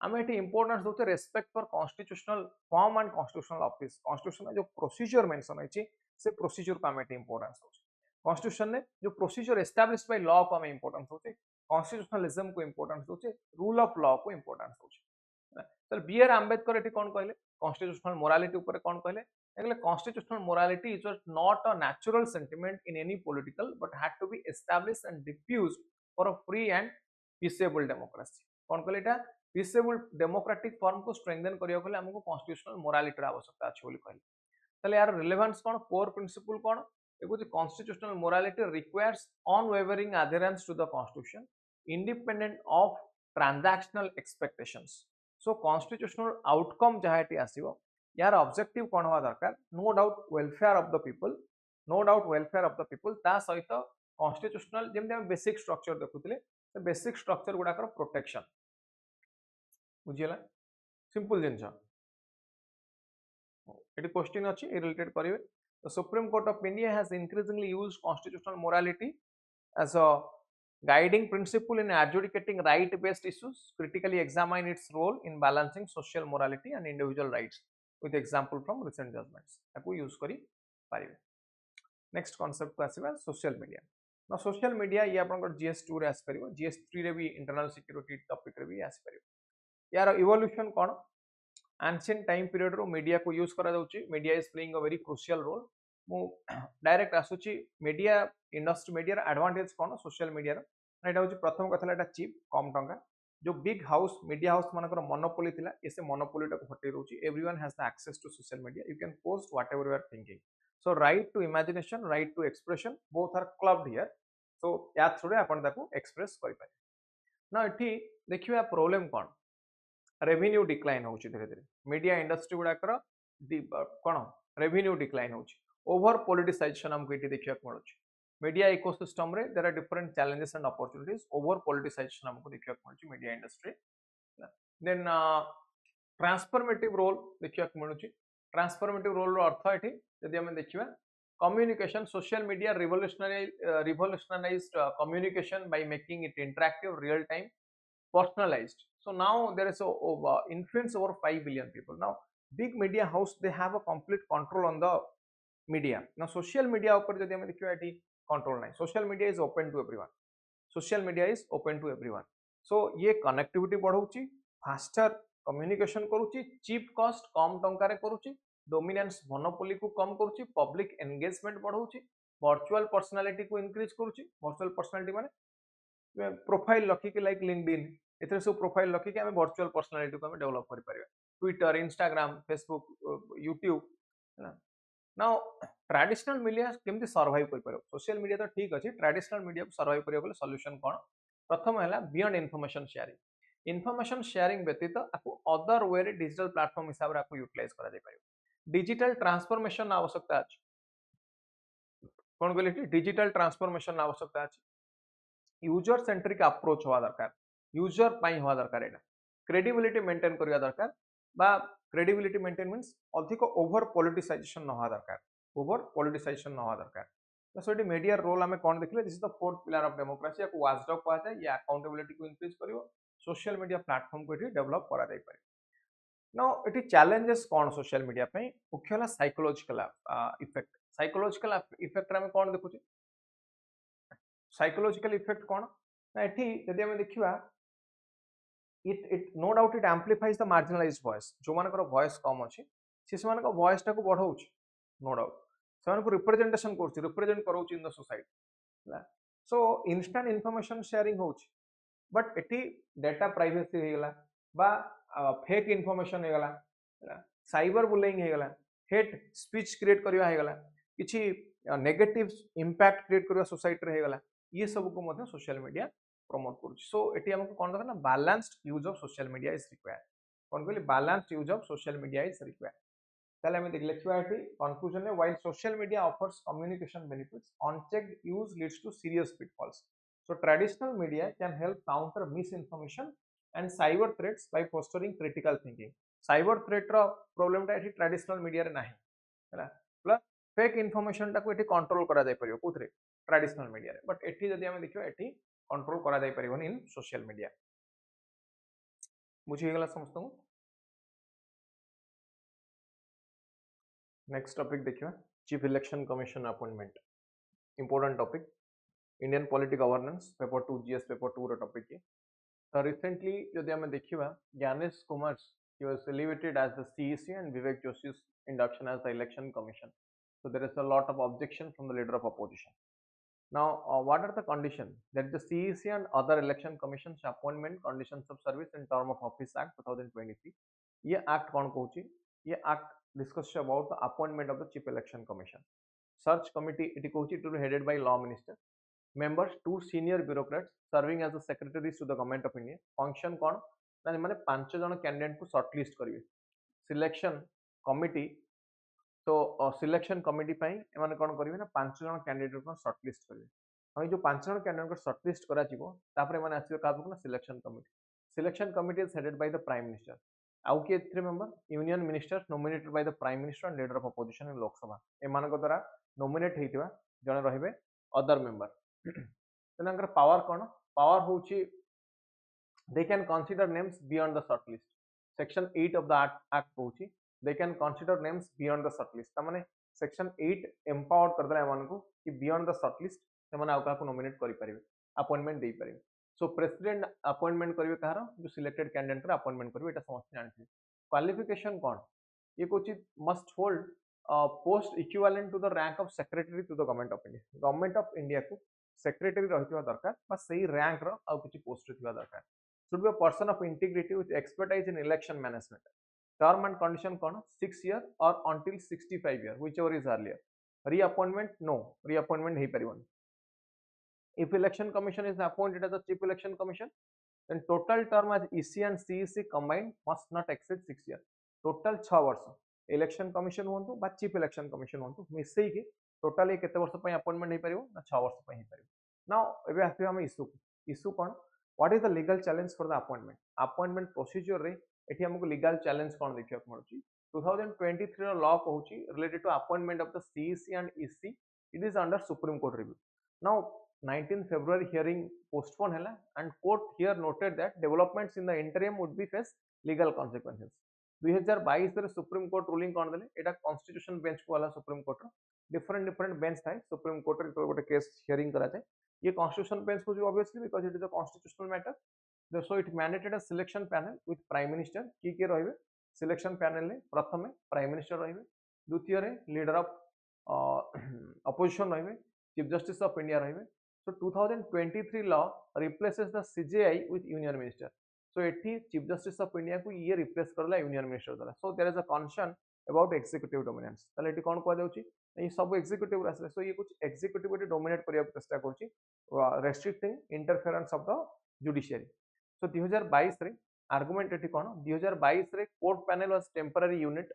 हम एठी इंपोर्टेंस दोचे respect for constitutional form and constitutional office constitution में जो प्रोसीजर मेंशन होइछि से प्रोसीजर को हम एठी इंपोर्टेंस दोचे कॉन्स्टिट्यूशन ने जो प्रोसीजर एस्टैब्लिश्ड बाय लॉ को हमें इंपोर्टेंस होचे कॉन्स्टिट्यूशनलिज्म को इंपोर्टेंस होचे रूल ऑफ लॉ को इंपोर्टेंस होचे सर बी आर आंबेडकर एटी कोन कहले कॉन्स्टिट्यूशनल मोरालिटी ऊपर कोन कहले एगले constitutional morality is not a natural sentiment in any political but had to be established and diffused for a free and peaceable democracy कोन कहले एटा पीसेबल डेमोक्रेटिक फॉर्म को स्ट्रेंथन करिया कहले हमको कॉन्स्टिट्यूशनल मोरालिटी आवश्यकता अछि बोली कहले तले यार रिलेवेंस कोन कोर प्रिंसिपल कोन एगो constitutional morality requires unwavering adherence to the constitution independent of transactional expectations so constitutional outcome jahaटी आसीबो यार ऑब्जेक्टिव कौन हवा दरकार no doubt welfare of the people no doubt welfare of the people ता सहित constitutional जेमते हम basic structure देखुतले basic structure गुडाकर प्रोटेक्शन बुझिला सिंपल जिनस ये क्वेश्चन अच्छी रिलेटेड करेंगे The Supreme Court of India has increasingly used constitutional morality as a guiding principle in adjudicating right-based issues, critically examine its role in balancing social morality and individual rights with example from recent judgments. ताको use करी पारिबे. Next concept को आसीबा social media. Now social media ये आपनकर GS2 रे आसी परिबो, GS3 रे भी internal security topic रे भी आसी परिबो. यार evolution कोन ancient time period रो मीडिया को यूज करा जाउची media is playing a very crucial role मु डायरेक्ट आसुची मीडिया इंडस्ट्री मीडिया एडवांटेज कोन सोशल मीडिया रो एटा होची प्रथम कथला एटा चीप कम टंका जो बिग हाउस मीडिया हाउस मानकर मोनोपोली थिला एसे मोनोपोली टा को हटे रहउची everyone has the access to social media you can post whatever you are thinking so right to imagination right to expression both are clubbed here so या through आपण ताको एक्सप्रेस करि पारे ना एठी देखिबा प्रॉब्लम कोन रेवेन्यू डिक्लाइन होची धीरे धीरे मीडिया इंडस्ट्री गुडाकर कोन रेवेन्यू डिक्लाइन होची ओवर पॉलिटिसाइजेशन हमको एटी देखिया को मिलुची मीडिया इकोसिस्टम रे there are different challenges and opportunities over politicisation हमको देखिया को मिलुची media industry then transformative role देखिया को मिलुची ट्रांसफॉर्मेटिव रोल रो अर्थ एटी यदि हम देखिबा communication social media revolutionized communication by making it interactive real time personalized. So now there is a influence over 5 billion people. Now big media house they have a complete control on the media. Now social media upar jodi ame dekhiba eti control nahi. Social media is open to everyone. Social media is open to everyone. So ye connectivity बढ़ौची faster communication करूची cheap cost कम टंका रे करूची dominance monopoly को कम करूची public engagement बढ़ौची virtual personality को increase करूची virtual personality माने profile लखिक like LinkedIn एथरे सब प्रोफाइल लखिक आमे वर्चुअल पर्सनालिटी को आमे डेवलप करि परिबा Twitter Instagram Facebook YouTube now traditional media केमती सर्वाइव करि परिबो सोशल मीडिया तो ठीक अछि ट्रेडिशनल मीडिया को सर्वाइव करियो बोले सॉल्यूशन कोन प्रथम हैला बियॉन्ड इन्फॉर्मेशन शेयरिंग व्यतीत आकु अदर वे रे डिजिटल प्लेटफॉर्म हिसाब रे आकु यूटिलाइज करा जाय परिबो डिजिटल ट्रांसफॉर्मेशन आवश्यकता अछि कोन कहले डिजिटल ट्रांसफॉर्मेशन आवश्यकता अछि यूजर सेंट्रिक अप्रोच हवा दरकार यूजर पाई हवा दरकार एटा क्रेडिबिलिटी मेंटेन करिया दरकार बा क्रेडिबिलिटी मेंटेन मींस अधिक ओवर पॉलिटिसाइजेशन न हवा दरकार ओवर पॉलिटिसाइजेशन न हवा दरकार तो एटी मीडिया रोल हमें कोन देखले this is the fourth pillar of democracy को वाचडॉग कहा जाय या अकाउंटेबिलिटी को इंक्रीज करियो सोशल मीडिया प्लेटफॉर्म को एटी डेवलप करा जाय पारे नाउ एटी चैलेंजेस कोन सोशल मीडिया पे मुख्यला साइकोलॉजिकल इफेक्ट रे कोन देखुची साइकोलॉजिकल इफेक्ट कौन ना एठी यदि हम देखिबा it no doubt it amplifies the marginalised voice जो मानकर वॉइस कम अछि से मानक वॉइस टा को बढ़ौछ नो डाउट से मानक रिप्रेजेंटेशन करछि रिप्रेजेंट करौछि in the society so instant information sharing होछि बट एठी डाटा प्राइवेसी हे गेला बा फेक इंफॉर्मेशन हे गेला साइबर बुलिंग हे गेला हेट स्पीच क्रिएट करिया हे गेला किछि नेगेटिव इंपैक्ट क्रिएट करिया सोसाइटी रे हे गेला ये सब को मध्य सोशल मीडिया प्रमोट करूची सो एटी हमको कोन दरकार ना balanced use of social media is required कोन कहली balanced use of social media is required ताले हम देख लेखिबा एटी कंक्लूजन में while social media offers communication benefits unchecked use leads to serious pitfalls so traditional media can help counter misinformation and cyber threats by fostering critical thinking cyber threat row problem ता eighty traditional media रे नाही हैला plus fake information टा को eighty control करा जाय परियो कोथरे traditional media रे बट एठी जदि हम देखियो एठी कंट्रोल करा जाय परिबोनी इन सोशल मीडिया बुझी गेला समस्त को नेक्स्ट टॉपिक देखियो chief election commission appointment important topic Indian polity governance paper 2 GS paper 2 रो टॉपिक है तो रिसेंटली जदि हम देखिबा Gyanesh Kumar he was elevated as the CEC and Vivek Joshi's induction as the election commission so there is a lot of objection from the leader of opposition now what are the conditions that the CEC and other election commissions appointment conditions of service in term of office act 2023 ये act कौन कहूची ये act discuss about the appointment of the chief election commission search committee it कहूची to be headed by law minister members 2 senior bureaucrats serving as the secretaries to the government of India function कौन ना माने 5 जन candidate को shortlist करिवे selection committee तो selection committee एमाने कौन करेंगे ना 5 जन कैंडिडेट को शॉर्टलिस्ट करेंगे हम जो 5 जन कैंडिडेट को शॉर्टलिस्ट करा जीवो तापर एमाने आसीबे का ना selection committee is headed by the prime minister आउ किए 3 member union minister nominated by the prime minister and leader of opposition in Lok Sabha एमानक द्वारा नोमिनेट हेतिबा जने रहिबे अदर मेंबर तेनकर पावर कौन पावर होची they can consider names beyond the shortlist section 8 of the act कहूची they can consider names beyond the shortlist तमाने section 8 empowered कर देला एमान को कि beyond the shortlist सेमाने आउ काको नोमिनेट करि परिबे अपॉइंटमेंट देई परिबे सो प्रेसिडेंट अपॉइंटमेंट करिवे कहार जो सिलेक्टेड कैंडिडेट रा अपॉइंटमेंट करिवे एटा समस्त जानथि क्वालिफिकेशन कोन ये कोची must hold post equivalent to the rank of secretary to the government of India को सेक्रेटरी रहितबा दरकार बा सही रैंक रो आउ किछि पोस्ट रहितबा दरकार should be a person of integrity with expertise in election management. Term and condition कौन 6 year or until 65 year whichever is earlier. Reappointment no reappointment नहीं परिवन. If election commission is appointed as a chief election commission, then total term as EC and CEC combined must not exceed 6 years. Total 6 वर्ष election commission होंतु बा chief election commission होंतु मिसई के total ये केते वर्ष पई appointment नहीं परिवो ना 6 वर्ष पई ही परिवो. Now एबे आसी हम issue कौन What is the legal challenge for the appointment? Appointment procedure रे एठी हमको legal challenge कौन देखिया पड़ुची 2023 रो law कहूची related to appointment of the CEC and EC it is under Supreme Court review. Now 19 February hearing postponed hela and court here noted that developments in the interim would be face legal consequences. 2022 रे Supreme Court ruling कौन देले एटा constitution bench को वाला Supreme Court रो different bench थाए Supreme Court रे गोटे case hearing करा जाए ये कॉन्स्टिट्यूशन बेंच को जो obviously because it is a constitutional matter so it mandated a selection panel with prime minister की रहिबे selection panel ने प्रथमे prime minister रहिबे द्वितीय रे leader of opposition रहिबे chief justice of india रहिबे so 2023 law replaces the CJI with union minister so एठी chief justice of india को ये replace करला union minister द्वारा so there is a concern about executive dominance ताले एठी कोन को जाउची ये सब एग्जीक्यूटिव आसले सो ये कुछ एग्जीक्यूटिव एटी डोमिनेट करिया चेष्टा करची restricting interference of the judiciary so 2022 रे आर्गुमेंट एटी कोन 2022 रे court panel was temporary unit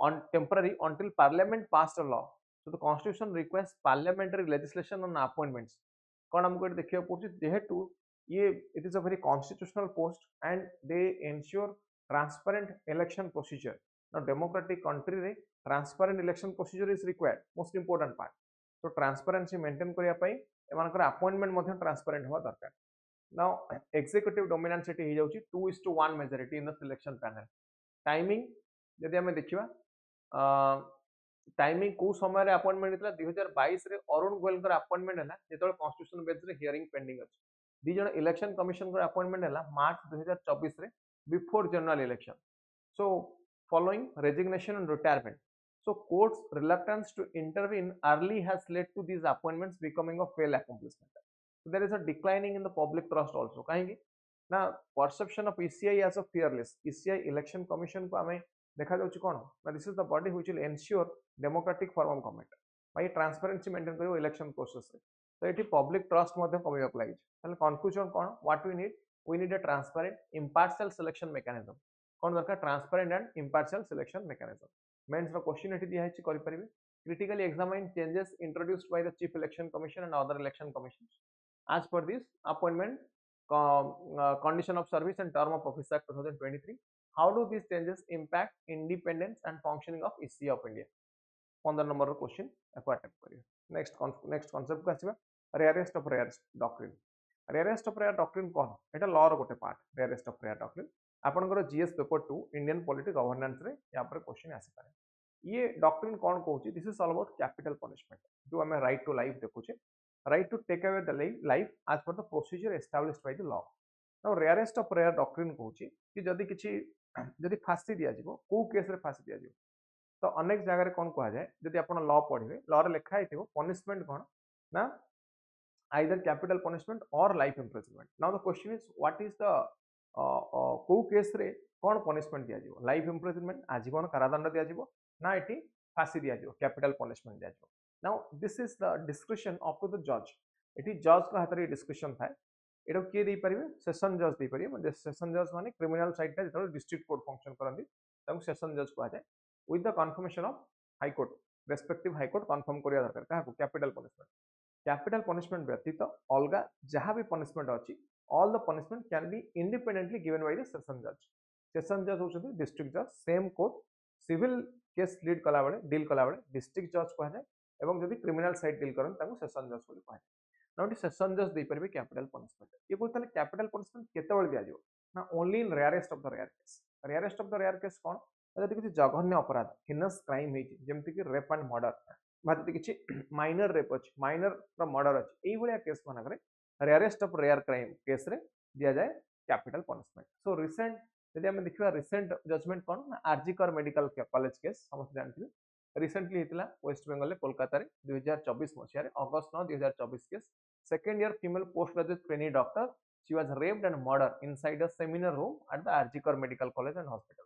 on temporary until parliament passed a law so the constitution requires parliamentary legislation on appointments कोन हमको एटी देखिया पड़ची जेहेतु ये it is a very constitutional post and they ensure transparent election procedure now democratic country रे transparent election procedure is required most important part so transparency maintain करिया पई एमानकर appointment मध्ये transparent होवा दरकार now executive dominance एटी हे जाउची 2:1 majority in the selection panel timing यदि हमें देखिबा टाइमिंग को समय रे अपॉइंटमेंट हितला 2022 रे अरुण गोयल कर अपॉइंटमेंट हला जेतोल कॉन्स्टिट्यूशन बेंच रे हियरिंग पेंडिंग अछि दी जण इलेक्शन कमिशन कर अपॉइंटमेंट हला मार्च 2024 रे before general election so following resignation and retirement. So court's reluctance to intervene early has led to these appointments becoming a failed accomplishment. So there is a declining in the public trust also. कहेंगे ना perception of ECI as a fearless. ECI election commission को हमें देखा जाउची कोन ना this is the body which will ensure democratic form of government. भाई transparency maintain करियो election process रे. तो एठी public trust मध्ये कमिया लागि ताले conclusion cone what we need a transparent impartial selection mechanism. कौन दरकार transparent and impartial selection mechanism mains रो क्वेश्चन एठी दिया है करि परिबे critically examine changes introduced by the chief election commission and other election commissions as per this appointment condition of service and term of office act 2023 how do these changes impact independence and functioning of EC of India 15 number रो question एको attempt करियो next concept को आसीबा rarest of rares doctrine rarest of rare doctrine कोन एटा law रो गोटे part rarest of rare doctrine आपनकर GS paper 2 Indian polity governance रे या पर क्वेश्चन आसी पारे ये डॉक्ट्रिन कोन कहूची this is all about capital punishment जो हमें राइट टू लाइफ देखुचे right to take away the life as per the procedure established by the law now rarest of rare doctrine कहूची कि जदी किछि जदी फांसी दिया जिवो को केस रे फांसी दिया जिवो तो अनेक जगह रे कोन कहा जाय जदी आपण लॉ पढिबे लॉ रे लिखा हिथिबो पनिशमेंट कोन ना either capital punishment or life imprisonment now the question is what is the को केस रे कोन पनिशमेंट दिया जिवो लाइफ इम्प्रिजनमेंट आजीवन कारादंड दिया जिवो ना एठी फांसी दिया जिवो कैपिटल पनिशमेंट दिया जिवो now this is the description of to the जज एठी जज को हाथ रे डिस्कशन थाए एटा के दे परिबे सेशन जज दे परिबे सेशन जज माने क्रिमिनल साइड ता जेतो डिस्ट्रिक्ट कोर्ट फंक्शन करंदी ताको सेशन जज को जाय with the confirmation of high court respective high court confirm करिया दरकार काहा capital punishment capital punishment व्यतीत अलगा जहाँ भी punishment अच्छी all the punishment can be independently given by the session judge होचंती district judge same court civil case lead कला बेले deal कला बेले district judge कहा जाए एवं जदि criminal side deal करन ताको session judge बोली कहा जाए now session judge दे परिबे capital punishment ये बोलते हैं capital punishment केते बेले दिया जायो ना only in rarest of the rare case कौन जदि किसी जघन्य अपराध हिनस क्राइम हेची जेमति कि रेप एंड मर्डर बा जदि किसी माइनर रेप अछि माइनर रो मर्डर अछि एई भलिया केस मानकरे rarest of rare crime case रे दिया जाए कैपिटल पनिशमेंट सो रिसेंट यदि हम देखिबा रिसेंट जजमेंट कोन आरजीकर मेडिकल कॉलेज केस समस्त जानथिबे रिसेंटली हेतला वेस्ट बेंगल रे कोलकाता रे 2024 मसिया रे अगस्त 9 2024 case second year female post graduate trainee doctor she was raped and murder inside a seminar room at the RG Kar medical college and hospital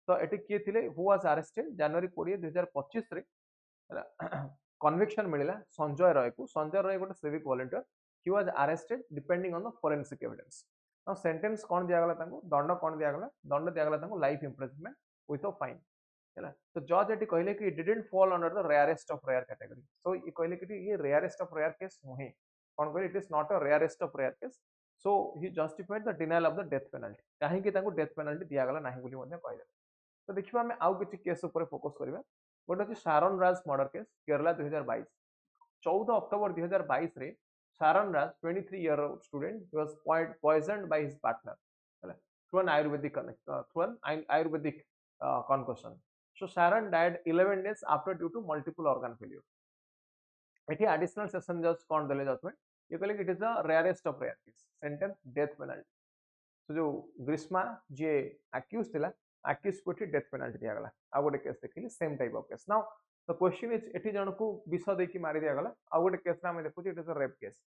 तो eighty किए थिले who was arrested जनवरी 20 2025 रे conviction मिला संजय रॉय गोटे civic volunteer he was arrested depending on the forensic evidence now sentence कोन दिया गला तांको दंड कोन दिया गला दंड दिया गला तांको life imprisonment with a fine हैला तो जज एटी कहले कि didn't fall under the rarest of rare category so ये कहले कि ये रेयरेस्ट ऑफ रेयर केस नहे कोन कहले it is not a rarest of rare case so he justified the denial of the death penalty काहे कि तांको डेथ पेनल्टी दिया गला नाही बोली मध्ये कहले तो देखिबा हमें आउ किछि केस ऊपर फोकस करबा गोटे अछि Sharon Raj murder case Kerala 2022 14 October 2022 रे Sharon Raj 23 year old student was poisoned by his partner हैला through an Ayurvedic concoction so Sharon died 11 days after due to multiple organ failure एठी एडिशनल सेशन जज कोन देले जजमेंट ये कहले कि it is the rarest of rare case sentence death penalty so जो ग्रीष्मा जे अक्यूज थिला accused को डेथ पेनल्टी दिया गला आ गोटे केस देखिली same type of case now the question is एठी जण को विष दे की मारी दिया गला आ गोटे केस रा हम देखु it is a rape case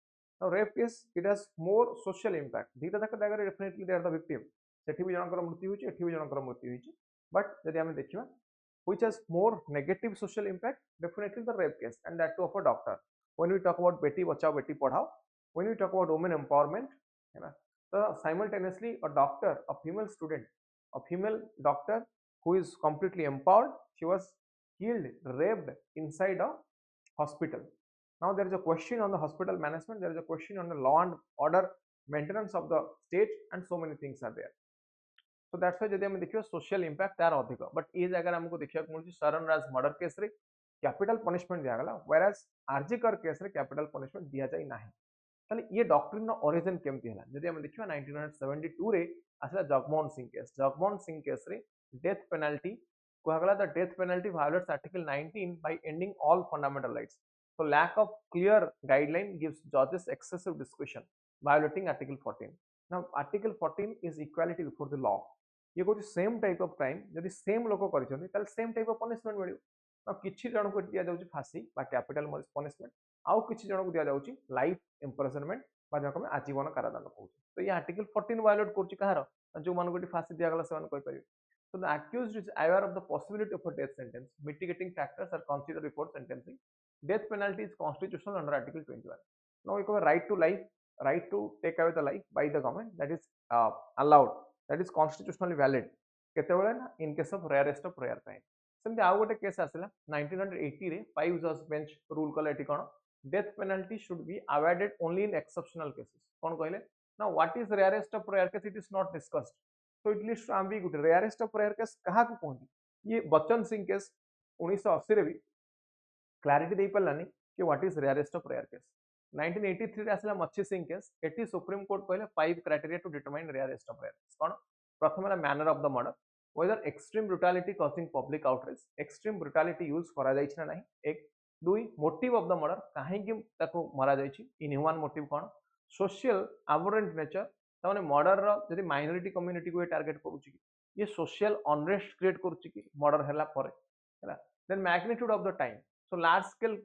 now rape case it has more social impact दीटा तक जगह definitely they are the victim सेठी भी जनकर मृत्यु होची एठी भी जनकर मृत्यु होची बट जदि हम देखिबा which has more negative social impact definitely the rape case and that too of a doctor when we talk about Beti Bachao Beti Padhao when we talk about women empowerment है ना तो simultaneously a doctor a female student a female doctor who is completely empowered she was killed raped inside a hospital now there is a question on the hospital management there is a question on the law and order maintenance of the state and so many things are there so that's why जदि हम देखियो social impact तार अधिक but ये जगह हमको देखिया मिलुची शरण राज मर्डर केस रे कैपिटल पनिशमेंट दिया गला whereas आरजीकर केस रे कैपिटल पनिशमेंट दिया जाय नाही ताले ये डॉक्ट्रिन नो ओरिजिन केमती हला जदि हम देखियो 1972 रे आसला जगमोहन सिंह केस रे डेथ पेनल्टी कहगला the death penalty violates article 19 by ending all fundamental rights so lack of clear guideline gives judges excessive discretion violating article 14 now article 14 is equality before the law ये Kochi same type of crime जदि same लोक करिसथि ताल same type of punishment मिलियो ना किछि जण को दिया जाउची फांसी बा कैपिटल पनिशमेंट आउ किछि जण को दिया जाउची लाइफ इंप्रिजनमेंट बा जको में आजीवन कारादंड कहउची तो ये आर्टिकल 14 वायोलेट करची कहार जो मान को फांसी दिया गला सेवन कहि परिबे so the accused is aware of the possibility of a death sentence mitigating factors are considered before sentencing death penalty is constitutional under article 21 now we have right to life right to take away the life by the government that is allowed that is constitutionally valid केतेबेले ना in case of rarest of rare crime सेमति आ गोटे case आसिला 1980 रे 5 जज bench rule कले eighty cone death penalty should be awarded only in exceptional cases कोन कहले now what is rarest of rare case it is not discussed so it leads to ambiguity rarest of rare case कहा को कहंती ये Bachchan Singh case 1980 रे भी clarity दे पलानी कि what is rarest of rare case 1983 रे आसला मच्छी सिंह केस एटी सुप्रीम कोर्ट कहले 5 criteria to determine rarest of rare case कोन प्रथम है manner of the murder whether extreme brutality causing public outrage extreme brutality यूज करा जाइछ ना नहीं एक दुई मोटिव ऑफ द मर्डर काहे कि ताको मारा जाइछ इनह्यूमन मोटिव कोन सोशल एबोरेंट नेचर ताने मर्डर रो जदि माइनॉरिटी कम्युनिटी को टारगेट करूची ये सोशल अनरेस्ट क्रिएट करूची कि मर्डर हैला परे हैला then magnitude of the time so large scale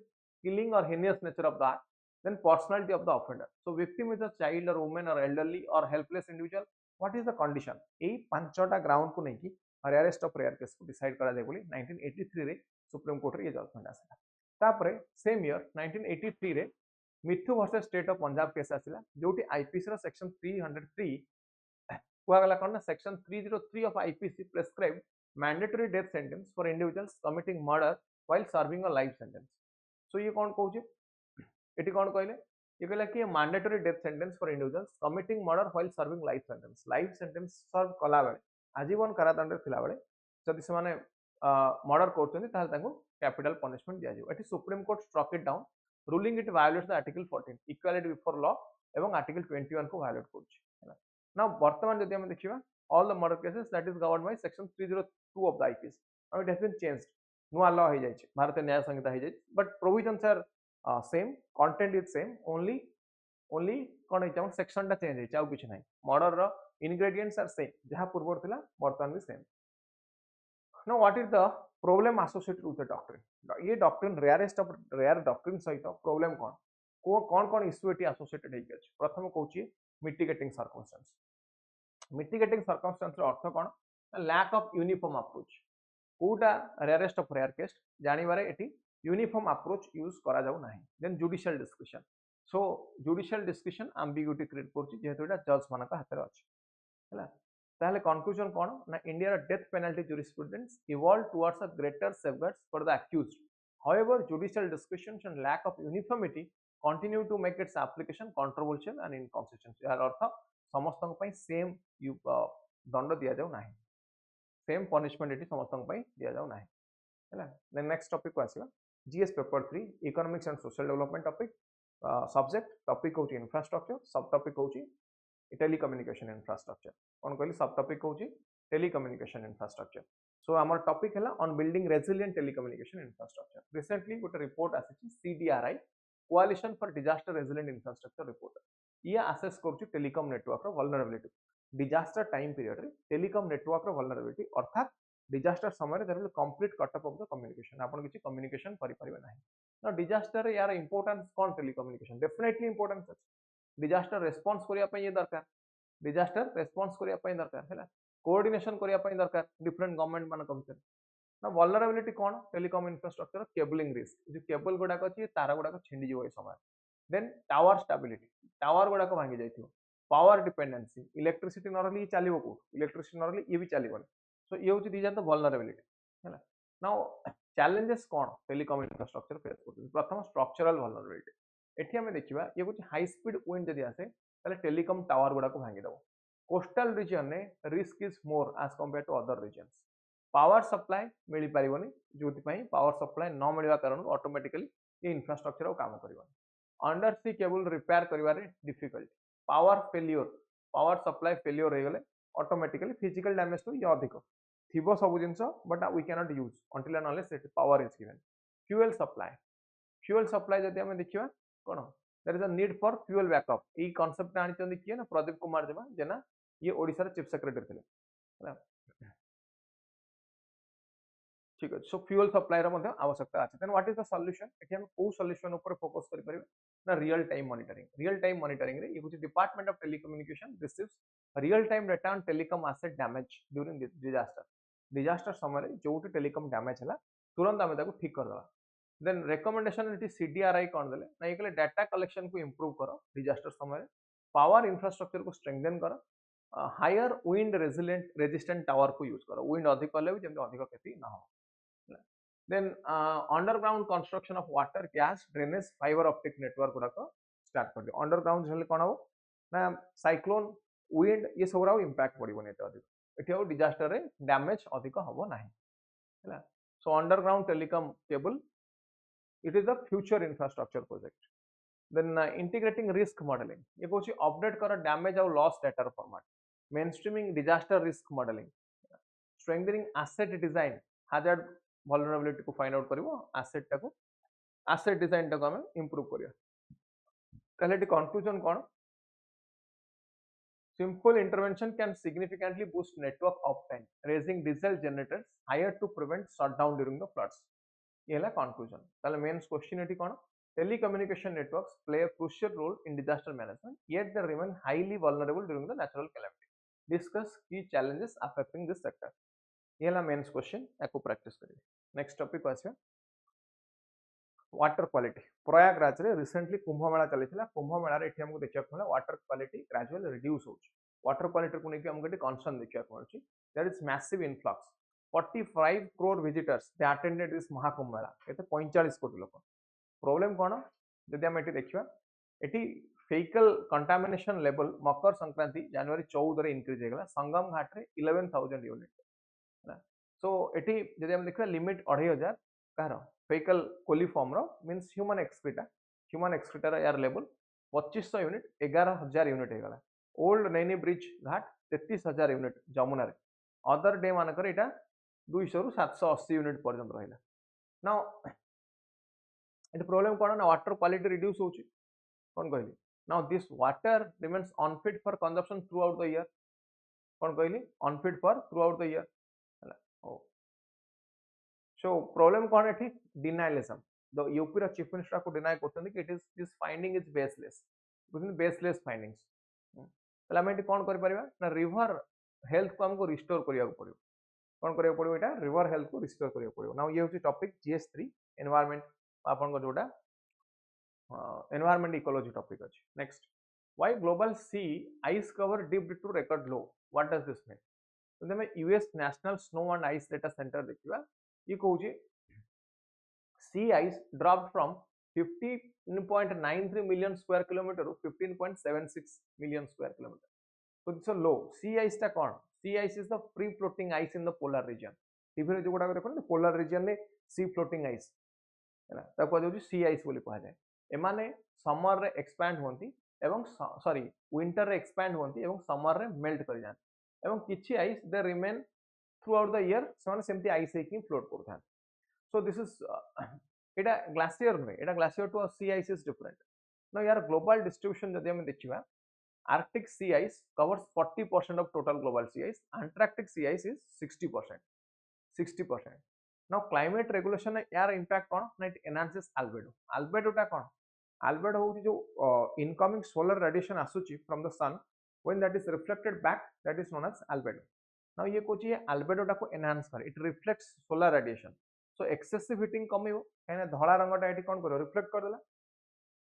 killing or heinous nature of the act then personality of the offender so victim is a child or women or elderly or helpless individual what is the condition एई पांचटा ground को नहीं कि rarest of rare case को decide करा जाय बोली 1983 रे सुप्रीम कोर्ट रे ये जजमेंट आसला तापरे सेम ईयर 1983 रे Mithu versus state of Punjab case आसिला जोटी आईपीसी रो सेक्शन 303 कुआ गला कोन section 303 of IPC prescribe mandatory death sentence for individuals committing murder while serving a life sentence. So ये कौन कहूँ, ये कौन कहले, ये कहला कि mandatory death sentence for individuals committing murder while serving life sentence serve कला बेले आजीवन कारादंड थिला बेले जदि से माने मर्डर करछन्ती ताहले तांको कैपिटल पनिशमेंट दिया जायो। एटी supreme court struck it down ruling it violates the article 14 equality before law एवं आर्टिकल 21 को वायोलेट करछि। ना वर्तमान जदि हम देखिबा all the murder cases that is governed by section 302 of the IPC now it has been changed नुआ law हो जाय छै भारतीय न्याय संहिता हो जाय but provisions are same content is same only कोन है सेक्शन टा चेंज है आउ किछ नै मर्डर रो इंग्रेडिएंट्स आर सेम जहां पूर्व थिला वर्तमान भी same. Now what is the problem associated with the doctrine ये doctrine rarest of rare doctrine सहित प्रॉब्लम कोन कोन इश्यू एटी एसोसिएटेड है प्रथम कहूची मिटिगेटिंग सर्कमस्टेंस। मिटिगेटिंग सर्कमस्टेंस अर्थ कौन लैक ऑफ यूनिफॉर्म अप्रोच कोटा रेयरेस्ट ऑफ रेयर केस जानिबारे एटी यूनिफॉर्म अप्रोच यूज करा जाउ नाही। Then judicial discussion so judicial discussion ambiguity create करछि जेहेतु एटा जज मानक हाथ रे अछि हला ताले कंक्लूजन कोन ना India death penalty jurisprudence evolve towards a greater safeguards for the accused however judicial discussions and lack of uniformity continue to make its application controversial and inconsistent यार अर्थ समस्त सेम दंड दि जाऊ ना सेम पनिशमेंट ये समस्त दि जाऊ ना है। नेक्स्ट टॉपिक को आसवा GS paper 3 economics and social development topic subject topic होची इंफ्रास्ट्रक्चर सब टॉपिक होची टेलीकम्युनिकेशन इंफ्रास्ट्रक्चर कौन कहली सब टॉपिक होची टेलीकम्युनिकेशन इंफ्रास्ट्रक्चर। सो आमर टॉपिक है on building resilient telecommunication infrastructure recently गोटे रिपोर्ट आसी CDRI coalition for disaster resilient infrastructure report ये आसेस कर टेलीकॉम नेटवर्क रो वल्नरेबिलिटी डिजास्टर टाइम पीरियड रे टेलीकॉम नेटवर्क रो वल्नरेबिलिटी अर्थात डिजास्टर समय there will complete cut off the communication आपण किछि कम्युनिकेशन करि परिबे नाही। ना डिजास्टर यार इंपोर्टेंस कोन टेलीकम्युनिकेशन डेफिनेटली इंपोर्टेंस अछि डिजास्टर रेस्पॉन्स करिया पय ये दरकार डिजास्टर रेस्पॉन्स करिया पय दरकार हैला कोऑर्डिनेशन करिया पय दरकार डिफरेंट गवर्नमेंट मान कंपनी ना वल्नरेबिलिटी कोन टेलीकॉम इंफ्रास्ट्रक्चर केबलिंग रिस्क जो केबल गुडा अछि तार गुडा छिंडी जिवो ए समय। देन टावर स्टेबिलिटी टावर गुडा भांगी जाइथियो पावर डिपेंडेंसी इलेक्ट्रिसिटी नरली चलिबो को इलेक्ट्रिसिटी नरली ये भी चलिबो सो ये होची दीज आर द वल्नरेबिलिटी हैला। नाउ चैलेंजेस कोन टेलीकॉम इंफ्रास्ट्रक्चर फेस करथि प्रथम स्ट्रक्चरल वल्नरेबिलिटी एठी हमें देखिबा ये होची हाई स्पीड विंड जदी आसे ताले टेलीकॉम टावर गुडा भांगी दबो कोस्टल रीजन ने risk is more as compare to other regions power supply मिली पारिबोनी जोति पई पावर सप्लाई न मिलवा कारण ऑटोमेटिकली ये इंफ्रास्ट्रक्चर काम करिवोनी अंडर सी केबल रिपेयर करिवारे difficult power failure power supply failure हो गले ऑटोमेटिकली फिजिकल डैमेज तो ये अधिक थिबो सब जिंस but we can not use until and unless it power is given. Fuel supply जदि हम देखिबा कोन there is a need for fuel backup ई कांसेप्ट आनी चंदी किए ना प्रदीप कुमार जेना ये ओडिसा रे चीफ सेक्रेटरी थिले ठीक है। सो फ्यूएल सप्लाई रो मध्ये आवश्यकता अछि then what is the solution एठी हम को सॉल्यूशन ऊपर फोकस करि परिबे ना रियल टाइम मॉनिटरिंग रे ये कुछ department of telecommunication receives real time data on telecom asset damage during disaster समय जोटी टेलीकॉम डैमेज हला तुरंत आमे ताको ठीक कर दवा। देन रिकमेंडेशन एठी सीडीआरआई कोन देले ना ये डाटा कलेक्शन को इंप्रूव करो डिजास्टर समय पावर इंफ्रास्ट्रक्चर को स्ट्रेंथन करो हायर विंड रेजिस्टेंट टावर को यूज करो विंड अधिक कले भी जेम अधिक क्षति ना हो। Then underground construction of water gas drainage fiber optic network गुड़ाक स्टार्ट कर दियो अंडरग्राउंड हेले कोन हो ना साइक्लोन विंड ये सब राव इंपैक्ट पड़िबो नेते अधिक एठी हो डिजास्टर रे डैमेज अधिक हबो नाही हैला। So underground telecom cable it is the future infrastructure project. Then integrating risk modelling ये कोची अपडेट कर डैमेज और loss data format mainstreaming disaster risk modelling strengthening asset design hazard vulnerability को फाइंड आउट करिवो एसेट डिजाइन टाको हम improve करिया ताले एटी कंक्लूजन कोन simple intervention can significantly boost network uptime raising diesel generators higher to prevent shutdown during the floods ये है कंक्लूजन ताले मेन क्वेश्चन एटी कोन telecommunication networks play a crucial role in disaster management yet they remain highly vulnerable during the natural calamity discuss की challenges affecting this sector ये ला mains question एको practice करिए। नेक्स्ट टॉपिक को आसे वाटर क्वालिटी प्रयागराज रे रिसेंटली कुंभ मेला चलीथिला कुंभ मेला रे एठी हमको देखिया मिला वाटर क्वालिटी ग्रेजुअली रिड्यूस होची वाटर क्वालिटी को नेकी हमको कंसर्न देखिया पड़छि there is massive influx 45 crore visitors they attended this Mahakumbh Mela केते 45 कोटी लोक प्रॉब्लम कोन जदि हम एटी देखिबा eighty fecal contamination level Makar Sankranti जनवरी 14 रे इंक्रीज हे गला संगम घाट रे 11000 यूनिट है सो एटी जदि हम देखिबा लिमिट 2500 कार fecal coliform रो मींस ह्यूमन एक्सक्रीटा यार लेवल 2500 यूनिट 11000 यूनिट हे गला ओल्ड नैनी ब्रिज घाट 33000 यूनिट जमुना रे अदर डे मानकर एटा 200 रु 780 यूनिट पर्यंत रहिला नाउ एटी प्रॉब्लम कोन ना वाटर क्वालिटी रिड्यूस होची कोन कहली now this water remains unfit for consumption throughout the year कोन कहली unfit for throughout the year हला ओ सो प्रॉब्लम कोन एठी डिनाइलिज्म द यूपी रा चीफ मिनिस्टर को डिनाई करथन कि it is this finding is baseless बुझिन बेसलेस फाइंडिंग्स तला हम एठी कोन कर परिबा ना रिवर हेल्थ को हमको रिस्टोर करिया पड़िबो कोन करिया पड़िबो एटा रिवर हेल्थ को रिस्टोर करिया पड़िबो नाउ ये होची टॉपिक जीएस3 एनवायरनमेंट आपन को जोटा एनवायरनमेंट इकोलॉजी टॉपिक अछि next why global sea ice cover dipped to record low what does this mean तो हम US national snow and ice data centre देखिबा ये कहूची sea ice dropped from 15.93 million square kilometer to 15.76 million square kilometer so this is low sea ice टा कोन sea ice is the free floating ice in the polar region TV रे जो गुडा देखो polar region ने sea floating ice है ना ता को जो sea ice बोली कहा जाए एमाने समर रे एक्सपैंड होंती एवं सॉरी विंटर रे एक्सपैंड होंती एवं समर रे मेल्ट कर जान एवं किछि आइस दे remain throughout the year समान सेमती आइस हेकि फ्लोट करथान सो दिस इज एटा ग्लासियर नुहे एटा glacier to sea ice is different नो यार ग्लोबल डिस्ट्रीब्यूशन जदि हम देखिबा Arctic sea ice covers 40% of total global sea ice Antarctic sea ice is 60% now climate regulation यार इंपैक्ट कोन ना इट एनहांसेस अल्बेडो टा कोन अल्बेडो होची जो इनकमिंग सोलर रेडिएशन आसुची from the sun when that is reflected back that is known as albedo now ये कोची albedo टा को एनहांस कर it reflects solar radiation so excessive heating कमिवो काहे धला रंगटा एटी कोन करो रिफ्लेक्ट कर देला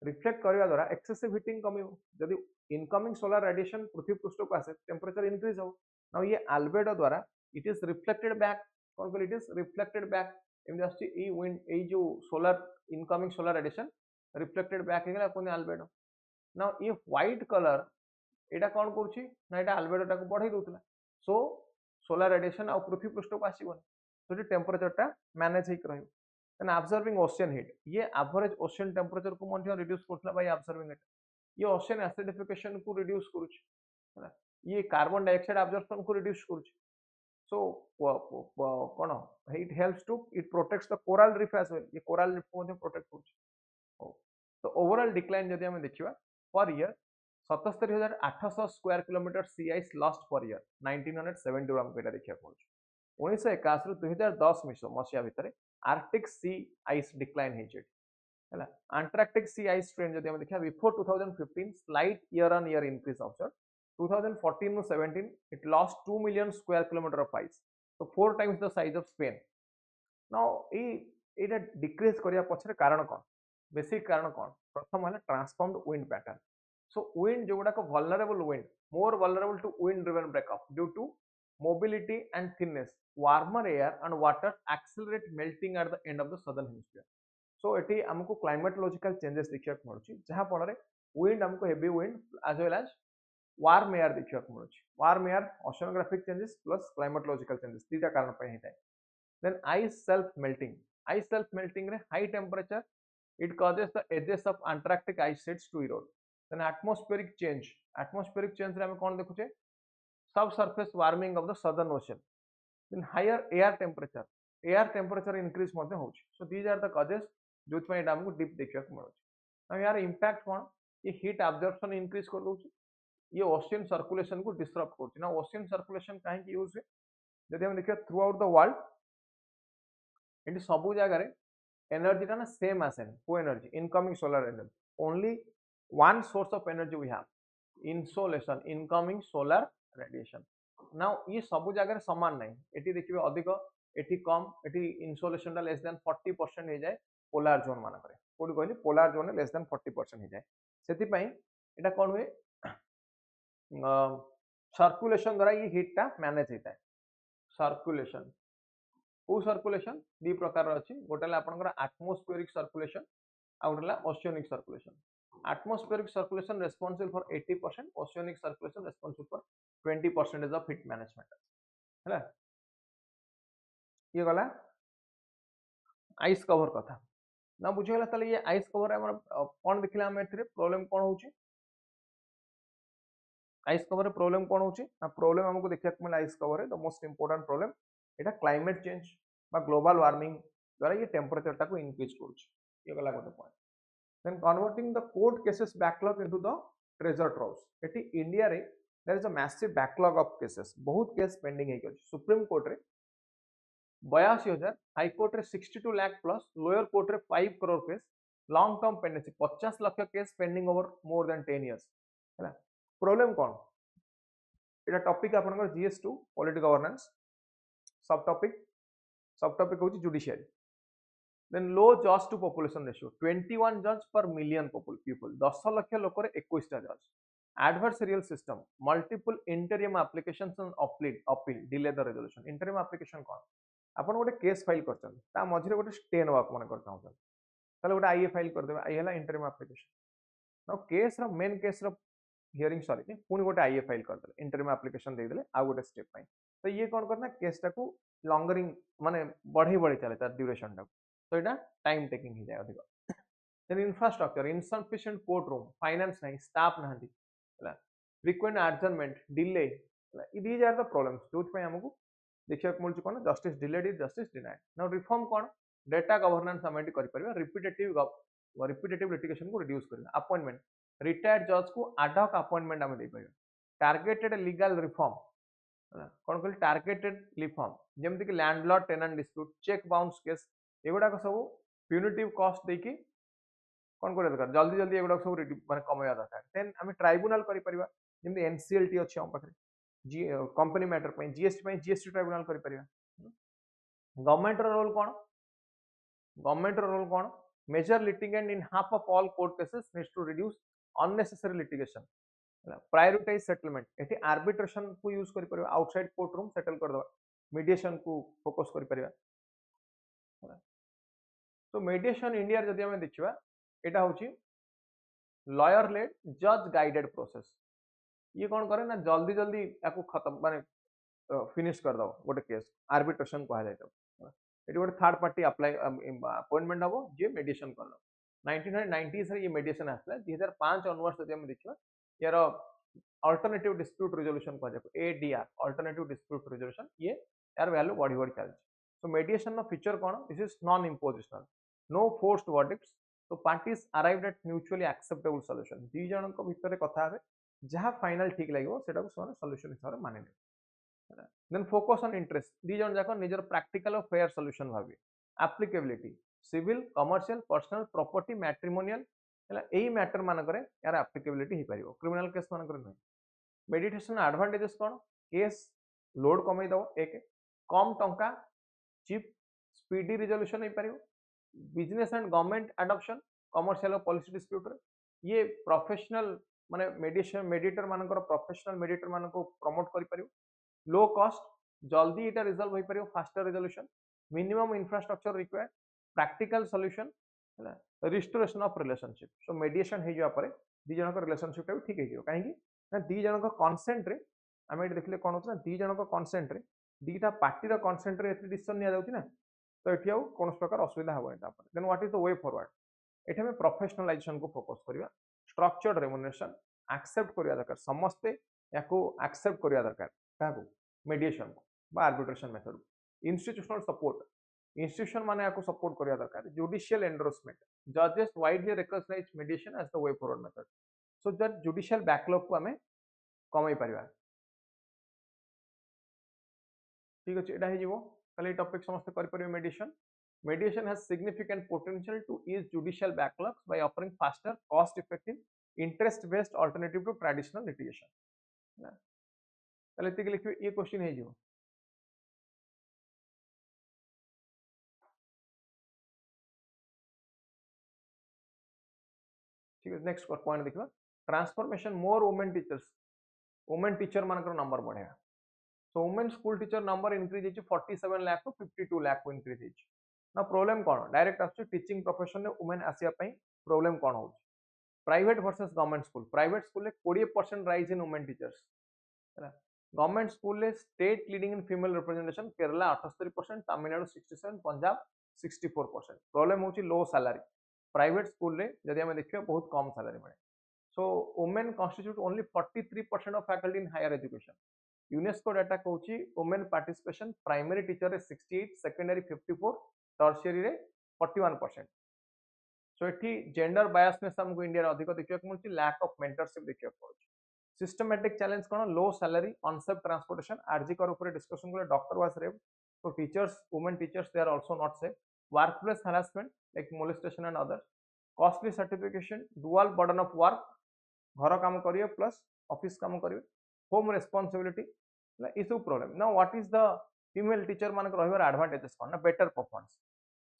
रिफ्लेक्ट करबा द्वारा एक्सेसिव हीटिंग कमिवो जदी इनकमिंग सोलर रेडिएशन पृथ्वी पृष्ठ को आसे टेंपरेचर इंक्रीज हो नाउ ये अल्बेडो द्वारा इट इज रिफ्लेक्टेड बैक कोन को it is reflected back in just ई विंड ए जो solar incoming solar radiation reflected back हेगला कोन अल्बेडो नाउ ये व्हाइट कलर एटा कोन करछि ना एटा अल्बेडो टा को बढ़ाई दोतला सो सोलर रेडिएशन आ पृथ्वी पृष्ठ को आसीबो so टेम्परेचर टा मैनेज हेक रहयो एंड ऑब्जर्विंग ओशियन हीट ये एवरेज ओशियन टेम्परेचर को मध्य रिड्यूस करथला बाय ऑब्जर्विंग इट ये ओशियन एसिडिफिकेशन को रिड्यूस करूछ है ये कार्बन डाइऑक्साइड एब्जॉर्प्शन को रिड्यूस करूछ सो कोन it helps to it protects the coral reef as well ये कोरल रीफ को मध्य प्रोटेक्ट करूछ तो ओवरऑल डिक्लाइन जदि हम देखिबा पर ईयर 77800 स्क्वायर किलोमीटर सी आइस लॉस्ट पर ईयर 1970 हम केटा देखिया पड़छ 1981 रु 2010 मसिया भितरे आर्कटिक सी आइस डिक्लाइन हे जेट हैला अंटार्कटिक सी आइस ट्रेंड जदि हम देखिया before 2015 slight year on year increase observe 2014 to 17 it lost 2 million square kilometer of ice so 4 times the size of Spain now एटा decrease करिया पछरे कारण कोन basic कारण कोन प्रथम हला transformed wind pattern so wind जोगुडा को vulnerable wind more vulnerable to wind driven breakup due to mobility and thinness warmer air and water accelerate melting at the end of the southern hemisphere so eighty हमको climatological changes देखिया पड़छि जहां फल wind हमको heavy wind as well as warm air देखिया पड़छि warm air oceanographic changes plus climatological changes तीटा कारण पे हेतै then ice self melting रे high temperature it causes the edges of antarctic ice sheets to erode then atmospheric change रे हम कोन देखुछे subsurface warming of the southern ocean then higher air temperature increase मध्ये होछि so these are the causes जोथ पे हमको deep देखिया को मिलछि अब यार इंपैक्ट कोन ये हीट एब्जॉर्प्शन इंक्रीज कर दोछि ये ओशियन सर्कुलेशन को डिस्टर्ब करछि ना ओशियन सर्कुलेशन काहे की यूज है जदि हम देखिया थ्रू आउट द वर्ल्ड एटी सब जगह रे एनर्जी टा ना सेम आसेन को energy incoming solar energy only one source of energy we have insolation incoming solar radiation now ये सब जगह समान नहीं एटी देखिबे अधिक एटी कम एटी इंसोलेशन टा लेस देन 40% हे जाय पोलर जोन मान करे कोडी कहली पोलर जोन लेस देन 40% हे जाय सेति पई एटा कोन हुए सर्कुलेशन द्वारा ये हीट टा मैनेज हेता है सर्कुलेशन को सर्कुलेशन दी प्रकार अछि गोटेला आपनकर एटमॉस्फेरिक सर्कुलेशन आ गोटेला oceanic circulation atmospheric circulation responsible for 80% oceanic circulation responsible for 20% of heat management हैला ये गला आइस कवर कथा ना बुझीगला ताले ये आइस कवर हमर कोन देखिला हम एथिरे प्रॉब्लम कोन होची आइस कवर प्रॉब्लम कोन होची ना प्रॉब्लम हमको देखिया मिला ice cover the most important problem एटा क्लाइमेट चेंज बा ग्लोबल वार्मिंग द्वारा ये टेम्परेचर टाको इंक्रीज करूची ये गला गोटे point then converting the court cases backlog into the treasure troves एटी इंडिया रे there is a massive backlog of cases बहुत केस पेंडिंग है कि सुप्रीम कोर्ट रे 82,000 हाई कोर्ट रे 62 लाख प्लस लोअर कोर्ट रे 5 crore case long term pendency 50 lakh case pending over more than 10 years हैला problem कोन एटा topic आपनकर जीएस2 पॉलिटी गवर्नेंस सब topic होची जुडिशियरी देन लो जज टू पॉपुलेशन रेशियो 21 जज पर मिलियन पीपल 10 लाख लोक रे 21 टा जज adversarial system multiple interim applications and appeal delay the resolution interim application कोन अपन गोटे केस फाइल करछन ता मझिरे गोटे स्टे नवा मन करता हूं ताले गोटे आईए फाइल कर देबे आई हला इंटरिम एप्लीकेशन नाउ केस रो मेन केस रो हियरिंग सॉरी पुनी गोटे आईए फाइल कर देले इंटरिम एप्लीकेशन दे देले आ गोटे स्टेप पाई तो ये कोन करना केस टाकू लॉन्गरिंग माने बढ़ी चले तार ड्यूरेशन टाकू तो एटा टाइम टेकिंग ही जाय अधिक then infrastructure insufficient court room finance नहीं स्टाफ नहीं frequent adjournment delay these are the problems जो हमको देखा मिलूँ कौन justice delayed is justice denied now reform कौन डेटा गवर्नेंस आम कर रिपीटेटिव लिटिगेशन को रिड्यूस करना अपॉइंटमेंट रिटायर्ड जज को आडहक अपॉइंटमेंट आम दे टारगेटेड लीगल रिफॉर्म कौन कह टारगेटेड रिफॉर्म जमती कि landlord tenant dispute cheque bounce case एगुड़ाक सब प्यूनिटिव कॉस्ट देकी कौन कर दरकार जल्दी जल्दी एगुड़ा सब माने कमेया दरकार देन आम ट्राइब्यूनल करिपरिबा जेमति एनसीएलटी अछि हम पाखरे जी कंपनी मैटर पे जीएसटी ट्राइब्यूनल करिपरिबा गवर्नमेंट रोल कौन major litigant in half of all court cases needs to reduce unnecessary litigation prioritise settlement एटी आर्बिट्रेशन को यूज करिपरिबा आउटसाइड कोर्ट रूम सेटल कर दवा मीडिएशन को फोकस करिपरिबा तो मीडिएशन इंडिया जदि हम देखिबा एटा होची लॉयर लेड जज गाइडेड प्रोसेस ये कौन करे ना जल्दी जल्दी याकू खत्म माने फिनिश कर दो गोटे केस आर्बिट्रेशन कहा जाय ये गोटे थर्ड पार्टी अप्लाई अपॉइंटमेंट हम जे मेडिएशन कर 1990s रे ये मेडिएशन आसला 2005 ऑनवर्ड्स जदि हम देखिबा यार अल्टरनेटिव डिस्प्यूट रिजोल्यूशन कहा जाय एडीआर अल्टरनेटिव डिस्प्यूट रिजोल्यूशन ये यार वैल्यू बढ़ी चल सो मेडिएशन नो फीचर कौन this is non impositional no forced verdicts तो parties arrived at mutually acceptable solution दी जन को भितर कथा है जहाँ फाइनल ठीक लगे सेटा सॉल्यूशन हिसाब से माने देन फोकस ऑन इंटरेस्ट दी जन जाक निजर प्रैक्टिकल और फेयर सॉल्यूशन भाबे applicability civil commercial personal property matrimonial यही मैटर मानक यार एप्लीकेबिलिटी हो पार क्रिमिनल केस मानक नुहे मेडिटेशन एडवांटेजेस कौन केस लोड कमे दब एक कम टंका चीप स्पीडी रिजोल्यूशन हो पार business and government adoption commercial policy dispute ये प्रोफेशनल माने मेडिएटर मानकर प्रोफेशनल मेडिएटर मान को प्रमोट कर लो कॉस्ट जल्दी इटा रिजॉल्व हो पार faster resolution minimum infrastructure required practical solution restoration of relationship so mediation हो जावा पर दी जन रिलेशनशिप भी ठीक हो कहीं ना दी जन कनसेंट रे आम ये देखले कौन होता दी जन कनसेंट रे दीटा पार्टी कनसेंट रे डिसीजन नि जाउछि ना तो ये कौन प्रकार असुविधा हम then what is the way forward ये प्रोफेशनलाइजेशन को फोकस करवा स्ट्रक्चर्ड रेमुनरेशन एक्सेप्ट करवा दरकार समस्ते या एक्सेप्ट करवा दरकार क्या मेडिएशन को arbitration method institutional support institution माने याको सपोर्ट करवा दरकार जुडिशियल एंडोर्समेंट जजेस widely recognise mediation as the way forward method so that judicial backlog को हमें कमाई परिबा ठीक अछि एटा हे जीवो कल टॉपिक समस्त कर परिबे mediation has significant potential to ease judicial backlogs by offering faster cost effective interest based alternative to traditional litigation तले लिखिए ये क्वेश्चन है जीवो ठीक है नेक्स्ट पॉइंट देखिबा ट्रांसफॉर्मेशन मोर वुमेन टीचर मानकर नंबर बढ़ेगा सो women school teacher number increase होची 47 लाख टू 52 लाख को इंक्रीज होची ना प्रॉब्लम कोन डायरेक्ट आछी टीचिंग प्रोफेशन रे वुमेन आसिया पई प्रॉब्लम कोन होची private versus government school private school 20% rise in women teachers government school state leading in female representation Kerala 78% Tamil Nadu 67 Punjab 64% problem होची लो salary private school रे जदि हम देखियो बहुत कम सैलरी मिले so women constitute only 43% of faculty in higher education UNESCO data कहूची women participation primary teacher रे 68 सेकेंडरी 54 टर्शियरी रे 41% सो एठी जेंडर बायसनेस हमको इंडिया रे अधिक देखियो मिलची लैक ऑफ मेंटरशिप देखियो पड़छ सिस्टमैटिक चैलेंज कोन low salary unsafe transportation RG Kar ऊपर डिस्कशन करे doctor was rape so teachers women teachers they are also not safe workplace harassment like molestation and others costly certification dual burden of work घर काम करिए plus office काम करिए home responsibility ये सब problem ना what is the female teacher मानक रहिबार advantages कोन ना better performance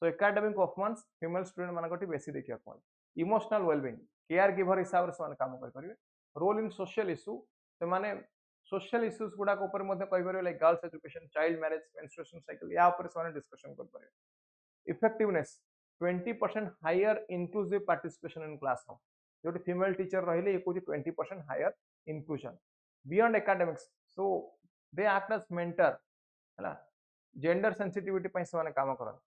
so academic performance female student मानक बेसी देखिया कोन इमोशनल वेलबीइंग केयर गिवर हिसाब रे सन काम करिए रोल इन सोशल इश्यू से माने सोशल इश्यूज गुडा ऊपर मध्य कहि परियो like girls education child marriage menstruation cycle या ऊपर से डिस्कशन कर परियो effectiveness 20% higher inclusive participation in classroom जो फीमेल टीचर रहिले ये को 20% higher inclusion beyond academics so they act as mentor हला जेंडर सेंसिटिविटी पई से माने काम करन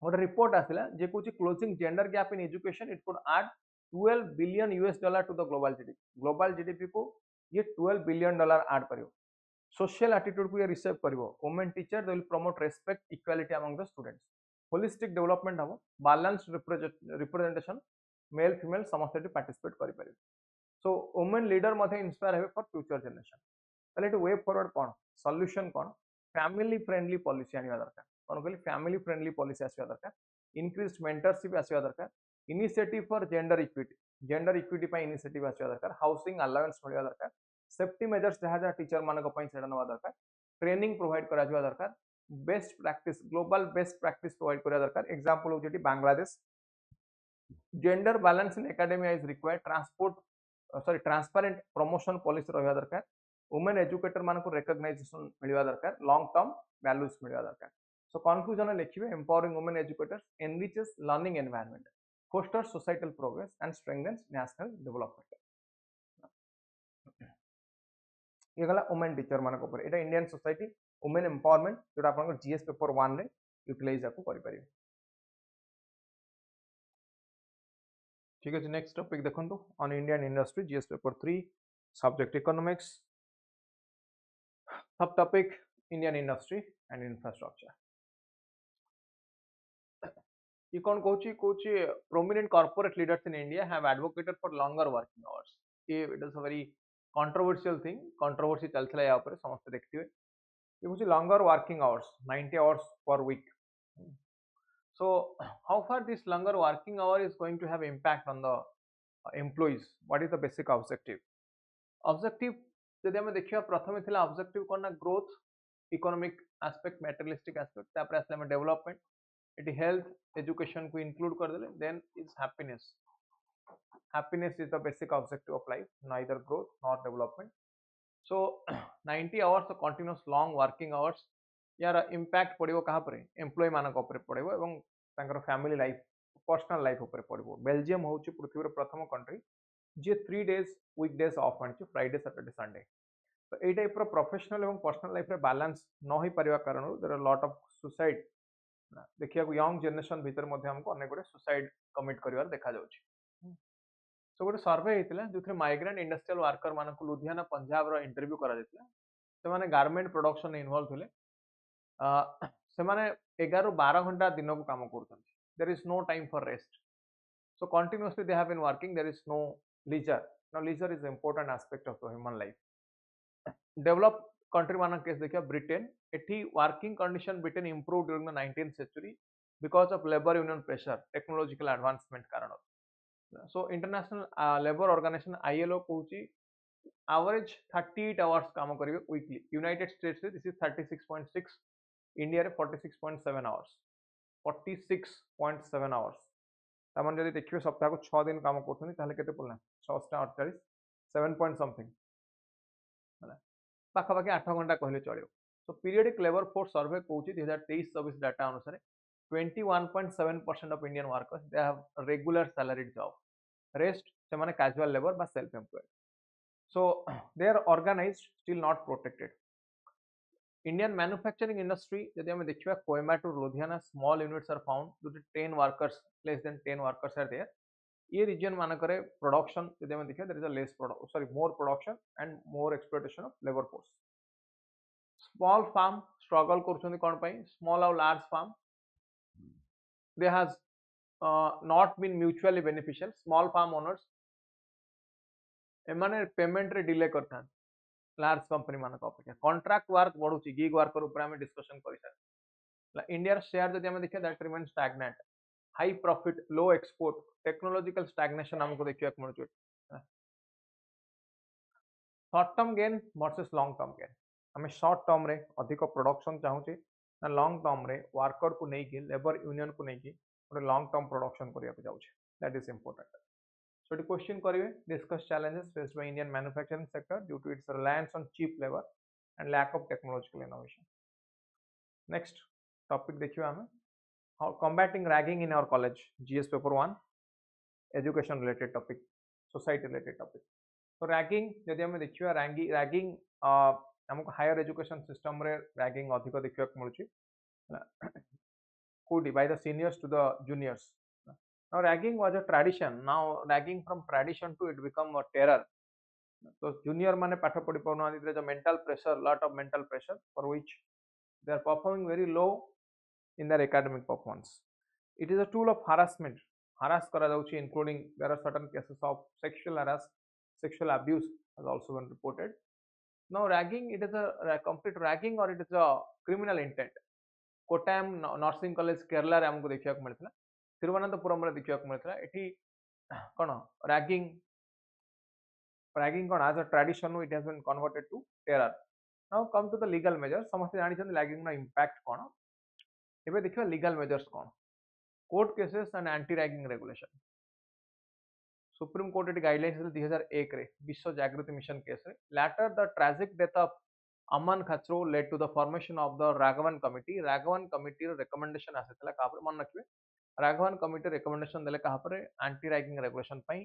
गोटे रिपोर्ट आसिला जे को closing gender gap in education it could add 12 billion US dollar to the global GDP को ये 12 बिलियन डॉलर ऐड करियो सोशल एटीट्यूड को ये रिसेव करियो women teacher they will promote respect equality among the students holistic development हम balanced representation male female समस्त participate करि परियो सो वुमेन लीडर मध्ये इंस्पायर हेबे फॉर फ्यूचर जनरेशन ताले एटू वे फॉरवर्ड कोन सॉल्यूशन कोन फैमिली फ्रेंडली पॉलिसी आनिया दरकार कोन कहली फैमिली फ्रेंडली पॉलिसी आसिया दरकार इंक्रीज्ड मेंटरशिप आसिया दरकार इनिशिएटिव फॉर जेंडर इक्विटी पई इनिशिएटिव आसिया दरकार हाउसिंग अलाउंस मिलिया दरकार सेफ्टी मेजर्स जहा जहा टीचर मानक पई सेडा नवा दरकार ट्रेनिंग प्रोवाइड करा जवा दरकार best practice global best practice provide करा दरकार एग्जांपल होजेटी Bangladesh gender balance in academia is required transparent promotion policy रहिया दरकार वुमेन एजुकेटर मानक रिकॉग्नाइजेशन मिलिया दरकार लॉन्ग टर्म वैल्यूज मिलिया दरकार सो कंक्लूजन लिखिबे empowering women educators enriches learning environment fosters societal progress and strengthens national development ये गला वुमेन टीचर मानक ऊपर एटा इंडियन सोसाइटी वुमेन एम्पावरमेंट जोटा आपन जीएस पेपर 1 रे यूटिलाइज आपको करि परिबे ठीक है नेक्स्ट टॉपिक देखंतु on Indian industry GS paper 3 subject economics subtopic Indian industry and infrastructure ये कौन कहूँ prominent corporate leaders in India have advocated for longer working hours ये it is a very controversial thing controversy चलता या ऊपर समस्त देखते हुए ये कहूँ longer working hours 90 hours per week so how far this longer working hour is going to have impact on the employees what is the basic objective जदि हम देखिया प्रथम थिला ऑब्जेक्टिव कोन ना growth economic aspect materialistic aspect तापर आसले हम डेवलपमेंट इट हेल्थ एजुकेशन को इंक्लूड कर देले then is happiness is the basic objective of life neither growth nor development so 90 hours of continuous long working hours यार impact पड़ो कहा पर एम्प्लॉय मानक ऊपर पड़ो एवं तांकर फैमिली लाइफ पर्सनल लाइफ ऊपर पड़ो बेल्जियम हूँ पृथ्वी प्रथम कंट्री जी 3 डेज वीकडेज ऑफ आनी फ्राइडे सैटरडे संडे तो ये टाइप प्रोफेशनल और पर्सनल लाइफ रे बैलेंस न हो पारिबा कारण there are lot of suicide देखिया यंग जनरेशन भीतर मध्य हमको अनेक गुडे सुसाइड कमिट करिवार देखा जाउछि सो गोटे सर्वे होता जो माइग्रेंट इंडस्ट्रियल वर्कर मान लुधियाना पंजाब रो इंटरव्यू करा से माने गारमेंट प्रोडक्शन इन्वॉल्व थे से माने 11 ରୁ 12 घंटा दिन को काम कर there is no time for rest so continuously they have been working there is no leisure is important aspect of the human life develop country मान केस देखिए ब्रिटेन एठी working condition Britain improve during the 19th century because of labour union pressure technological advancement कारण so international labour organisation ILO कहूँ average 38 hours काम करेंगे weekly United States this is 36.6 India रे 46.7 hours 46.7 hours तमन जदि देखियो सप्ताह को 6 दिन काम करथनि ताले केते पड़ला 6 * 48 7 पॉइंट समथिंग पाखापाखि 8 घंटा कहले चलो। So periodic labour force survey कहूँ 2023-24 डाटा अनुसार 21.7% of Indian workers they have regular salaried job, rest से माने कैजुअल लेबर बा self employed. So they are organised still not protected. Indian manufacturing industry जदि हम देखिबा Coimbatore Ludhiana small units are found जो 10 workers less than 10 workers are there. ये reason मानकरे production जदि हम देखिबा there is a less more production and more exploitation of labour force. Small farm struggle करूछन कोन पई, स्मॉल और large farm they has not been mutually beneficial। Small farm owners एमाने पेमेंट रे डिले करथान लार्ज कंपनी मानक अपेक्षा। Contract work बढ़ुची, गिग वर्कर ऊपर हम डिस्कशन करि सर। इंडिया शेयर जदि हम देखिबा that remain stagnant, high profit low export, technological stagnation हमको देखिबा मिलुची। Short term gain versus long term gain. आम शॉर्ट टर्म रे अधिक प्रोडक्शन चाहूचे ना लॉन्ग टर्म रे वर्कर को लेकिन लेबर यूनियन को लेकिन गोटे लॉन्ग टर्म प्रोडक्शन करने जाऊे, दैट इज इंपोर्टेंट। सो ये क्वेश्चन करेंगे discuss challenges faced by Indian manufacturing sector due to its reliance on cheap labour and lack of technological innovation. Next topic देखिए आम how combating ragging in our college, GS paper 1 education related topic, society related topic. तो ragging जदि हम देखिए ragging हमको higher education system रे ragging अधिक देखा मिलूँ कोडी by the seniors to the juniors। Now ragging was a tradition, now ragging from tradition to it become a terror। तो junior माने पाठ पढ़ी पाउना, there is a mental pressure, lot of mental pressure for which they are performing very low in their academic performance। It is a tool of harassment, harass करा जाउची, including there are certain cases of sexual abuse has also been reported। Now ragging, it is a complete ragging or it is a criminal intent। Kottayam nursing college Kerala रे हमको देखा मिलता, तिरुवनंतपुरम रे देखा मिलता। एटी कौन रैगिंग रैगिंग कौन as a tradition it has been converted to terror. Now come to the legal measure. समस्त जानी रैगिंग ना इंपैक्ट कौन, एबे देखिबा लीगल मेजर्स कौन। Court cases and anti ragging regulation. Supreme Court एटी गाइडलाइंस 2001 रे विश्व जागृति मिशन केस रे later the tragic death of Aman Kachroo led to the formation of the Raghavan committee। Raghavan committee रो recommendation आसेतला कापर मन रखिबे, Raghavan committee recommendation देले कहा पर एंटी रैगिंग रेगुलेशन पई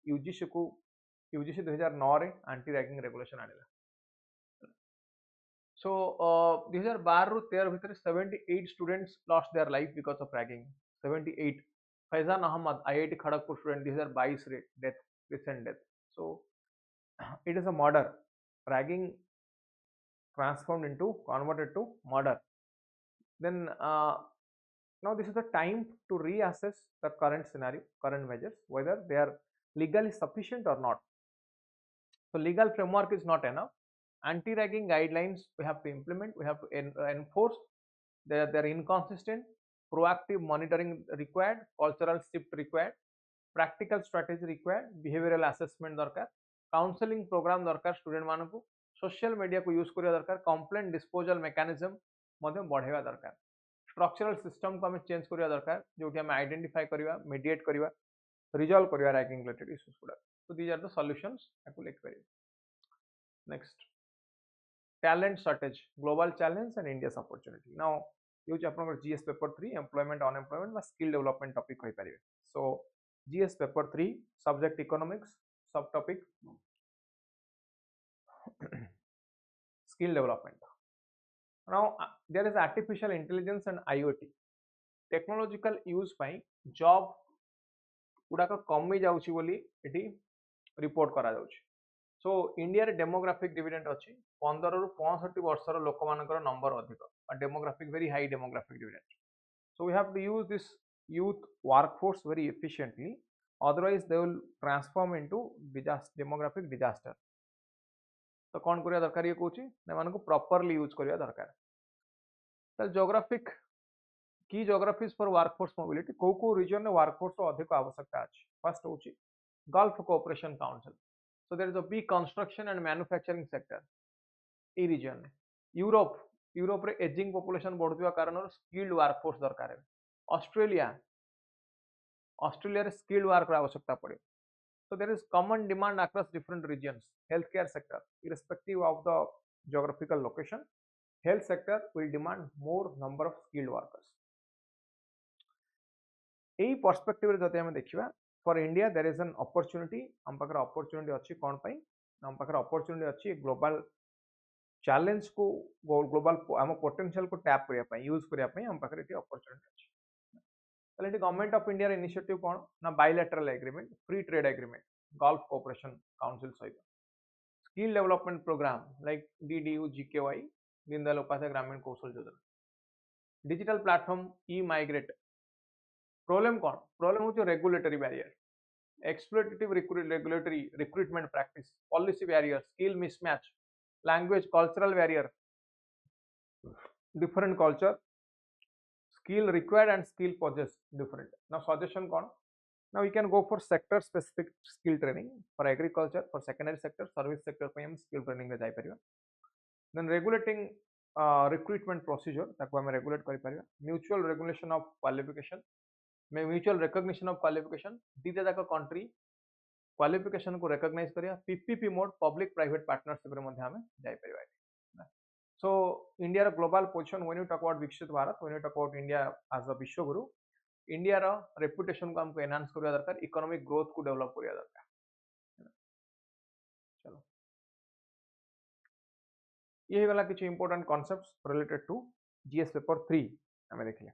यूजीसी 2009 रे एंटी रैगिंग रेगुलेशन आनिला। सो 2012 रु 13 भितर 78 students lost their life because of ragging. 78। Faizan Ahmed IIT Kharagpur student 2022 रे death, recent death. So it is a murder. Ragging transformed into converted to murder। Then now this is the time to reassess the current scenario, current measures, whether they are legally sufficient or not। So legal framework is not enough, anti ragging guidelines we have to implement, we have to enforce, they are inconsistent, proactive monitoring required, cultural shift required, practical strategy required, behavioral assessment दरकार, counselling programme दरकार student मानकू, social media को use करिया दरकार, complaint disposal mechanism मध्य बढ़ाइबा दरकार, structural system को हमें change करिया दरकार जोटी हमें आइडेंटिफाई करिया, मीडिएट करिया, रिजॉल्व करिया रैगिंग रिलेटेड इश्यूज गुडा। So these are the solutions आपको लेके करिया। Next talent shortage, global challenge and India's opportunity. Now use आपनकर जीएस पेपर 3 एम्प्लॉयमेंट अनएम्प्लॉयमेंट बा स्किल डेवलपमेंट टॉपिक कहि परिबे। So GS paper 3 subject economics, subtopic skill development। Now there is artificial intelligence and IoT technological use पाई job गुड़ाक कमी जाउची बोली एटी रिपोर्ट करा जाउची। सो इंडिया रे डेमोग्राफिक डिविडेंड अछि 15 रु 65 वर्षर लोक मानकर नंबर अधिक, demographic very high demographic dividend. So we have to use this youth workforce very efficiently, otherwise they will transform into demographic disaster। तो कौन करिया दरकार ये कहूँ ना मान को प्रॉपरली यूज करिया दरकार। तो जोग्राफिक की जोग्राफीज फॉर वर्कफोर्स मोबिलिटी को रीजन में वर्कफोर्स रो अधिक आवश्यकता अछि। फर्स्ट होची Gulf Cooperation Council. So there is a big construction and manufacturing sector ई रीजन में। यूरोप रे एजिंग पॉपुलेशन बढ़ुवा कारण स्किल्ड वर्कफोर्स दरकार है। ऑस्ट्रेलिया रे स्किल्ड वर्क आवश्यकता पड़े। So there is common demand across different regions, healthcare sector, irrespective of the geographical location, health sector will demand more number of skilled workers. यही perspective जदि आम देखा for India there is an opportunity हम पाखे opportunity अच्छी कौन पाई हम पाखे अपॉर्चुनिटी अच्छी ग्लोबल चैलेंज को ग्लोबल आम पोटेंशियल को टैप करने यूज करने हम पाखे अपॉर्चुनिटी अच्छी ताले गवर्नमेंट ऑफ इंडिया इनिशिएटिव कौन ना bilateral agreement free trade agreement Gulf Cooperation Council सहित skill development programme like DDU GKY Deendayal Upadhyaya Grameen Kaushalya Yojana digital platform eMigrate problem कौन प्रॉब्लम हो regulatory barrier exploitative regulatory recruitment practice policy barrier skill mismatch language cultural barrier different culture skill required and skill possessed different. Now suggestion कौन now we can go for sector specific skill training for agriculture for secondary sector service sector पे हम skill training में जाई परिवा then regulating recruitment procedure ताको हम regulate करि परिवा mutual regulation of qualification में mutual recognition of qualification दीटा जाक country qualification को recognize करिया PPP mode public private partnership रे मध्ये हम जाई परिवा So India global position when you talk about Vikshit Bharat, when you talk about India as a Vishwa Guru, India reputation को हमको enhance करिया दरकार, economic growth को develop करिया दरकार. चलो, ये वाला कुछ important concepts related to GS paper 3 हमें देख लिया.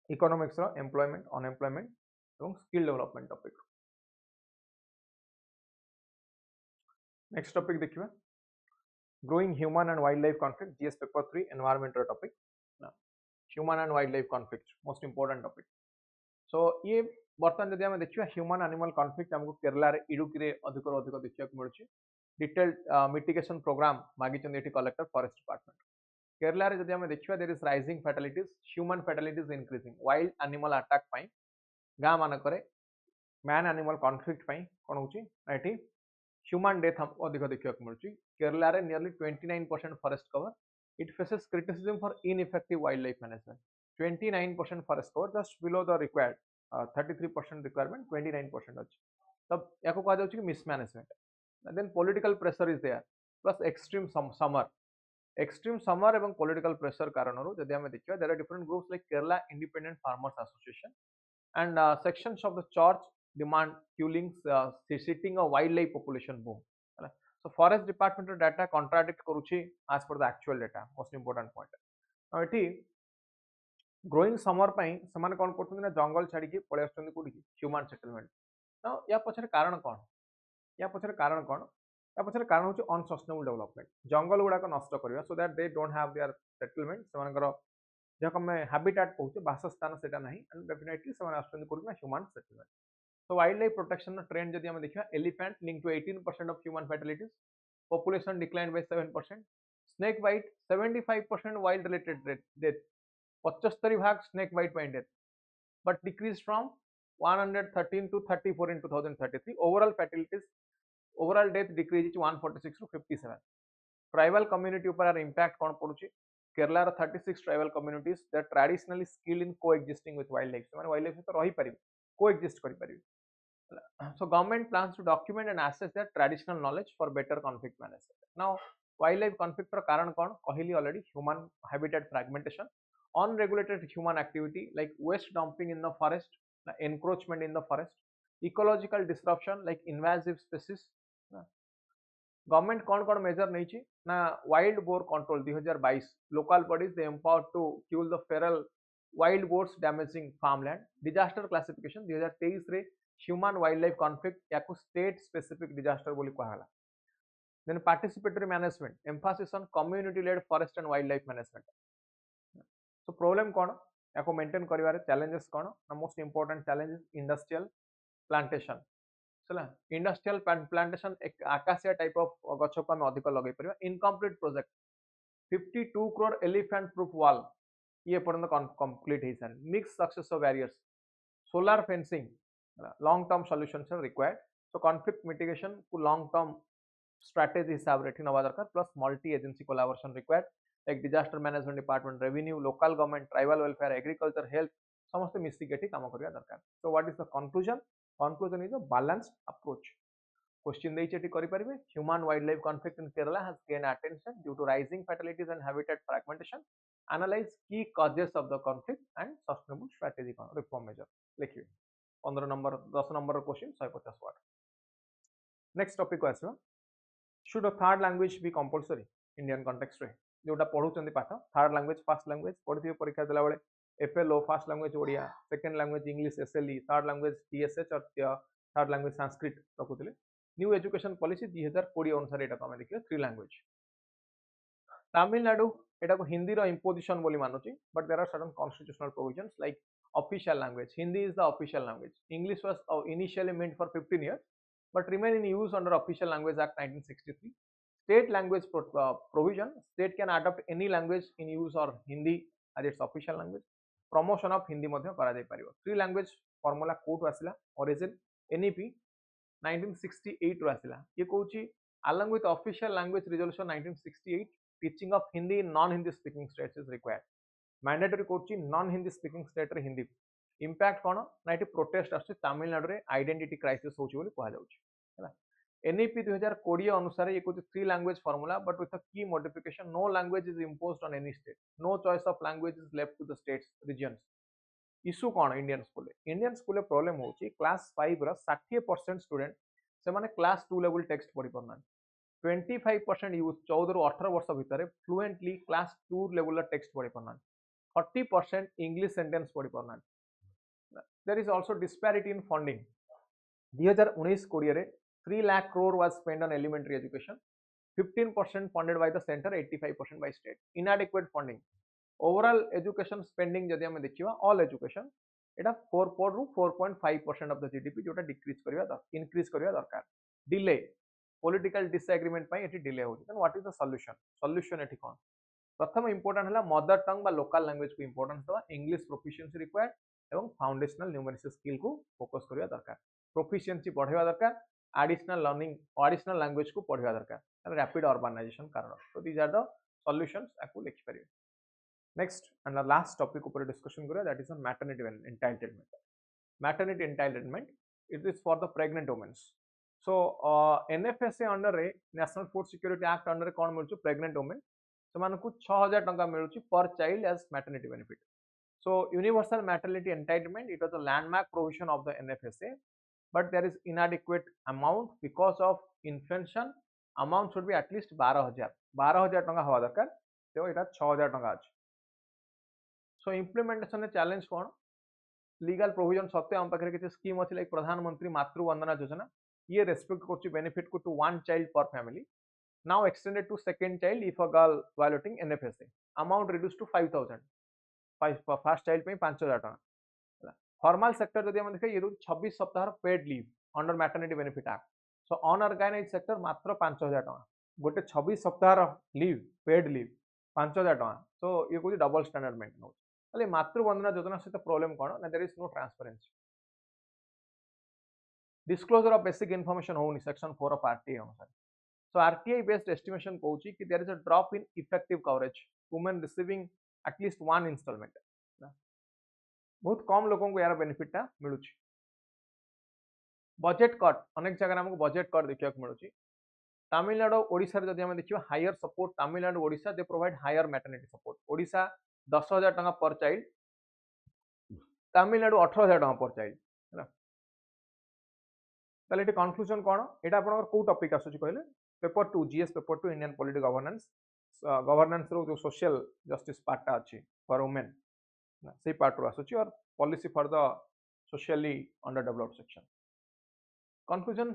Economics रा employment, unemployment, और skill development topic. Next topic देखिए. Growing human and wildlife conflict GS paper 3 environmental topic now human and wildlife conflict most important topic so ये बर्तमान जदि आम देखिए ह्यूमन एनिमल कन्फ्लिक्ट हमको केरला रे इडुक्की रे अधिक देखा मिलूँ डिटेल्ड मिटिगेशन प्रोग्राम मागिचंदी एठी कलेक्टर फॉरेस्ट डिपार्टमेंट केरला रे जदि आम देखिए there is rising fatalities human fatalities increasing wild animal attack पई गाँ मानकरे मैन एनिमल कन्फ्लिक्ट पई कोन होची एठी ह्यूमन डेथ हमको अधिक देखा मिलूँ केरला रे nearly 29% forest cover it faces criticism for ineffective wildlife management 29% forest cover just below the required 33% requirement 29% अच्छी तब या कहा जाउछि कि mismanagement then political pressure is there plus extreme summer एवं पॉलिटिकल प्रेशर कारणरू जदि हम देखिबा there are different groups like Kerala independent farmers association and sections of the church demand killing sitting a wildlife population boom so forest department data contradict करूची as per the actual data most important point now एठी growing summer पई समान कोन करथुन ना जंगल छाडी के पळे आछन कोडी human settlement now या पछरे कारण कोन या पछरे कारण होची अनसस्टेनेबल डेवलपमेंट जंगल गुडा को नष्ट करबा so that they don't have their settlement समानकर जक हम हैबिटेट कहूचे बासस्थान सेटा नहीं एंड डेफिनेटली समान आछन कोडी ना human settlement so wildlife protection trend जदि हम देखिबा elephant linked to 18% of human fatalities population declined by 7% snake bite 75% wild related death 75 भाग snake bite by death but decreased from 113 to 34 in 2033 overall death decrease is 146 to 57 tribal community ऊपर impact कौन पड़ुची Kerala 36 tribal communities that traditionally skilled in coexisting with wildlife माने wildlife तो रही परिबे coexist करि परिबे so government plans to document and assess their traditional knowledge for better conflict management now wildlife conflict ର कारण कौन कहली already human habitat fragmentation unregulated human activity like waste dumping in the forest encroachment in the forest ecological disruption like invasive species government कौन measure नहीं ना wild boar control 2022 local bodies they empowered to kill the feral wild boars damaging farmland disaster classification 2023 रे human wildlife conflict याकू state specific disaster बोली कहाला then participatory management emphasis on community led forest and wildlife management so problem कौन याको maintain करिवारे challenges कौन most important challenge industrial plantation चला industrial plantation एक आकाशिया टाइप ऑफ गछ को हम अधिक लगे परिबा incomplete project 52 crore elephant proof wall ये पर्यंत कंप्लीट है sir mix success of barriers solar fencing long term solutions are required so conflict mitigation को लॉन्ग टर्म स्ट्रेटजी हिसाब रे नवा दरकार plus multi agency collaboration required like disaster management department revenue local government tribal welfare agriculture health समस्त मिसिकेटी काम करिया दरकार so what is the conclusion is a balanced approach question देइछे एटी करि परिबे human wildlife conflict in Kerala has gain attention due to rising fatalities and habitat fragmentation analyse key causes of the conflict and sustainable strategy reform measure लिखिए 15 number 10 number question 150 word next topic को आसवा should a third language be compulsory Indian context रे जोटा पढुचंदी पाठ third language first language पढिथिबे परीक्षा देला बेले एफएलओ first language Odia second language English एसएलई थर्ड लैंग्वेज टीएसएच और थर्ड लैंग्वेज संस्कृत रखुथिले न्यू एजुकेशन पॉलिसी 2020 अनुसार एटा तमे देखियो थ्री लैंग्वेज तमिलनाडु एटा को हिंदी रो इंपोजिशन बोली मानुची but there are certain constitutional provisions like official language Hindi is the official language English was initially meant for 15 years but remain in use under Official Language Act 1963. State language provision, state can adopt any language in use or Hindi as its official language. Promotion of Hindi madhya kara jai paribo. Three language formula कोट आसिला origin NEP 1968 रो आसिला ये कहूची along with official language resolution 1968 teaching of Hindi in non Hindi speaking states is required. Mandatory कहूची non Hindi speaking state रे Hindi impact कौन ना ये प्रोटेस्ट आछे तमिलनाडु रे आइडेंटिटी क्राइसिस होची बोली कहा जाउची हैला एनईपी 2020 अनुसार ये कुछ three language formula but with a key modification no language is imposed on any state no choice of language is left to the states regions issue कौन इंडियन स्कूल प्रॉब्लम होची क्लास 5 रा 60% student से माने class 2 level text पढ़ी परना 25% youth 14 रु 18 वर्ष भितर फ्लुएंटली क्लास 2 लेवल टेक्स्ट पढ़ी परना 30% इंग्लिश सेंटेंस पढ़ी परना there is also disparity in funding 2019-20 रे 3 lakh crore was spent on elementary education 15% funded by the center 85% by state inadequate funding overall education spending जदि हमें देखिवा all education एटा 4 रु 4.5% of the GDP जोटा decrease करिवा increase करिवा दरकार delay political disagreement पई एटी डिले होची then what is the solution एटी कोन प्रथम इंपोर्टेंट हला मदर टंग बा लोकल लैंग्वेज को इंपोर्टेंस दवा इंग्लिश प्रोफिशिएंसी रिक्वायर्ड एवं फाउंडेशनल न्यूमेरिकल स्किल को फोकस करिवा दरकार प्रोफिशिएंसी बढ़ाइबा दरकार एडिशनल लर्निंग एडिशनल लैंग्वेज को पढ़िबा दरकार रैपिड अर्बानाइजेशन कारण तो दीज आर द सॉल्यूशंस आकु लिखि परिबे next and the last topic ऊपर डिस्कशन करिया that is on maternity entitlement it is for the pregnant womens so NFSA under रे national food security act under रे कोन मिलछु प्रेग्नेंट वुमेन सेमानकु 6000 टंका मिलुछि पर child age maternity benefit so universal maternity entitlement it was a landmark provision of the NFSA but there is inadequate amount because of inflation amount should be at least 12000 टंका हवा दरकार तो एटा 6000 टंका अछि so implementation challenge कोन legal provision सत्य हम पाखरे किछ स्कीम अछि लाइक प्रधानमंत्री मातृ वंदना योजना ये रेस्पेक्ट करछि बेनिफिट को टू वन चाइल्ड पर family now extended to second child if a girl violating NFSA amount reduced to 5000 first child पे 5000 टका फॉर्मल सेक्टर जदि हम देखै ये 26 सप्ताह paid leave under maternity benefit act so unorganised sector मात्र 5000 टका गोटे 26 सप्ताह लीव पेड लीव 5000 टका सो ये कोइ डबल स्टैंडर्ड मेंटेन हो अले मातृ वंदना योजना से प्रॉब्लम कोन ना there is no transparency disclosure of basic information होनी सेक्शन 4 ऑफ आरटीआई अनुसार सो आरटीआई बेस्ड एस्टिमेशन कहूची कि there is a drop in effective coverage women receiving at least one instalment बहुत कम लोगों को यार बेनिफिट मिलूँ बजेट कट अनेक जगह हमको बजेट कट देखा मिलूँ तमिलनाडु ओडिशा जब हम देखिए higher support Tamil Nadu Odisha they provide higher maternity support Odisha 10000 टका पर चाइल्ड तमिलनाडु 18000 टका पर चाइल्ड ताले कंक्लूजन कौन एटा आपनकर को टॉपिक आसुची कहले paper 2 GS paper 2 Indian political governance रो जो सोशल जस्टिस पार्ट अछि फॉर वुमेन से पार्ट रो आसुची और policy for the socially under developed section conclusion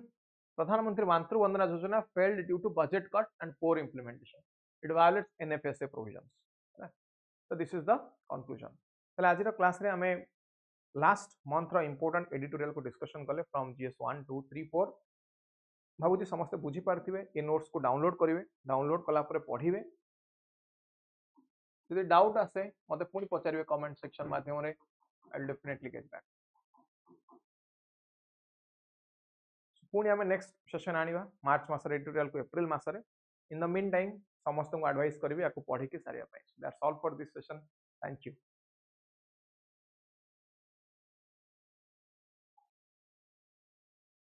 Pradhan Mantri Matru Vandana Yojana failed due to budget cut and poor implementation it violates NFSA provisions so this is the conclusion तले आज class रे हमें last month रो important editorial को discussion कले from GS 1 2 3 4 भाबुजी समस्त बुझी पारथिबे ए notes को download करिवे डाउनलोड कला परे पढिबे यदि डाउट आसे मते पुनी पचारिवे कमेंट सेक्शन माध्यम रे I will definitely get back पुनी हमें नेक्स्ट सेशन आनिबा मार्च मास रे एडिटोरियल को अप्रैल मास रे इन द मीन टाइम समस्त को एडवाइस करिवे याको पढि के सारिया पाए that's all for this session thank you